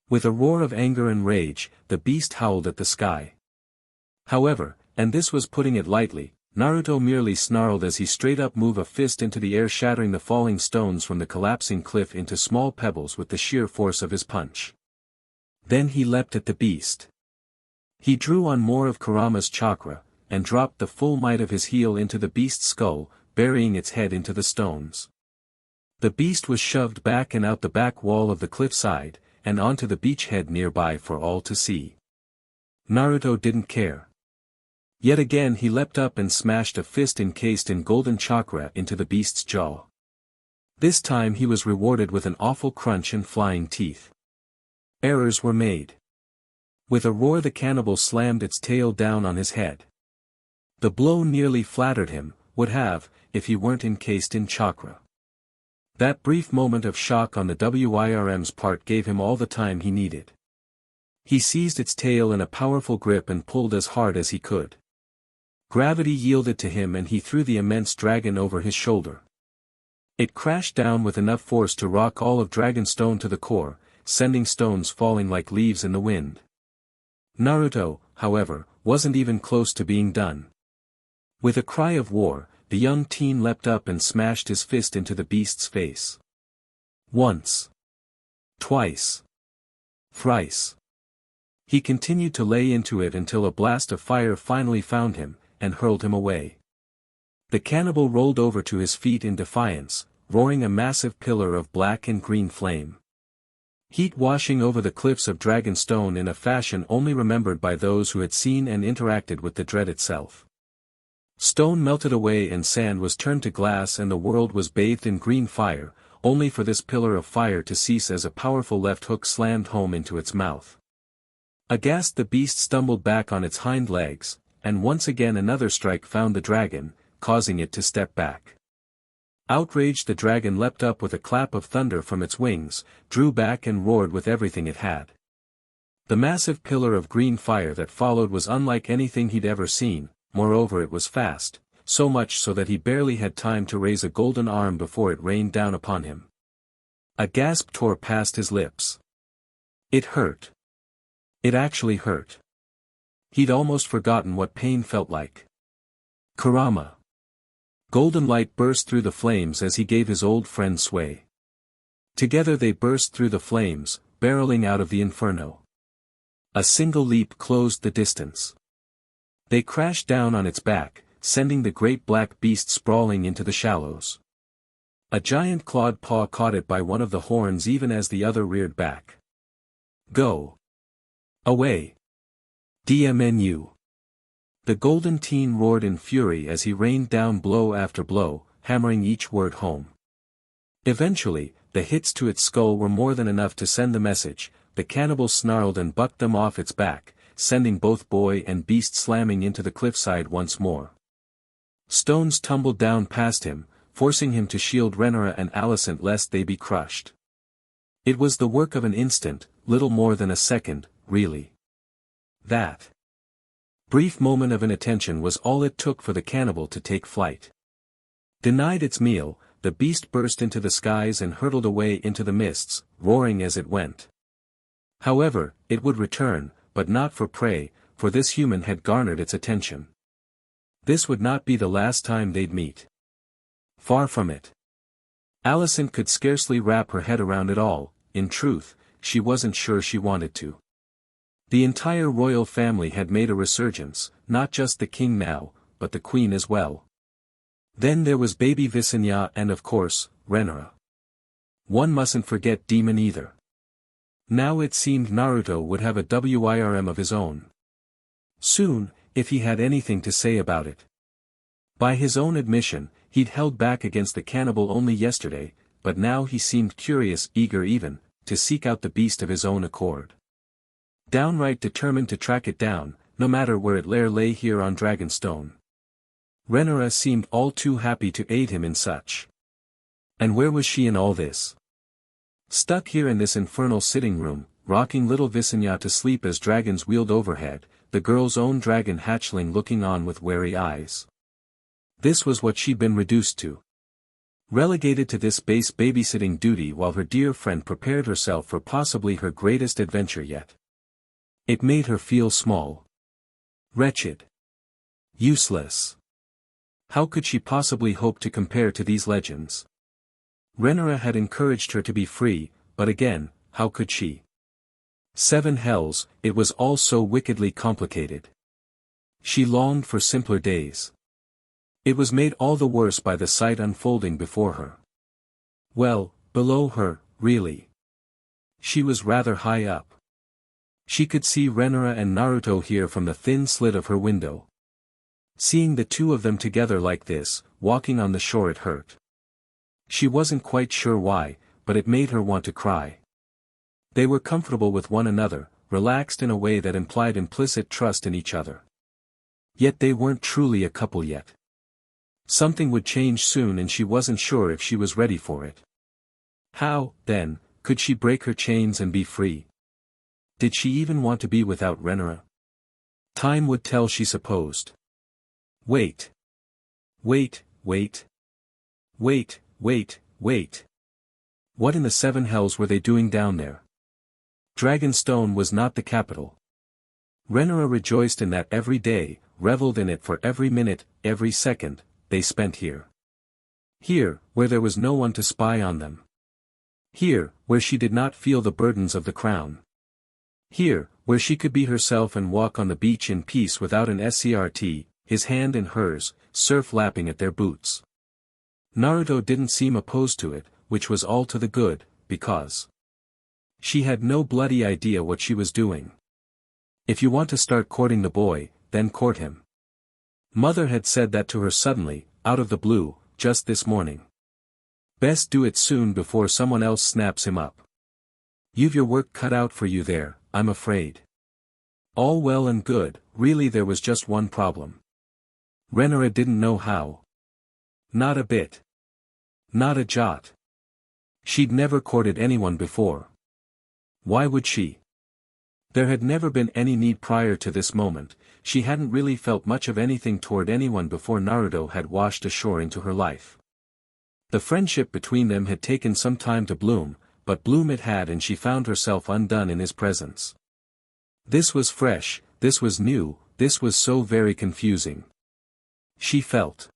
With a roar of anger and rage, the beast howled at the sky. However, and this was putting it lightly, Naruto merely snarled as he straight up moved a fist into the air, shattering the falling stones from the collapsing cliff into small pebbles with the sheer force of his punch. Then he leapt at the beast. He drew on more of Kurama's chakra, and dropped the full might of his heel into the beast's skull, burying its head into the stones. The beast was shoved back and out the back wall of the cliffside, and onto the beachhead nearby for all to see. Naruto didn't care. Yet again he leapt up and smashed a fist encased in golden chakra into the beast's jaw. This time he was rewarded with an awful crunch and flying teeth. Errors were made. With a roar the cannibal slammed its tail down on his head. The blow nearly flattered him, would have, if he weren't encased in chakra. That brief moment of shock on the VERYYY's part gave him all the time he needed. He seized its tail in a powerful grip and pulled as hard as he could. Gravity yielded to him and he threw the immense dragon over his shoulder. It crashed down with enough force to rock all of Dragonstone to the core, sending stones falling like leaves in the wind. Naruto, however, wasn't even close to being done. With a cry of war, the young teen leapt up and smashed his fist into the beast's face. Once. Twice. Thrice. He continued to lay into it until a blast of fire finally found him, and hurled him away. The cannibal rolled over to his feet in defiance, roaring a massive pillar of black and green flame. Heat washing over the cliffs of Dragonstone in a fashion only remembered by those who had seen and interacted with the dread itself. Stone melted away and sand was turned to glass and the world was bathed in green fire, only for this pillar of fire to cease as a powerful left hook slammed home into its mouth. Aghast the beast stumbled back on its hind legs, and once again another strike found the dragon, causing it to step back. Outraged the dragon leapt up with a clap of thunder from its wings, drew back and roared with everything it had. The massive pillar of green fire that followed was unlike anything he'd ever seen, moreover it was fast, so much so that he barely had time to raise a golden arm before it rained down upon him. A gasp tore past his lips. It hurt. It actually hurt. He'd almost forgotten what pain felt like. Kurama. Golden light burst through the flames as he gave his old friend sway. Together they burst through the flames, barreling out of the inferno. A single leap closed the distance. They crashed down on its back, sending the great black beast sprawling into the shallows. A giant clawed paw caught it by one of the horns even as the other reared back. Go. Away. DMNU. The golden teen roared in fury as he rained down blow after blow, hammering each word home. Eventually, the hits to its skull were more than enough to send the message. The cannibal snarled and bucked them off its back, sending both boy and beast slamming into the cliffside once more. Stones tumbled down past him, forcing him to shield Rhaenyra and Alicent lest they be crushed. It was the work of an instant, little more than a second, really. That brief moment of inattention was all it took for the cannibal to take flight. Denied its meal, the beast burst into the skies and hurtled away into the mists, roaring as it went. However, it would return, but not for prey, for this human had garnered its attention. This would not be the last time they'd meet. Far from it. Alicent could scarcely wrap her head around it all. In truth, she wasn't sure she wanted to. The entire royal family had made a resurgence, not just the king now, but the queen as well. Then there was baby Visenya and of course, Rhaenyra. One mustn't forget Demon either. Now it seemed Naruto would have a WIRM of his own. Soon, if he had anything to say about it. By his own admission, he'd held back against the cannibal only yesterday, but now he seemed curious, eager even, to seek out the beast of his own accord. Downright determined to track it down, no matter where it lay here on Dragonstone. Rhaenyra seemed all too happy to aid him in such. And where was she in all this? Stuck here in this infernal sitting room, rocking little Visenya to sleep as dragons wheeled overhead, the girl's own dragon hatchling looking on with wary eyes. This was what she'd been reduced to. Relegated to this base babysitting duty while her dear friend prepared herself for possibly her greatest adventure yet. It made her feel small. Wretched. Useless. How could she possibly hope to compare to these legends? Rhaenyra had encouraged her to be free, but again, how could she? 7 hells, it was all so wickedly complicated. She longed for simpler days. It was made all the worse by the sight unfolding before her. Well, below her, really. She was rather high up. She could see Rhaenyra and Naruto here from the thin slit of her window. Seeing the two of them together like this, walking on the shore, it hurt. She wasn't quite sure why, but it made her want to cry. They were comfortable with one another, relaxed in a way that implied implicit trust in each other. Yet they weren't truly a couple yet. Something would change soon and she wasn't sure if she was ready for it. How, then, could she break her chains and be free? Did she even want to be without Rhaenyra? Time would tell, she supposed. Wait. Wait. What in the 7 hells were they doing down there? Dragonstone was not the capital. Rhaenyra rejoiced in that every day, reveled in it for every minute, every second, they spent here. Here, where there was no one to spy on them. Here, where she did not feel the burdens of the crown. Here, where she could be herself and walk on the beach in peace without an SCRT, his hand in hers, surf lapping at their boots. Naruto didn't seem opposed to it, which was all to the good, because she had no bloody idea what she was doing. If you want to start courting the boy, then court him. Mother had said that to her suddenly, out of the blue, just this morning. Best do it soon before someone else snaps him up. You've your work cut out for you there, I'm afraid. All well and good, really there was just one problem. Rhaenyra didn't know how. Not a bit. Not a jot. She'd never courted anyone before. Why would she? There had never been any need prior to this moment. She hadn't really felt much of anything toward anyone before Naruto had washed ashore into her life. The friendship between them had taken some time to bloom, but bloom it had, and she found herself undone in his presence. This was fresh, this was new, this was so very confusing. She felt.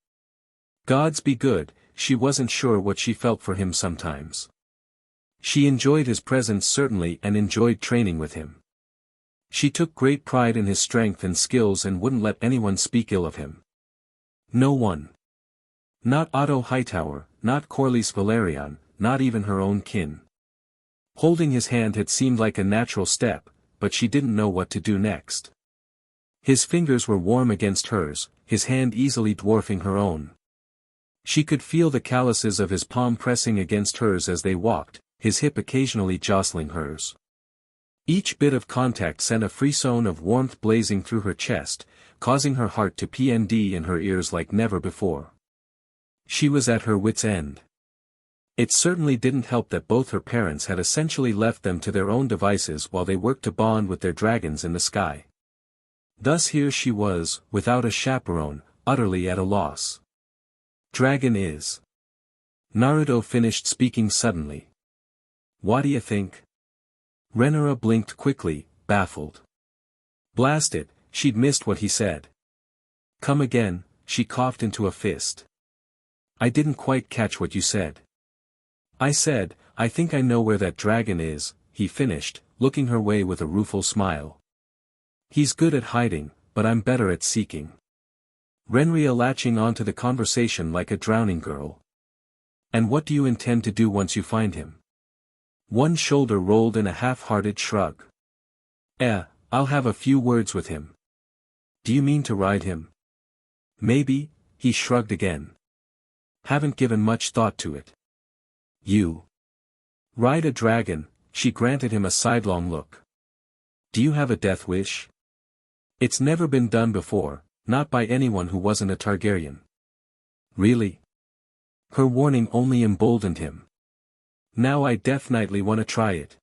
Gods be good, she wasn't sure what she felt for him sometimes. She enjoyed his presence certainly and enjoyed training with him. She took great pride in his strength and skills and wouldn't let anyone speak ill of him. No one. Not Otto Hightower, not Corlys Valerian, not even her own kin. Holding his hand had seemed like a natural step, but she didn't know what to do next. His fingers were warm against hers, his hand easily dwarfing her own. She could feel the calluses of his palm pressing against hers as they walked, his hip occasionally jostling hers. Each bit of contact sent a frisson of warmth blazing through her chest, causing her heart to pound in her ears like never before. She was at her wits' end. It certainly didn't help that both her parents had essentially left them to their own devices while they worked to bond with their dragons in the sky. Thus here she was, without a chaperone, utterly at a loss. Dragon is. Naruto finished speaking suddenly. What do you think? Rhaenyra blinked quickly, baffled. Blast it, she'd missed what he said. Come again, she coughed into a fist. I didn't quite catch what you said. I said, I think I know where that dragon is, he finished, looking her way with a rueful smile. He's good at hiding, but I'm better at seeking. Rhaenyra latching onto the conversation like a drowning girl. And what do you intend to do once you find him? One shoulder rolled in a half-hearted shrug. I'll have a few words with him. Do you mean to ride him? Maybe, he shrugged again. Haven't given much thought to it. You. Ride a dragon, she granted him a sidelong look. Do you have a death wish? It's never been done before, not by anyone who wasn't a Targaryen. Really? Her warning only emboldened him. Now I definitely want to try it.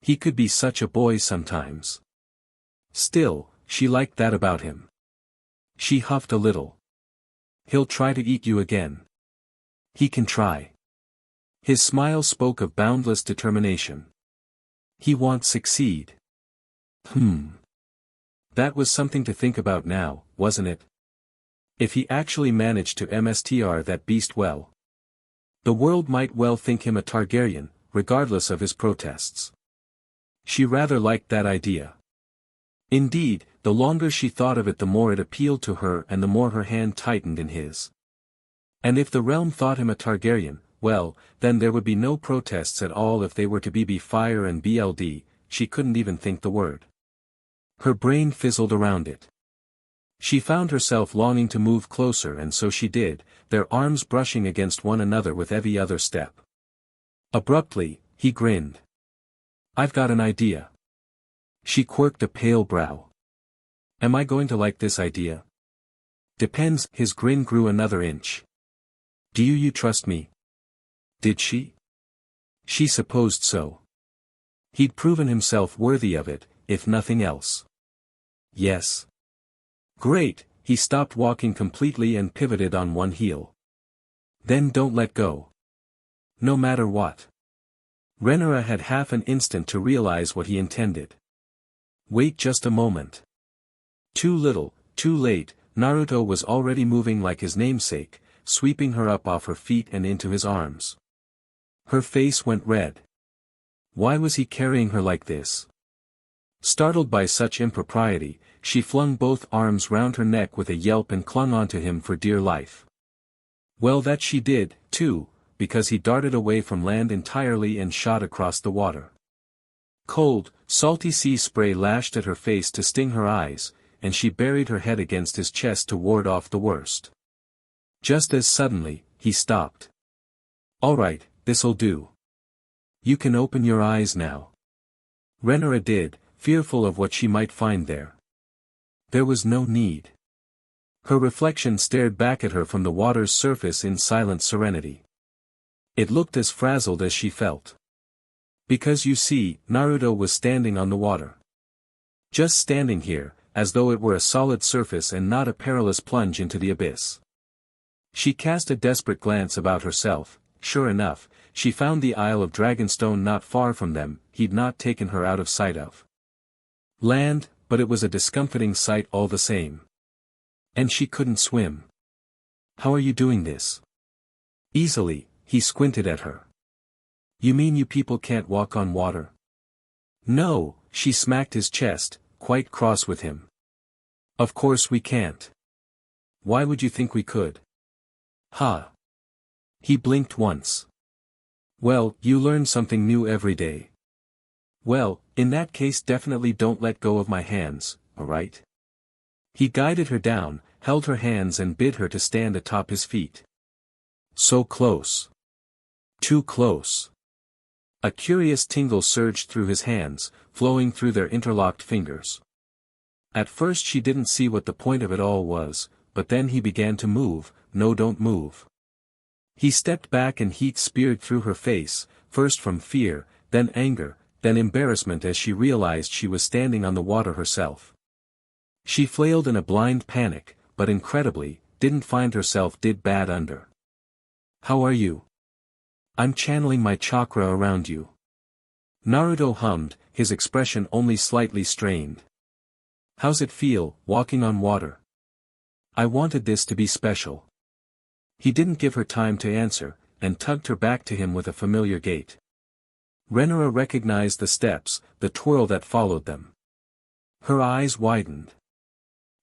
He could be such a boy sometimes. Still, she liked that about him. She huffed a little. He'll try to eat you again. He can try. His smile spoke of boundless determination. He won't succeed. That was something to think about now, wasn't it? If he actually managed to mstr that beast well. The world might well think him a Targaryen, regardless of his protests. She rather liked that idea. Indeed, the longer she thought of it the more it appealed to her and the more her hand tightened in his. And if the realm thought him a Targaryen, well, then there would be no protests at all if they were to be fire and blood, she couldn't even think the word. Her brain fizzled around it. She found herself longing to move closer and so she did, their arms brushing against one another with every other step. Abruptly, he grinned. I've got an idea. She quirked a pale brow. Am I going to like this idea? Depends, his grin grew another inch. Do you trust me? Did she? She supposed so. He'd proven himself worthy of it, if nothing else. Yes. Great, he stopped walking completely and pivoted on one heel. Then don't let go. No matter what. Rhaenyra had half an instant to realize what he intended. Wait just a moment. Too little, too late, Naruto was already moving like his namesake, sweeping her up off her feet and into his arms. Her face went red. Why was he carrying her like this? Startled by such impropriety, she flung both arms round her neck with a yelp and clung onto him for dear life. Well, that she did, too, because he darted away from land entirely and shot across the water. Cold, salty sea spray lashed at her face to sting her eyes, and she buried her head against his chest to ward off the worst. Just as suddenly, he stopped. All right, this'll do. You can open your eyes now. Rhaenyra did, fearful of what she might find there. There was no need. Her reflection stared back at her from the water's surface in silent serenity. It looked as frazzled as she felt. Because you see, Naruto was standing on the water. Just standing here, as though it were a solid surface and not a perilous plunge into the abyss. She cast a desperate glance about herself. Sure enough, she found the Isle of Dragonstone not far from them. He'd not taken her out of sight of land, but it was a discomfiting sight all the same. And she couldn't swim. How are you doing this? Easily, he squinted at her. You mean you people can't walk on water? No, she smacked his chest, quite cross with him. Of course we can't. Why would you think we could? Ha. He blinked once. Well, you learn something new every day. Well, in that case definitely don't let go of my hands, alright? He guided her down, held her hands and bid her to stand atop his feet. So close. Too close. A curious tingle surged through his hands, flowing through their interlocked fingers. At first she didn't see what the point of it all was, but then he began to move. No, don't move. He stepped back and heat speared through her face, first from fear, then anger, then embarrassment as she realized she was standing on the water herself. She flailed in a blind panic, but incredibly, didn't find herself did bad under. How are you? I'm channeling my chakra around you. Naruto hummed, his expression only slightly strained. How's it feel, walking on water? I wanted this to be special. He didn't give her time to answer, and tugged her back to him with a familiar gait. Rhaenyra recognized the steps, the twirl that followed them. Her eyes widened.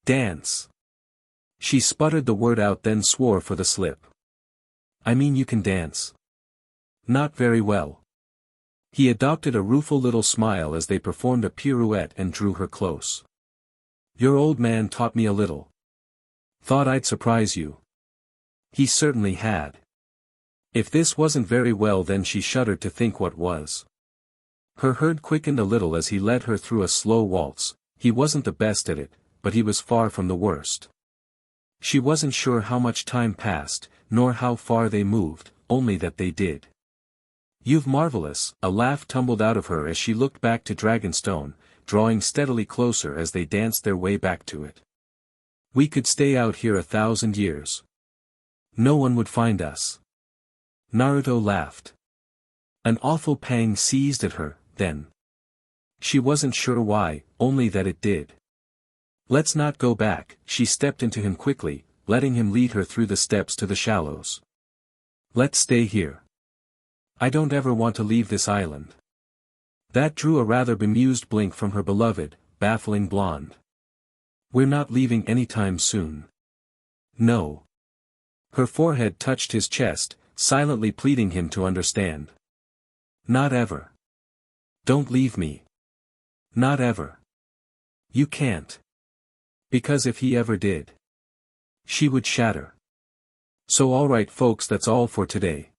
Dance. She sputtered the word out then swore for the slip. I mean you can dance. Not very well. He adopted a rueful little smile as they performed a pirouette and drew her close. Your old man taught me a little. Thought I'd surprise you. He certainly had. If this wasn't very well then she shuddered to think what was. Her heart quickened a little as he led her through a slow waltz. He wasn't the best at it, but he was far from the worst. She wasn't sure how much time passed, nor how far they moved, only that they did. You've marvelous, a laugh tumbled out of her as she looked back to Dragonstone, drawing steadily closer as they danced their way back to it. We could stay out here 1,000 years. No one would find us. Naruto laughed. An awful pang seized at her, then. She wasn't sure why, only that it did. Let's not go back, she stepped into him quickly, letting him lead her through the steps to the shallows. Let's stay here. I don't ever want to leave this island. That drew a rather bemused blink from her beloved, baffling blonde. We're not leaving anytime soon. No. Her forehead touched his chest, silently pleading him to understand. Not ever. Don't leave me. Not ever. You can't. Because if he ever did, she would shatter. So alright folks, that's all for today.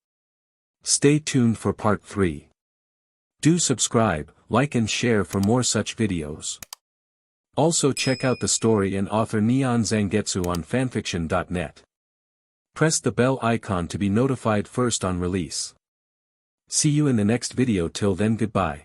Stay tuned for part 3. Do subscribe, like and share for more such videos. Also check out the story and author NeonZangetsu on FANFICTIONnet. Press the bell icon to be notified first on release. See you in the next video. Till then, goodbye.